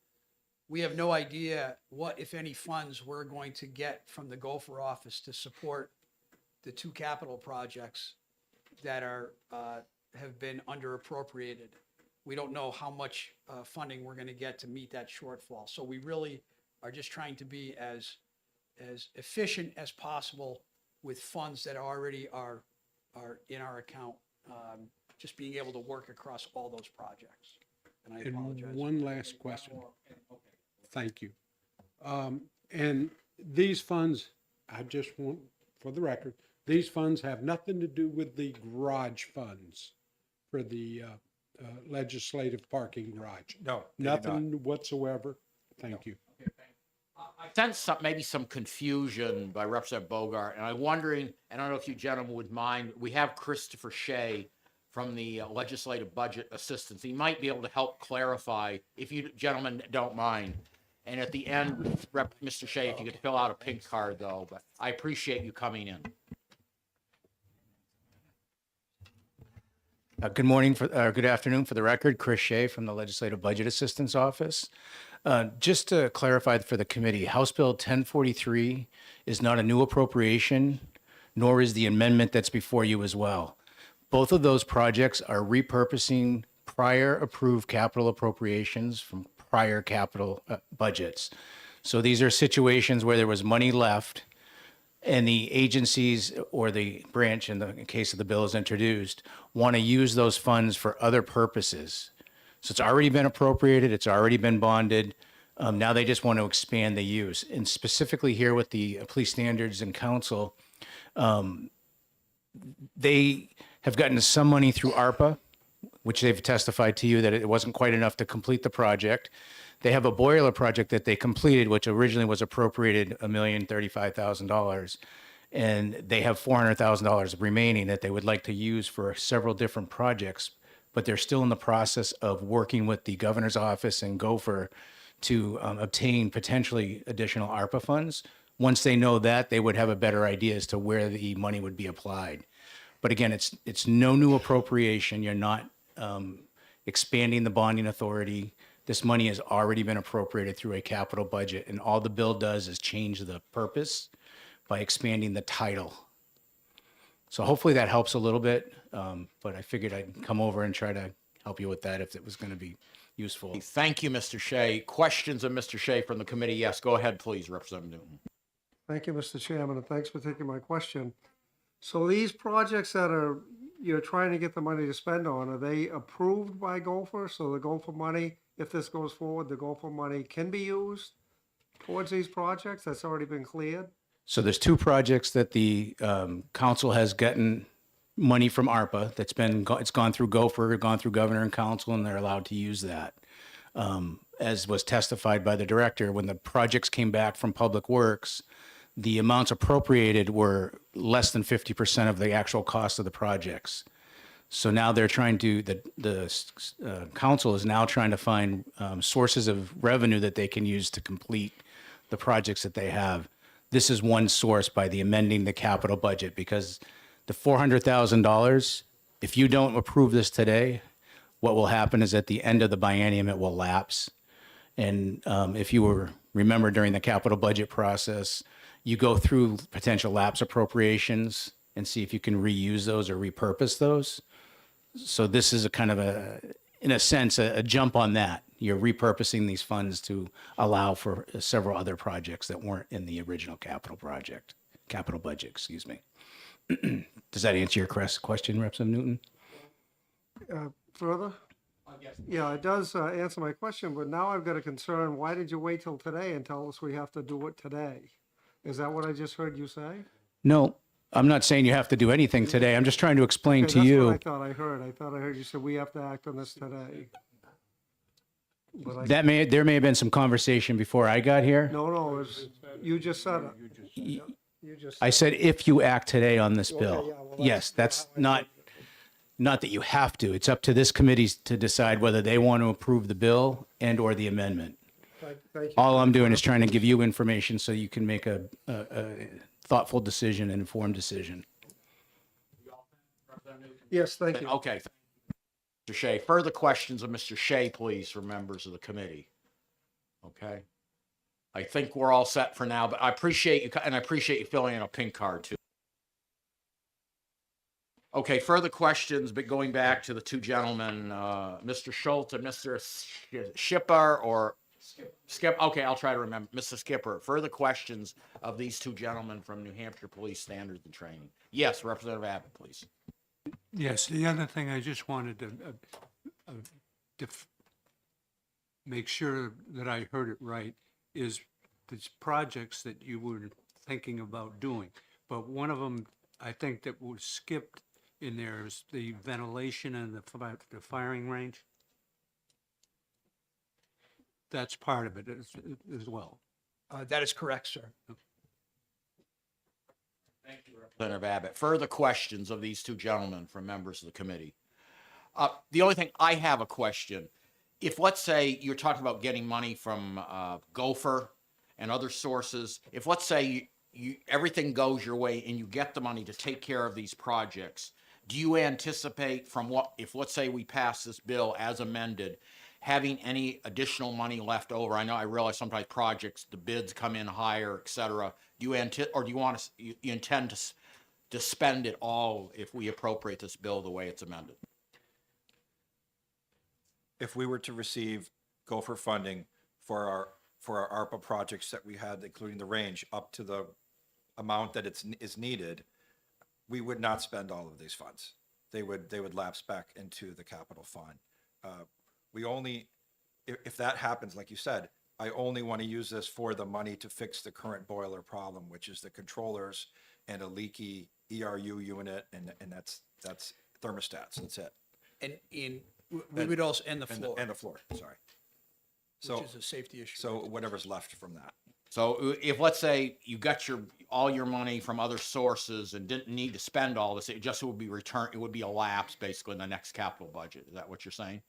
We have no idea what, if any, funds we're going to get from the Gopher office to support the two capital projects that have been under appropriated. We don't know how much funding we're going to get to meet that shortfall. So we really are just trying to be as efficient as possible with funds that already are in our account, just being able to work across all those projects. And I apologize. And one last question. Thank you. And these funds, I just want, for the record, these funds have nothing to do with the garage funds for the legislative parking garage. No, they do not. Nothing whatsoever. Thank you. I sense maybe some confusion by Representative Bogart, and I'm wondering, and I don't know if you gentlemen would mind, we have Christopher Shea from the Legislative Budget Assistance. He might be able to help clarify, if you gentlemen don't mind. And at the end, Mr. Shea, if you could fill out a pink card, though, but I appreciate you coming in. Good morning, good afternoon for the record. Chris Shea from the Legislative Budget Assistance Office. Just to clarify for the committee, House Bill 1043 is not a new appropriation, nor is the amendment that's before you as well. Both of those projects are repurposing prior approved capital appropriations from prior capital budgets. So these are situations where there was money left and the agencies or the branch, in the case of the bill is introduced, want to use those funds for other purposes. So it's already been appropriated, it's already been bonded. Now they just want to expand the use. And specifically here with the Police Standards and Council, they have gotten some money through ARPA, which they've testified to you that it wasn't quite enough to complete the project. They have a boiler project that they completed, which originally was appropriated $1,035,000. And they have $400,000 remaining that they would like to use for several different projects, but they're still in the process of working with the governor's office and Gopher to obtain potentially additional ARPA funds. Once they know that, they would have a better idea as to where the money would be applied. But again, it's no new appropriation. You're not expanding the bonding authority. This money has already been appropriated through a capital budget, and all the bill does is change the purpose by expanding the title. So hopefully that helps a little bit, but I figured I'd come over and try to help you with that if it was going to be useful. Thank you, Mr. Shea. Questions of Mr. Shea from the committee? Yes, go ahead, please, Representative Newton. Thank you, Mr. Chairman, and thanks for taking my question. So these projects that you're trying to get the money to spend on, are they approved by Gopher? So the Gopher money, if this goes forward, the Gopher money can be used towards these projects? That's already been cleared? So there's two projects that the council has gotten money from ARPA that's it's gone through Gopher, gone through governor and council, and they're allowed to use that. As was testified by the director, when the projects came back from Public Works, the amounts appropriated were less than 50% of the actual cost of the projects. So now they're trying to, the council is now trying to find sources of revenue that they can use to complete the projects that they have. This is one source by the amending the capital budget, because the $400,000, if you don't approve this today, what will happen is at the end of the biennium, it will lapse. And if you remember during the capital budget process, you go through potential lapse appropriations and see if you can reuse those or repurpose those. So this is a kind of in a sense, a jump on that. You're repurposing these funds to allow for several other projects that weren't in the original capital budget, excuse me. Does that answer your question, Representative Newton? Further? Yeah, it does answer my question, but now I've got a concern. Why did you wait till today and tell us we have to do it today? Is that what I just heard you say? No, I'm not saying you have to do anything today. I'm just trying to explain Okay, to that's you. what I thought I heard. I thought I heard you say we have to act on this today. But There may have been some conversation before I got here. No, you just said it. You just. I said if you act today on this bill. Okay, yeah, well, Yes, that's not that you have to. It's up to this committee to decide whether they want to approve the bill and or the amendment. Thank you. All I'm doing is trying to give you information so you can make a thoughtful decision, an informed decision. Yes, thank you. Okay. Mr. Shea, further questions of Mr. Shea, please, from members of the committee. Okay. I think we're all set for now, but I appreciate you, and I appreciate you filling in a pink card too. Okay, further questions, but going back to the two gentlemen, Mr. Schultz and Mr. Schipper or Skip. Okay, I'll try to remember. Mr. Skipper, further questions of these two gentlemen from New Hampshire Police Standards and Training. Yes, Representative Abbott, please. Yes, the other thing I just wanted to make sure that I heard it right is these projects that you were thinking about doing. But one of them, I think that was skipped in there is the ventilation and the firing range. That's part of it as well. That is correct, sir. Thank you, Representative Abbott. Further questions of these two gentlemen from members of the committee? The only thing I have a question, if let's say you're talking about getting money from Gopher and other sources, if let's say everything goes your way and you get the money to take care of these projects, do you anticipate if let's say we pass this bill as amended, having any additional money left over? I realize sometimes projects, the bids come in higher, et cetera. Do you intend to spend it all if we appropriate this bill the way it's amended? If we were to receive Gopher funding for our ARPA projects that we had, including the range, up to the amount that is needed, we would not spend all of these funds. They would lapse back into the capital fund. We only, if that happens, like you said, I only want to use this for the money to fix the current boiler problem, which is the controllers and a leaky ERU unit, and that's thermostats. That's it. And we would also, and the floor. And the floor, sorry. Which is a safety issue. So whatever's left from that. So if, let's say, you got all your money from other sources and didn't need to spend all this, it just would be returned, it would be a lapse basically in the next capital budget. Is that what you're saying?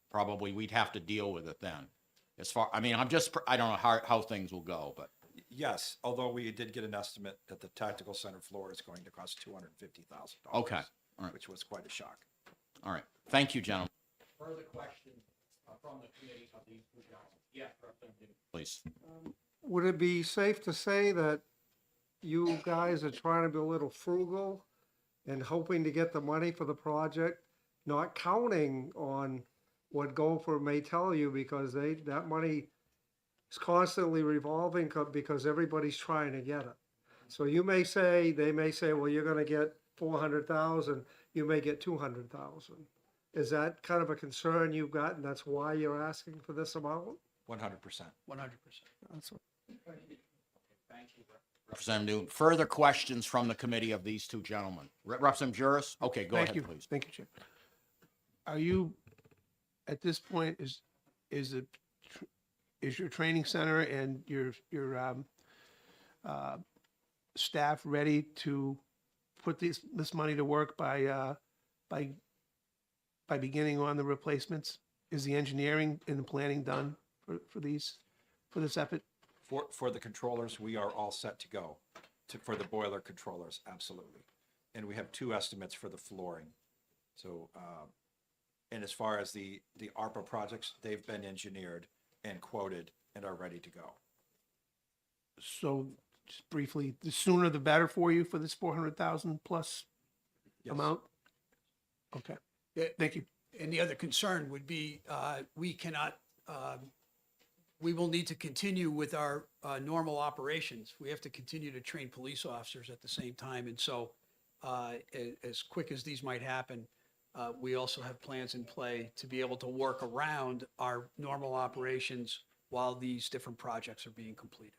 Probably we'd have to deal with it then. I mean, I don't know how things will go, but. Yes, although we did get an estimate that the tactical center floor is going to cost $250,000. Okay, all right. Which was quite a shock. All right. Thank you, gentlemen. Further questions from the committee of these two gentlemen? Yes, Representative. Please. Would it be safe to say that you guys are trying to be a little frugal and hoping to get the money for the project, not counting on what Gopher may tell you because that money is constantly revolving because everybody's trying to get it. So they may say, well, you're gonna get 400,000, you may get 200,000. Is that kind of a concern you've got, and that's why you're asking for this amount? 100%. 100%. That's what- Thank you. Representative Newton, further questions from the committee of these two gentlemen? Representative Juris? Okay, go Thank ahead, you. please. Thank you, Chair. Are you, at this point, is your training center and your staff ready to put this money to work by beginning on the replacements? Is the engineering and the planning done for this effort? For the controllers, we are all set to go. For the boiler controllers, absolutely. And we have 2 estimates for the flooring. So, and as far as the ARPA projects, they've been engineered and quoted and are ready to go. So just briefly, the sooner the better for you for this 400,000 plus Yes. amount? Okay, thank you. And the other concern would be, we cannot, we will need to continue with our normal operations. We have to continue to train police officers at the same time. And so as quick as these might happen, we also have plans in play to be able to work around our normal operations while these different projects are being completed.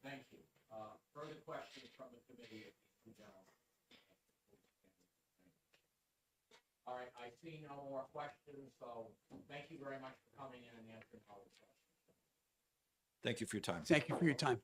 Thank you. Further questions from the committee of these two gentlemen? All right, I see no more questions, so thank you very much for coming in and answering all the questions. Thank you for your time. Thank you for your time.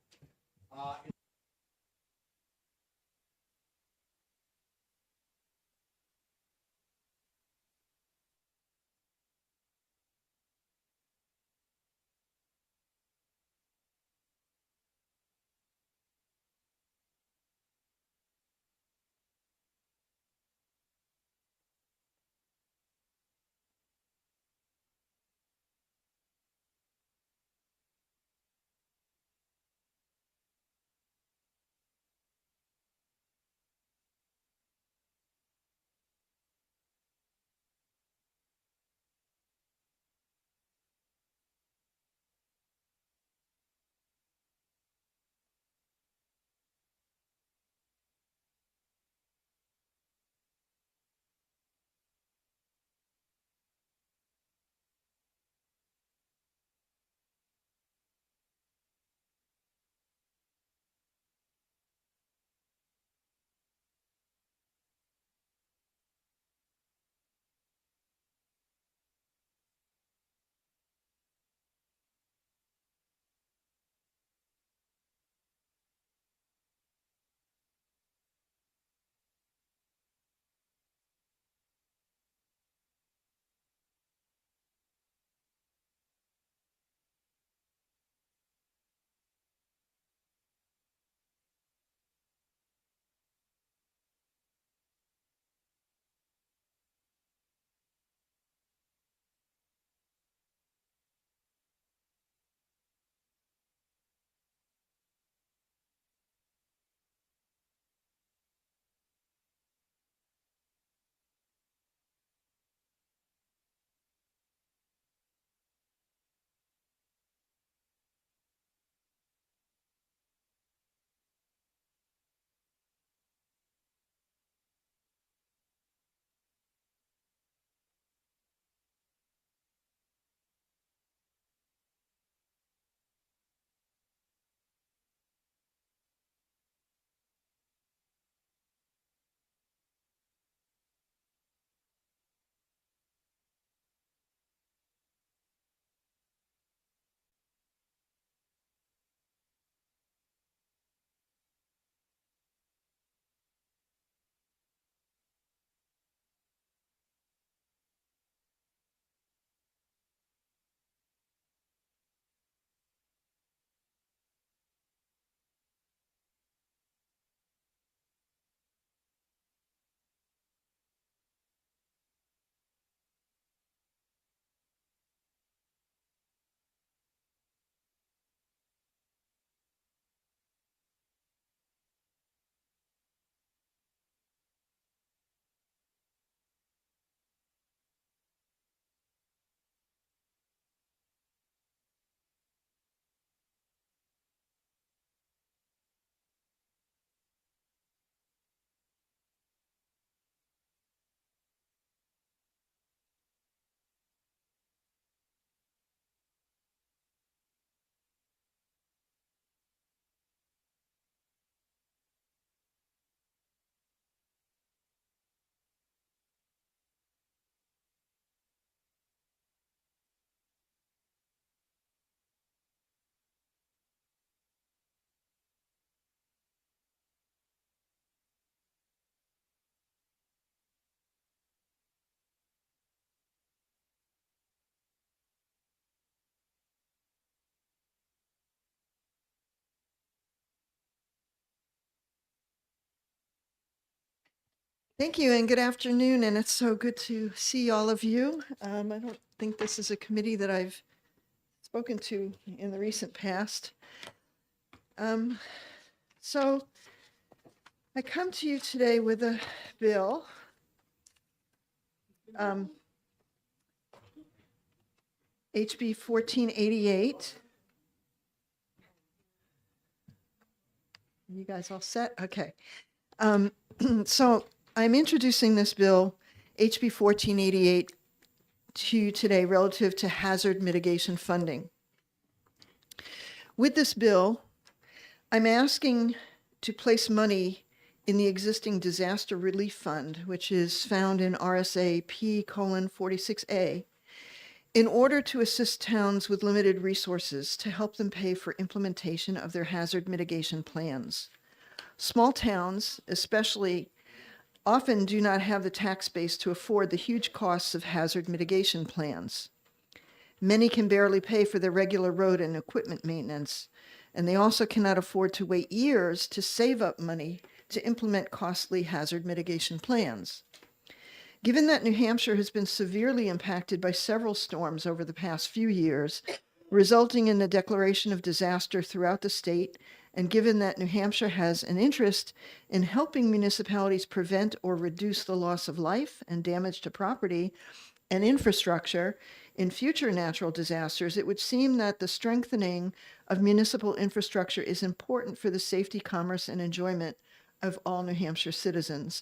Thank you and good afternoon, and it's so good to see all of you. I don't think this is a committee that I've spoken to in the recent past. So I come to you today with a bill. HB 1488. You guys all set? Okay. So I'm introducing this bill, HB 1488, to you today relative to hazard mitigation funding. With this bill, I'm asking to place money in the existing disaster relief fund, which is found in RSA P:46A, in order to assist towns with limited resources to help them pay for implementation of their hazard mitigation plans. Small towns, especially, often do not have the tax base to afford the huge costs of hazard mitigation plans. Many can barely pay for their regular road and equipment maintenance, and they also cannot afford to wait years to save up money to implement costly hazard mitigation plans. Given that New Hampshire has been severely impacted by several storms over the past few years, resulting in the declaration of disaster throughout the state, and given that New Hampshire has an interest in helping municipalities prevent or reduce the loss of life and damage to property and infrastructure in future natural disasters, it would seem that the strengthening of municipal infrastructure is important for the safety, commerce, and enjoyment of all New Hampshire citizens.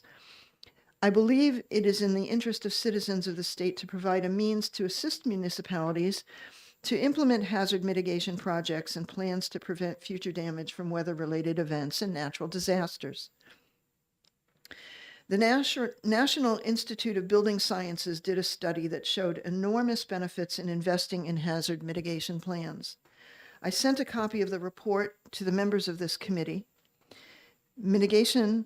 I believe it is in the interest of citizens of the state to provide a means to assist municipalities to implement hazard mitigation projects and plans to prevent future damage from weather-related events and natural disasters. The National Institute of Building Sciences did a study that showed enormous benefits in investing in hazard mitigation plans. I sent a copy of the report to the members of this committee. Mitigation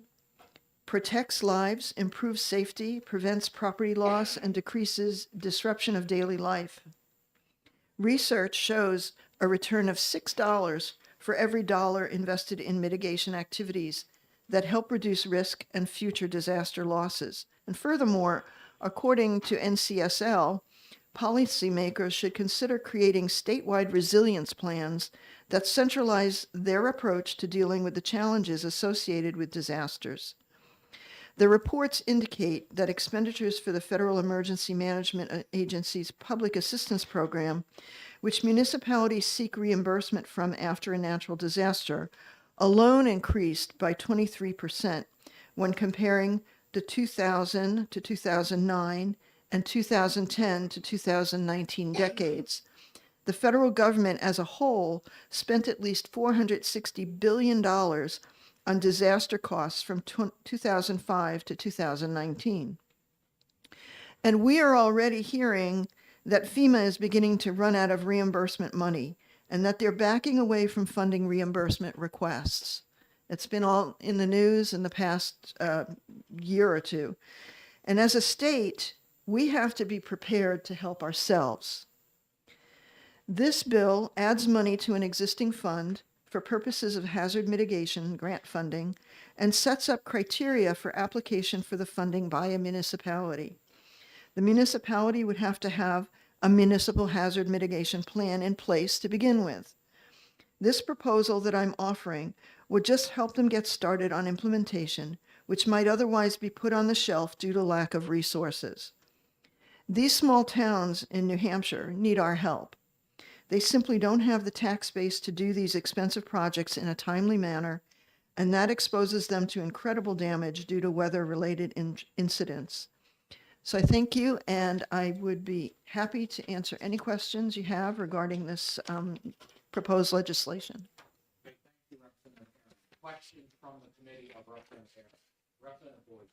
protects lives, improves safety, prevents property loss, and decreases disruption of daily life. Research shows a return of $6 for every dollar invested in mitigation activities that help reduce risk and future disaster losses. And furthermore, according to NCSL, policymakers should consider creating statewide resilience plans that centralize their approach to dealing with the challenges associated with disasters. The reports indicate that expenditures for the Federal Emergency Management Agency's Public Assistance Program, which municipalities seek reimbursement from after a natural disaster, alone increased by 23% when comparing the 2000 to 2009 and 2010 to 2019 decades. The federal government as a whole spent at least $460 billion on disaster costs from 2005 to 2019. And we are already hearing that FEMA is beginning to run out of reimbursement money and that they're backing away from funding reimbursement requests. It's been all in the news in the past year or two. And as a state, we have to be prepared to help ourselves. This bill adds money to an existing fund for purposes of hazard mitigation grant funding and sets up criteria for application for the funding by a municipality. The municipality would have to have a municipal hazard mitigation plan in place to begin with. This proposal that I'm offering would just help them get started on implementation, which might otherwise be put on the shelf due to lack of resources. These small towns in New Hampshire need our help. They simply don't have the tax base to do these expensive projects in a timely manner, and that exposes them to incredible damage due to weather-related incidents. So I thank you, and I would be happy to answer any questions you have regarding this proposed legislation. Thank you, Representative Aaron. Questions from the committee of Representative Aaron. Representative Boyd.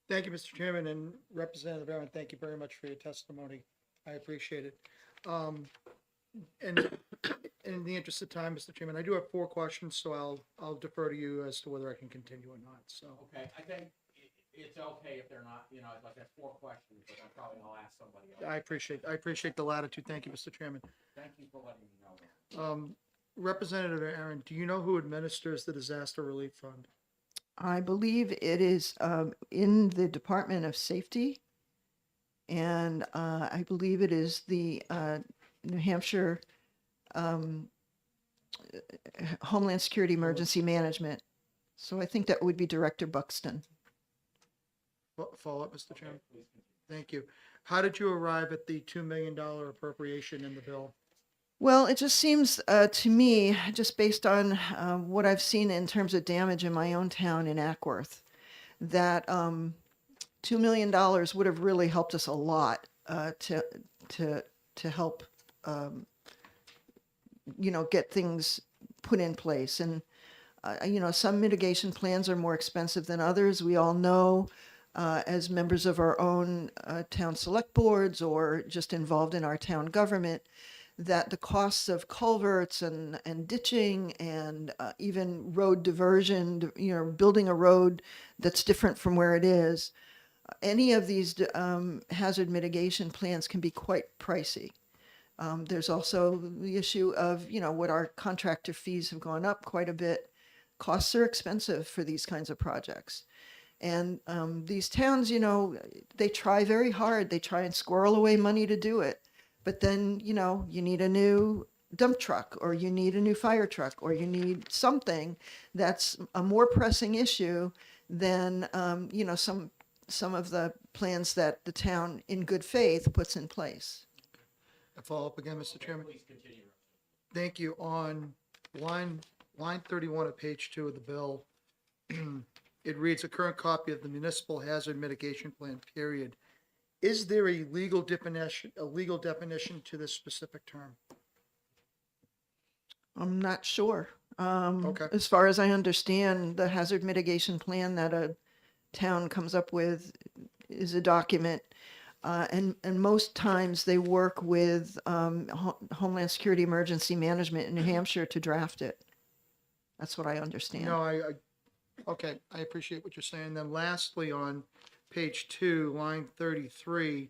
Thank you, Mr. Chairman, and Representative Aaron, thank you very much for your testimony. I appreciate it. And in the interest of time, Mr. Chairman, I do have 4 questions, so I'll defer to you as to whether I can continue or not, so. Okay, I think it's okay if they're not, like that's 4 questions, but I'm probably gonna ask somebody else. I appreciate the latitude. Thank you, Mr. Chairman. Thank you for letting me know that. Representative Aaron, do you know who administers the disaster relief fund? I believe it is in the Department of Safety, and I believe it is the New Hampshire Homeland Security Emergency Management. So I think that would be Director Buxton. Follow up, Mr. Chairman? Thank you. How did you arrive at the $2 million appropriation in the bill? Well, it just seems to me, just based on what I've seen in terms of damage in my own town in Ackworth, that $2 million would have really helped us a lot to help, get things put in place. And some mitigation plans are more expensive than others. We all know, as members of our own town select boards or just involved in our town government, that the costs of culverts and ditching and even road diversion, building a road that's different from where it is, any of these hazard mitigation plans can be quite pricey. There's also the issue of, what our contractor fees have gone up quite a bit. Costs are expensive for these kinds of projects. And these towns, they try very hard. They try and squirrel away money to do it. But then, you need a new dump truck, or you need a new fire truck, or you need something that's a more pressing issue than, some of the plans that the town in good faith puts in place. A follow up again, Mr. Chairman? Please continue. Thank you. On line 31 of page 2 of the bill, it reads a current copy of the municipal hazard mitigation plan, period. Is there a legal definition to this specific term? I'm not sure. Okay. As far as I understand, the hazard mitigation plan that a town comes up with is a document. And most times they work with Homeland Security Emergency Management in New Hampshire to draft it. That's what I understand. No, okay, I appreciate what you're saying. Then lastly, on page 2, line 33,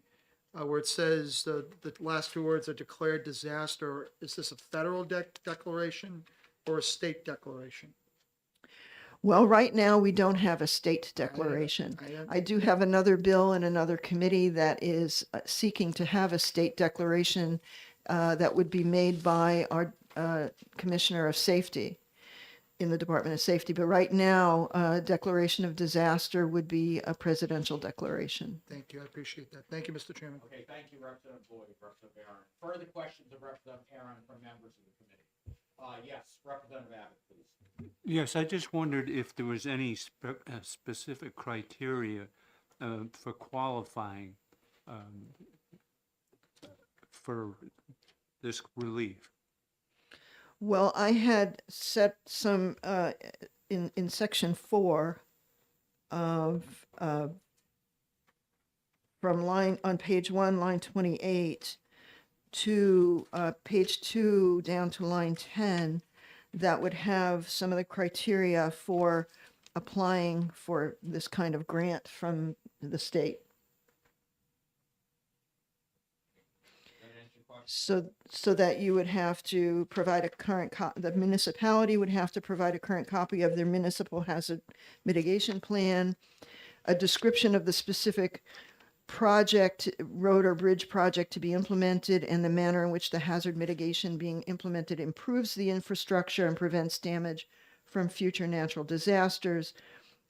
where it says the last two words are declared disaster, is this a federal declaration or a state declaration? Well, right now, we don't have a state declaration. I do have another bill in another committee that is seeking to have a state declaration that would be made by our Commissioner of Safety in the Department of Safety. But right now, a declaration of disaster would be a presidential declaration. Thank you, I appreciate that. Thank you, Mr. Chairman. Okay, thank you, Representative Boyd, Representative Aaron. Further questions of Representative Aaron from members of the committee? Yes, Representative Abbott, please. Yes, I just wondered if there was any specific criteria for qualifying for this relief. Well, I had set some in section 4 of from line on page 1, line 28 to page 2 down to line 10 that would have some of the criteria for applying for this kind of grant from the state. So that you would have to provide a current the municipality would have to provide a current copy of their municipal hazard mitigation plan, a description of the specific project, road or bridge project to be implemented, and the manner in which the hazard mitigation being implemented improves the infrastructure and prevents damage from future natural disasters.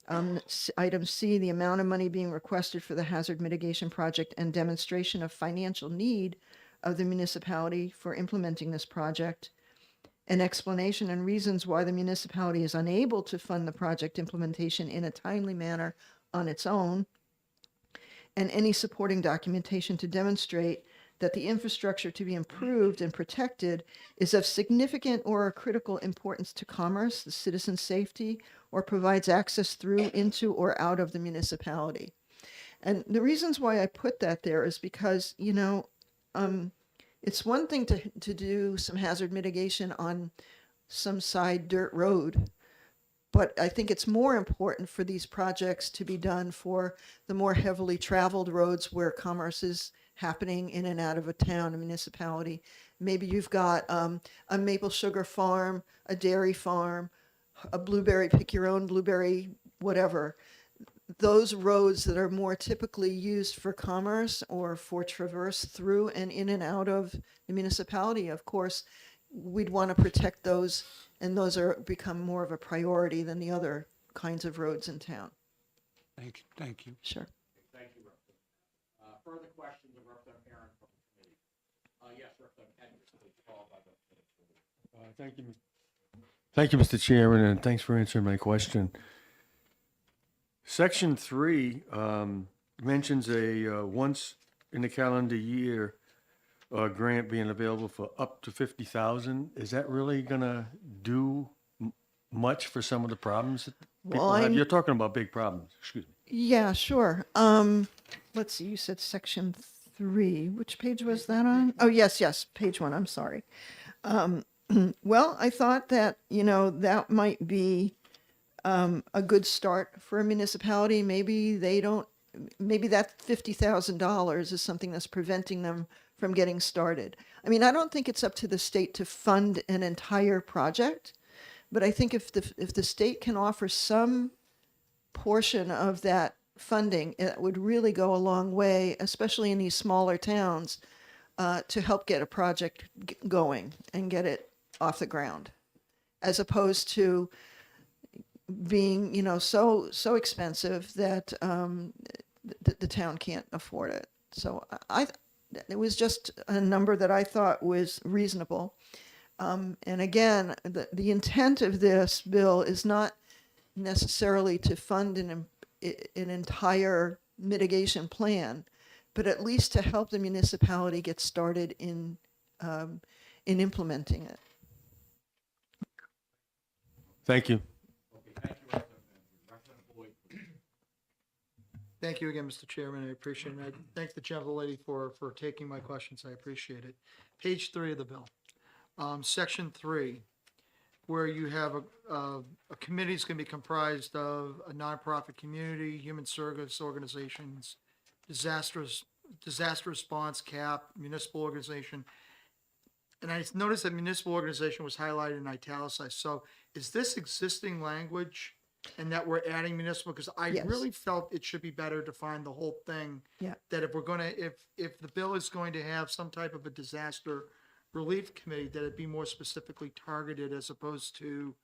Item C, the amount of money being requested for the hazard mitigation project and demonstration of financial need of the municipality for implementing this project, an explanation and reasons why the municipality is unable to fund the project implementation in a timely manner on its own, and any supporting documentation to demonstrate that the infrastructure to be improved and protected is of significant or critical importance to commerce, the citizen safety, or provides access through, into, or out of the municipality. And the reasons why I put that there is because, it's one thing to do some hazard mitigation on some side dirt road, but I think it's more important for these projects to be done for the more heavily traveled roads where commerce is happening in and out of a town, a municipality. Maybe you've got a maple sugar farm, a dairy farm, a blueberry, pick your own blueberry whatever, those roads that are more typically used for commerce or for traverse through and in and out of the municipality, of course, we'd want to protect those, and those are become more of a priority than the other kinds of roads in town. Thank you. Sure. Thank you, Representative. Further questions of Representative Aaron from the committee? Yes, Representative Henry, please, followed by the. Thank you, Mr. Chairman, and thanks for answering my question. Section 3 mentions a once in the calendar year grant being available for up to 50,000. Is that really gonna do much for some of the problems that people have? You're talking about big problems. Excuse me. Yeah, sure. Let's see, you said section 3. Which page was that on? Oh, yes, page 1. I'm sorry. Well, I thought that, that might be a good start for a municipality. Maybe that $50,000 is something that's preventing them from getting started. I mean, I don't think it's up to the state to fund an entire project, but I think if the state can offer some portion of that funding, it would really go a long way, especially in these smaller towns, to help get a project going and get it off the ground, as opposed to being, so expensive that the town can't afford it. So it was just a number that I thought was reasonable. And again, the intent of this bill is not necessarily to fund an entire mitigation plan, but at least to help the municipality get started in implementing it. Thank you. Thank you again, Mr. Chairman. I appreciate it. I thank the gentlelady for taking my questions. I appreciate it. Page 3 of the bill, section 3, where you have a committee is going to be comprised of a nonprofit community, human service organizations, disaster response, CAP, municipal organization. And I noticed that municipal organization was highlighted in italicized. So is this existing language and that we're adding municipal? Because I Yes. really felt it should be better to find the whole thing. Yeah. That if we're going to, if the bill is going to have some type of a disaster relief committee, that it be more specifically targeted as opposed to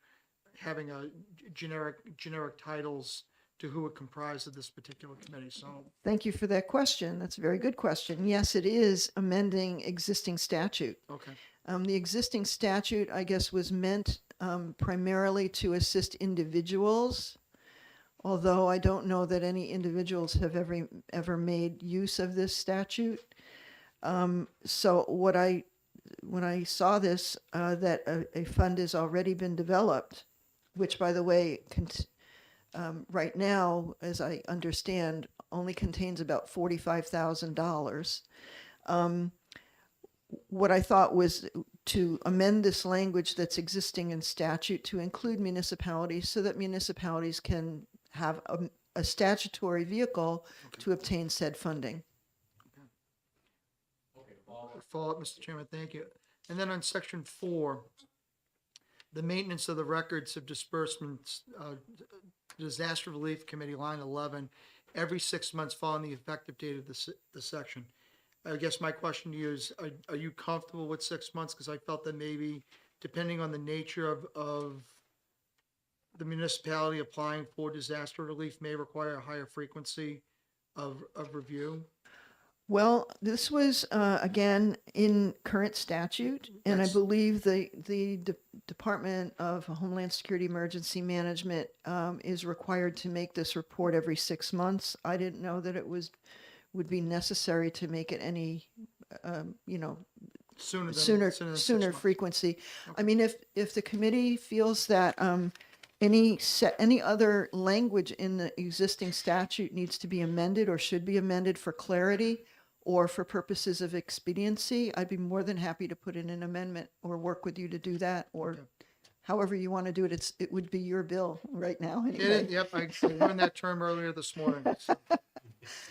having a generic titles to who would comprise of this particular committee. So Thank you for that question. That's a very good question. Yes, it is amending existing statute. okay. The existing statute, I guess, was meant primarily to assist individuals, although I don't know that any individuals have ever made use of this statute. So when I saw this, that a fund has already been developed, which, by the way, right now, as I understand, only contains about $45,000. What I thought was to amend this language that's existing in statute to include municipalities so that municipalities can have a statutory vehicle to obtain said funding. Follow up, Mr. Chairman, thank you. And then on section 4, the maintenance of the records of disbursements, disaster relief committee, line 11, every 6 months following the effective date of the section. I guess my question to you is, are you comfortable with 6 months? Because I felt that maybe depending on the nature of the municipality applying for disaster relief may require a higher frequency of review. Well, this was, again, in current statute, and I believe the Department of Homeland Security Emergency Management is required to make this report every 6 months. I didn't know that it would be necessary to make it any, sooner frequency. I mean, if the committee feels that any other language in the existing statute needs to be amended or should be amended for clarity or for purposes of expediency, I'd be more than happy to put in an amendment or work with you to do that, or however you want to do it. It would be your bill right now. Anyway. Yep, I learned that term earlier this morning. So.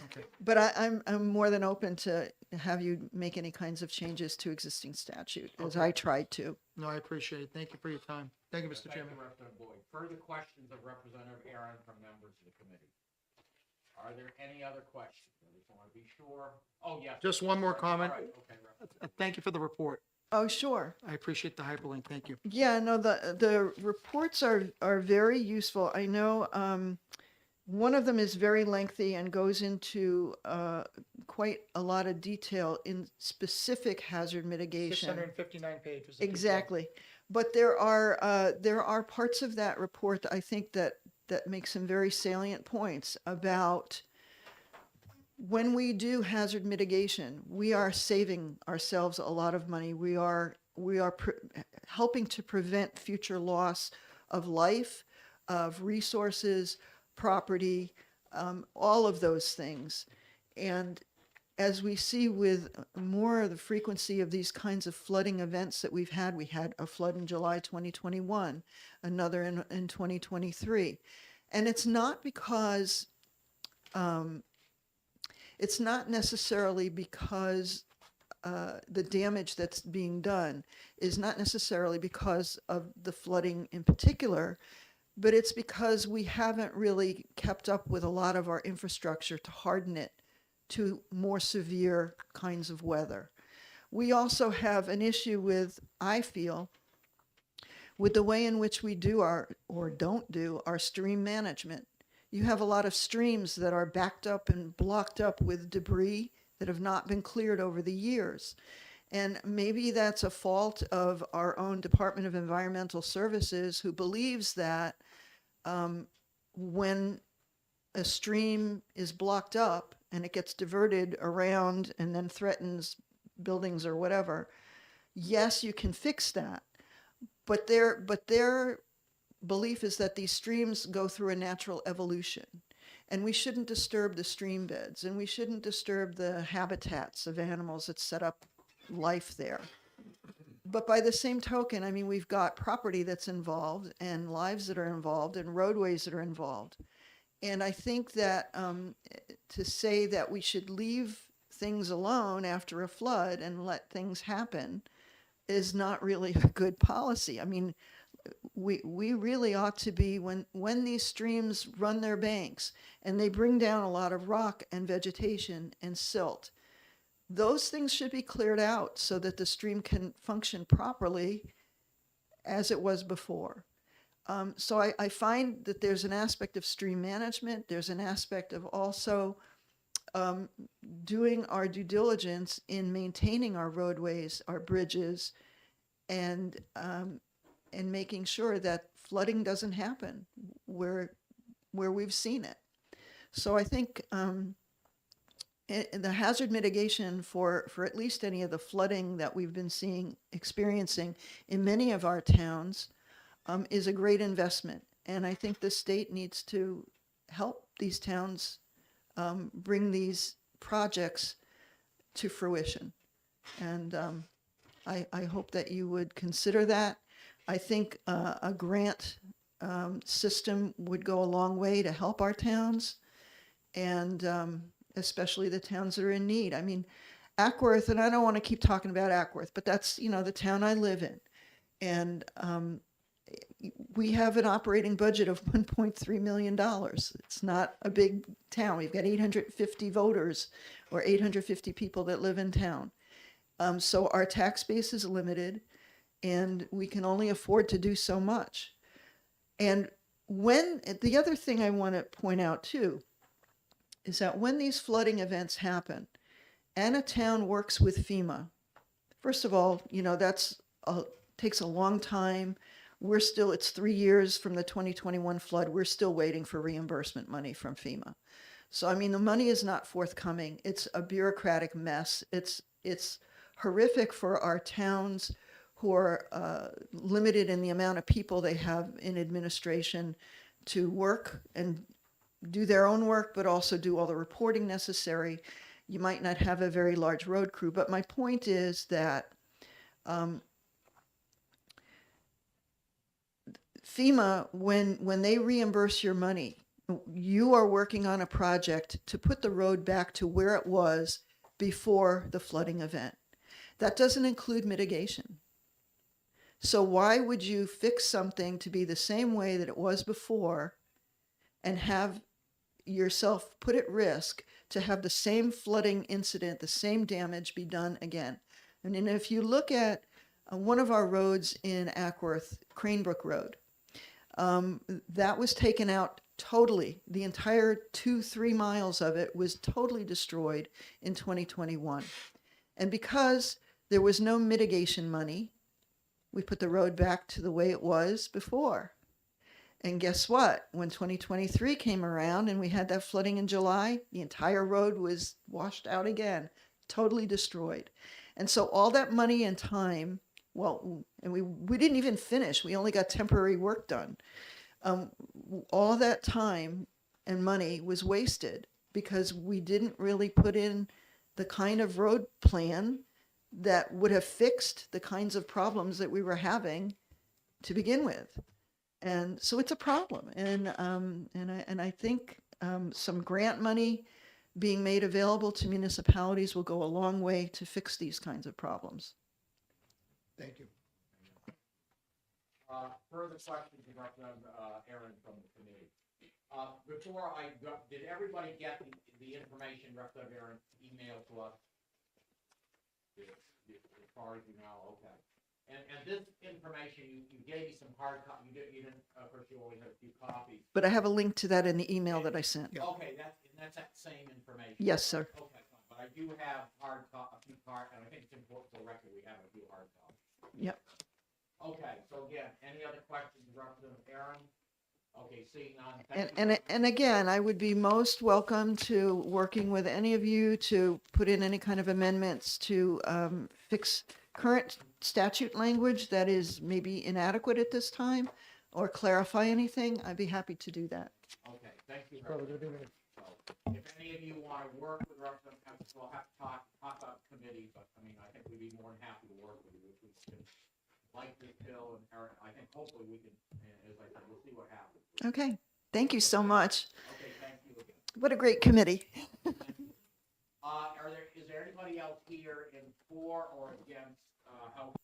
Okay. But I'm more than open to have you make any kinds of changes to existing statute, as I tried to. No, I appreciate it. Thank you for your time. Thank you, Mr. Chairman. further questions of Representative Aaron from members of the committee? Are there any other questions? I just want to be sure. Oh, yes. Just one more All comment. right, okay, Rep. Thank you for the report. Oh, sure. I appreciate the hyperlink. Thank you. Yeah, no, the reports are very useful. I know one of them is very lengthy and goes into quite a lot of detail in specific hazard mitigation. 659 pages. Exactly. But there are parts of that report that I think that make some very salient points about when we do hazard mitigation, we are saving ourselves a lot of money. We are helping to prevent future loss of life, of resources, property, all of those things. And as we see with more of the frequency of these kinds of flooding events that we had a flood in July 2021, another in 2023. And it's not because, it's not necessarily because the damage that's being done is not necessarily because of the flooding in particular, but it's because we haven't really kept up with a lot of our infrastructure to harden it to more severe kinds of weather. We also have an issue with, I feel, with the way in which we do or don't do our stream management. You have a lot of streams that are backed up and blocked up with debris that have not been cleared over the years. And maybe that's a fault of our own Department of Environmental Services, who believes that when a stream is blocked up and it gets diverted around and then threatens buildings or whatever, yes, you can fix that. But their belief is that these streams go through a natural evolution, and we shouldn't disturb the stream beds, and we shouldn't disturb the habitats of animals that set up life there. But by the same token, I mean, we've got property that's involved and lives that are involved and roadways that are involved. And I think that to say that we should leave things alone after a flood and let things happen is not really a good policy. I mean, we really ought to be, when these streams run their banks and they bring down a lot of rock and vegetation and silt, those things should be cleared out so that the stream can function properly as it was before. So I find that there's an aspect of stream management. There's an aspect of also doing our due diligence in maintaining our roadways, our bridges, and making sure that flooding doesn't happen where we've seen it. So I think the hazard mitigation for at least any of the flooding that we've been experiencing in many of our towns is a great investment. And I think the state needs to help these towns bring these projects to fruition. And I hope that you would consider that. I think a grant system would go a long way to help our towns, and especially the towns that are in need. I mean, Ackworth, and I don't want to keep talking about Ackworth, but that's, the town I live in. And we have an operating budget of $1.3 million. It's not a big town. We've got 850 voters or 850 people that live in town. So our tax base is limited, and we can only afford to do so much. And the other thing I want to point out too is that when these flooding events happen and a town works with FEMA, first of all, takes a long time. It's 3 years from the 2021 flood. We're still waiting for reimbursement money from FEMA. So, I mean, the money is not forthcoming. It's a bureaucratic mess. It's horrific for our towns who are limited in the amount of people they have in administration to work and do their own work, but also do all the reporting necessary. You might not have a very large road crew, but my point is that FEMA, when they reimburse your money, you are working on a project to put the road back to where it was before the flooding event. That doesn't include mitigation. So why would you fix something to be the same way that it was before and have yourself put at risk to have the same flooding incident, the same damage be done again? And then if you look at one of our roads in Ackworth, Cranebrook Road, that was taken out totally. The entire 2-3 miles of it was totally destroyed in 2021. And because there was no mitigation money, we put the road back to the way it was before. And guess what? When 2023 came around and we had that flooding in July, the entire road was washed out again, totally destroyed. And so all that money and time, well, and we didn't even finish. We only got temporary work done. All that time and money was wasted because we didn't really put in the kind of road plan that would have fixed the kinds of problems that we were having to begin with. And so it's a problem. And I think some grant money being made available to municipalities will go a long way to fix these kinds of problems. Thank you. Further questions of Representative Aaron from the committee. Before I go, did everybody get the information Representative Aaron emailed to us? As far as you know, okay. And this information, you gave me some hard copy. You didn't, of course, you only had a few copies. But I have a link to that in the email that I sent. Okay, that's that same information. Yes, sir. Okay, fine. But I do have a few and I think it's important for the record we have a few hard copies. Yep. Okay, so again, any other questions, Representative Aaron? Okay, seeing none. Thank you. And again, I would be most welcome to working with any of you to put in any kind of amendments to fix current statute language that is maybe inadequate at this time or clarify anything. I'd be happy to do that. Okay, thank you. So, if any of you want to work with Representative, we'll have to talk about committee, but I mean, I think we'd be more than happy to work with you if we can like this bill, and Aaron, I think hopefully we can, as I said, we'll see what happens. Okay. Thank you so much. Okay, thank you again. What a great committee. Is there anybody else here in for or against health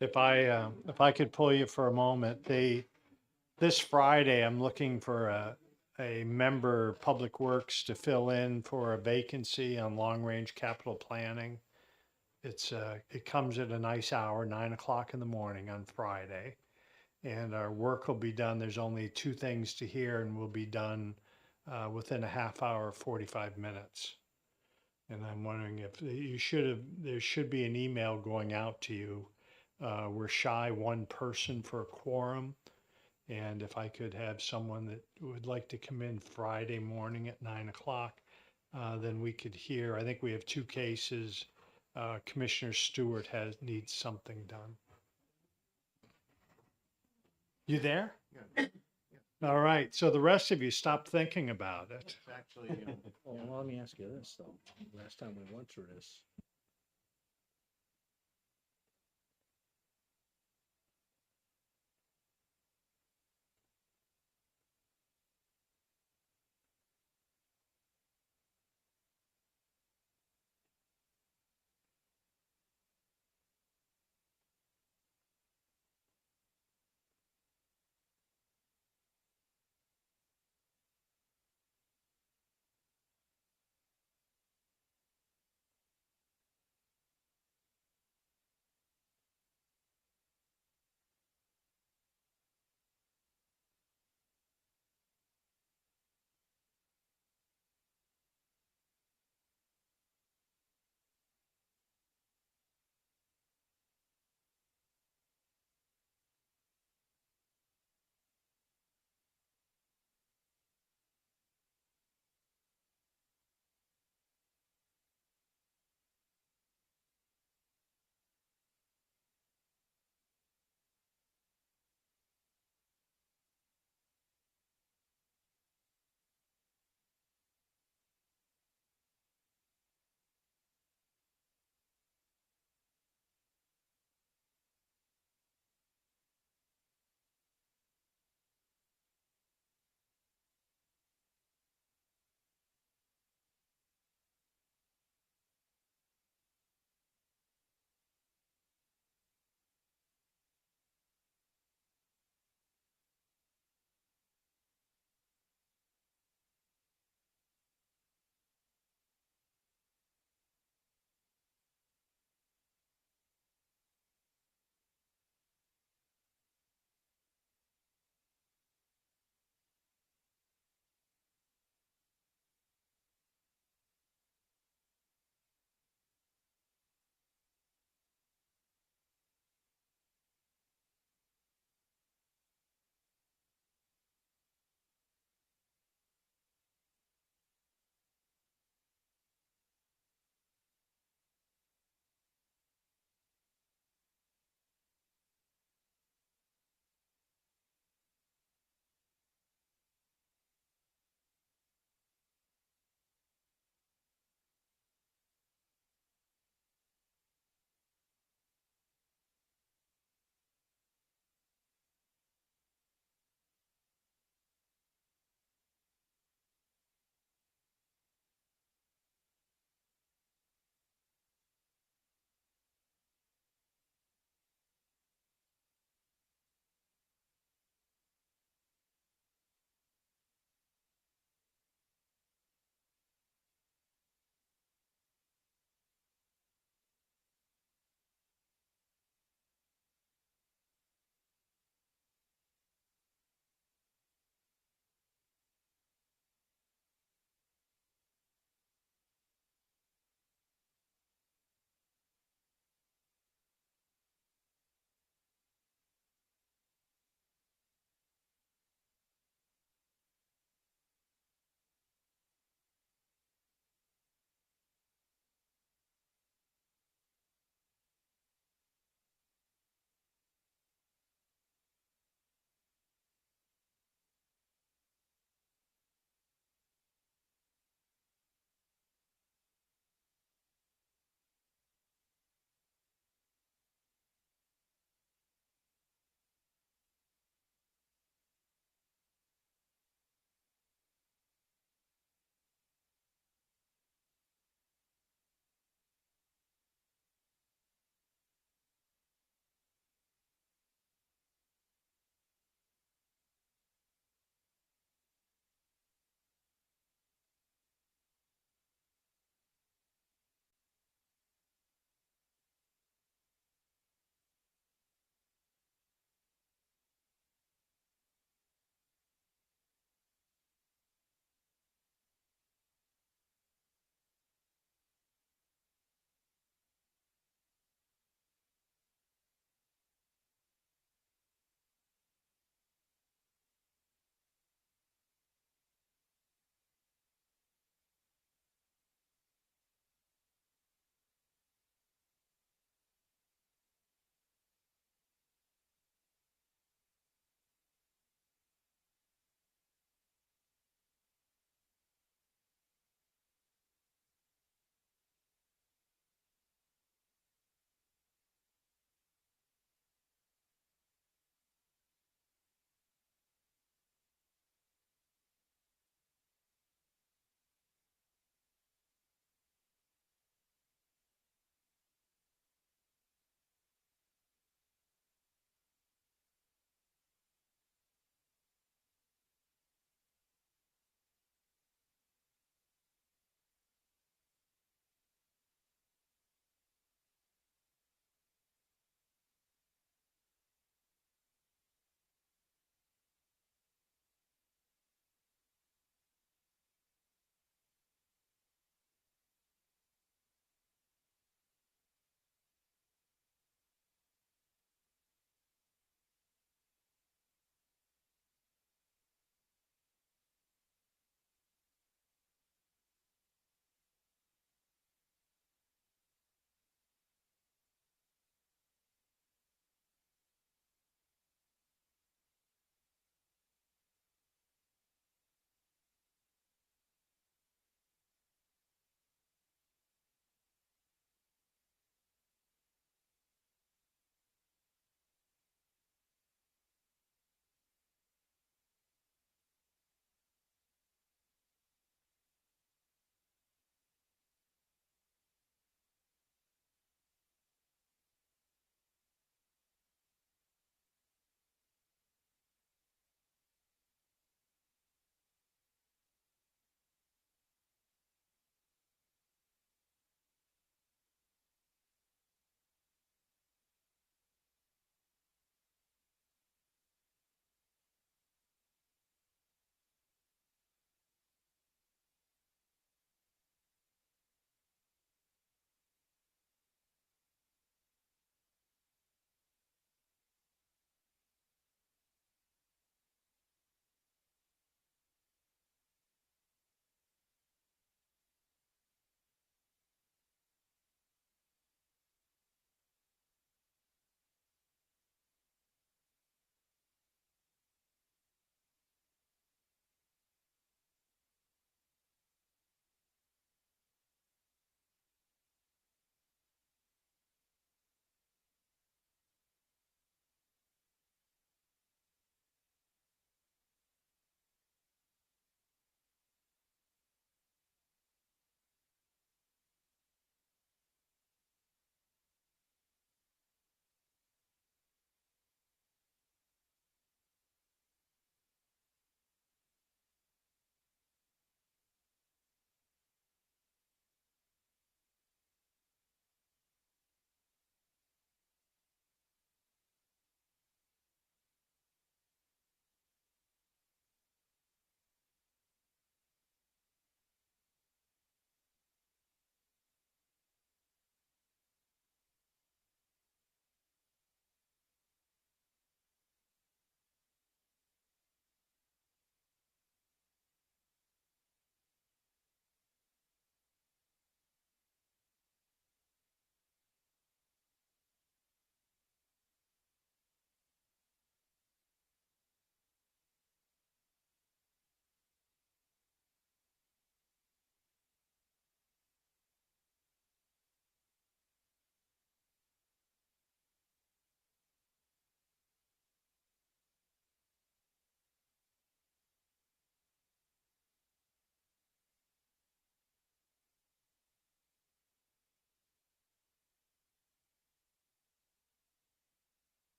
if I could pull you for a moment, this Friday, I'm looking for a member of Public Works to fill in for a vacancy on long-range capital planning. It comes at a nice hour, 9 o'clock in the morning on Friday. And our work will be done. There's only two things to hear and we'll be done within a half hour, 45 minutes. And I'm wondering if there should be an email going out to you. We're shy one person for a quorum. And if I could have someone that would like to come in Friday morning at 9 o'clock, then we could hear. I think we have two cases. Commissioner Stewart needs something done. You there? Yeah. All right. So the rest of you stop thinking about it. Actually, well, let me ask you this, though. Last time we went through this,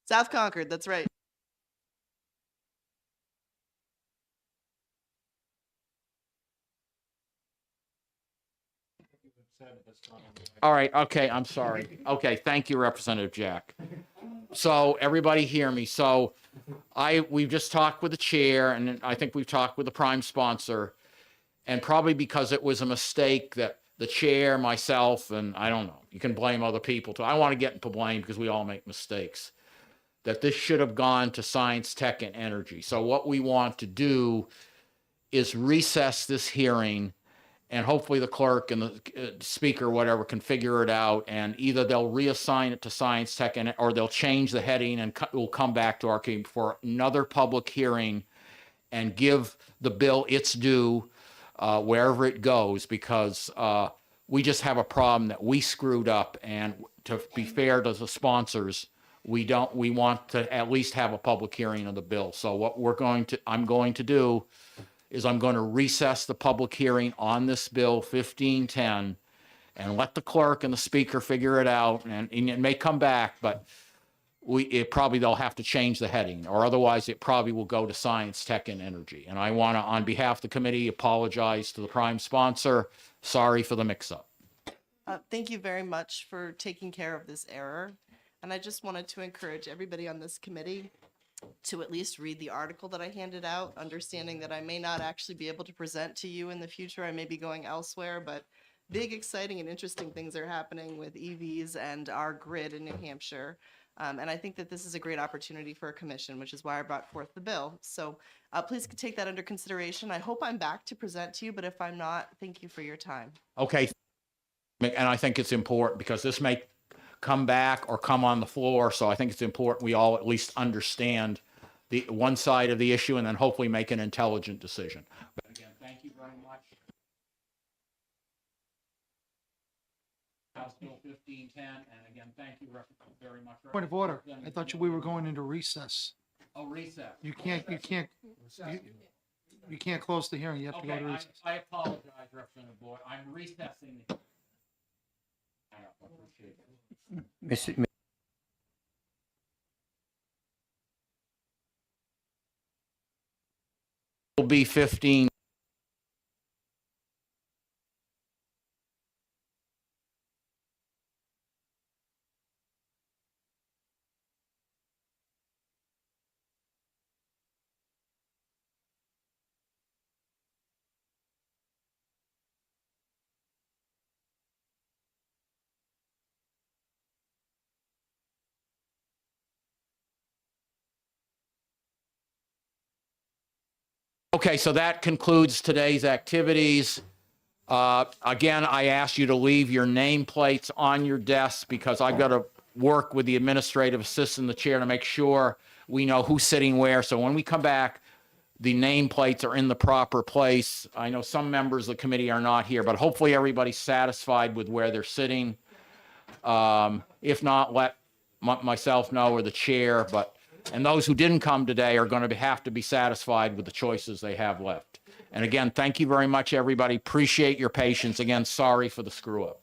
South Concord, that's right. All right, okay, I'm sorry. Okay, thank you, Representative Jack. So everybody hear me. So we've just talked with the chair, and I think we've talked with the prime sponsor, and probably because it was a mistake that the chair, myself, and I don't know, you can blame other people too. I want to get into blame because we all make mistakes. That this should have gone to Science, Tech, and Energy. So what we want to do is recess this hearing, and hopefully the clerk and the speaker, whatever, can figure it out, and either they'll reassign it to Science, Tech, and or they'll change the heading, and we'll come back to our committee for another public hearing and give the bill its due wherever it goes, because we just have a problem that we screwed up, and to be fair to the sponsors, we want to at least have a public hearing of the bill. So what I'm going to do is I'm going to recess the public hearing on this bill 1510 and let the clerk and the speaker figure it out, and it may come back, but they'll have to change the heading, or otherwise it probably will go to Science, Tech, and Energy. And I want to, on behalf of the committee, apologize to the prime sponsor. Sorry for the mix-up. Thank you very much for taking care of this error. And I just wanted to encourage everybody on this committee to at least read the article that I handed out, understanding that I may not actually be able to present to you in the future. I may be going elsewhere, but big, exciting, and interesting things are happening with EVs and our grid in New Hampshire. And I think that this is a great opportunity for a commission, which is why I brought forth the bill. So please take that under consideration. I hope I'm back to present to you, but if I'm not, thank you for your time. Okay. And I think it's important because this may come back or come on the floor. So I think it's important we all at least understand the one side of the issue and then hopefully make an intelligent decision. But again, thank you very much. House Bill 1510, and again, thank you very much. Point of order. I thought we were going into recess. Oh, recess. You can't close the hearing. You have to go Okay, to recess. I apologize, Representative Boyd. I'm recessing. I appreciate it. Will be 15. Okay, so that concludes today's activities. Again, I ask you to leave your nameplates on your desks because I've got to work with the administrative assistant, the chair, to make sure we know who's sitting where. So when we come back, the nameplates are in the proper place. I know some members of the committee are not here, but hopefully everybody's satisfied with where they're sitting. If not, let myself know or the chair, and those who didn't come today are going to have to be satisfied with the choices they have left. And again, thank you very much, everybody. Appreciate your patience. Again, sorry for the screw up.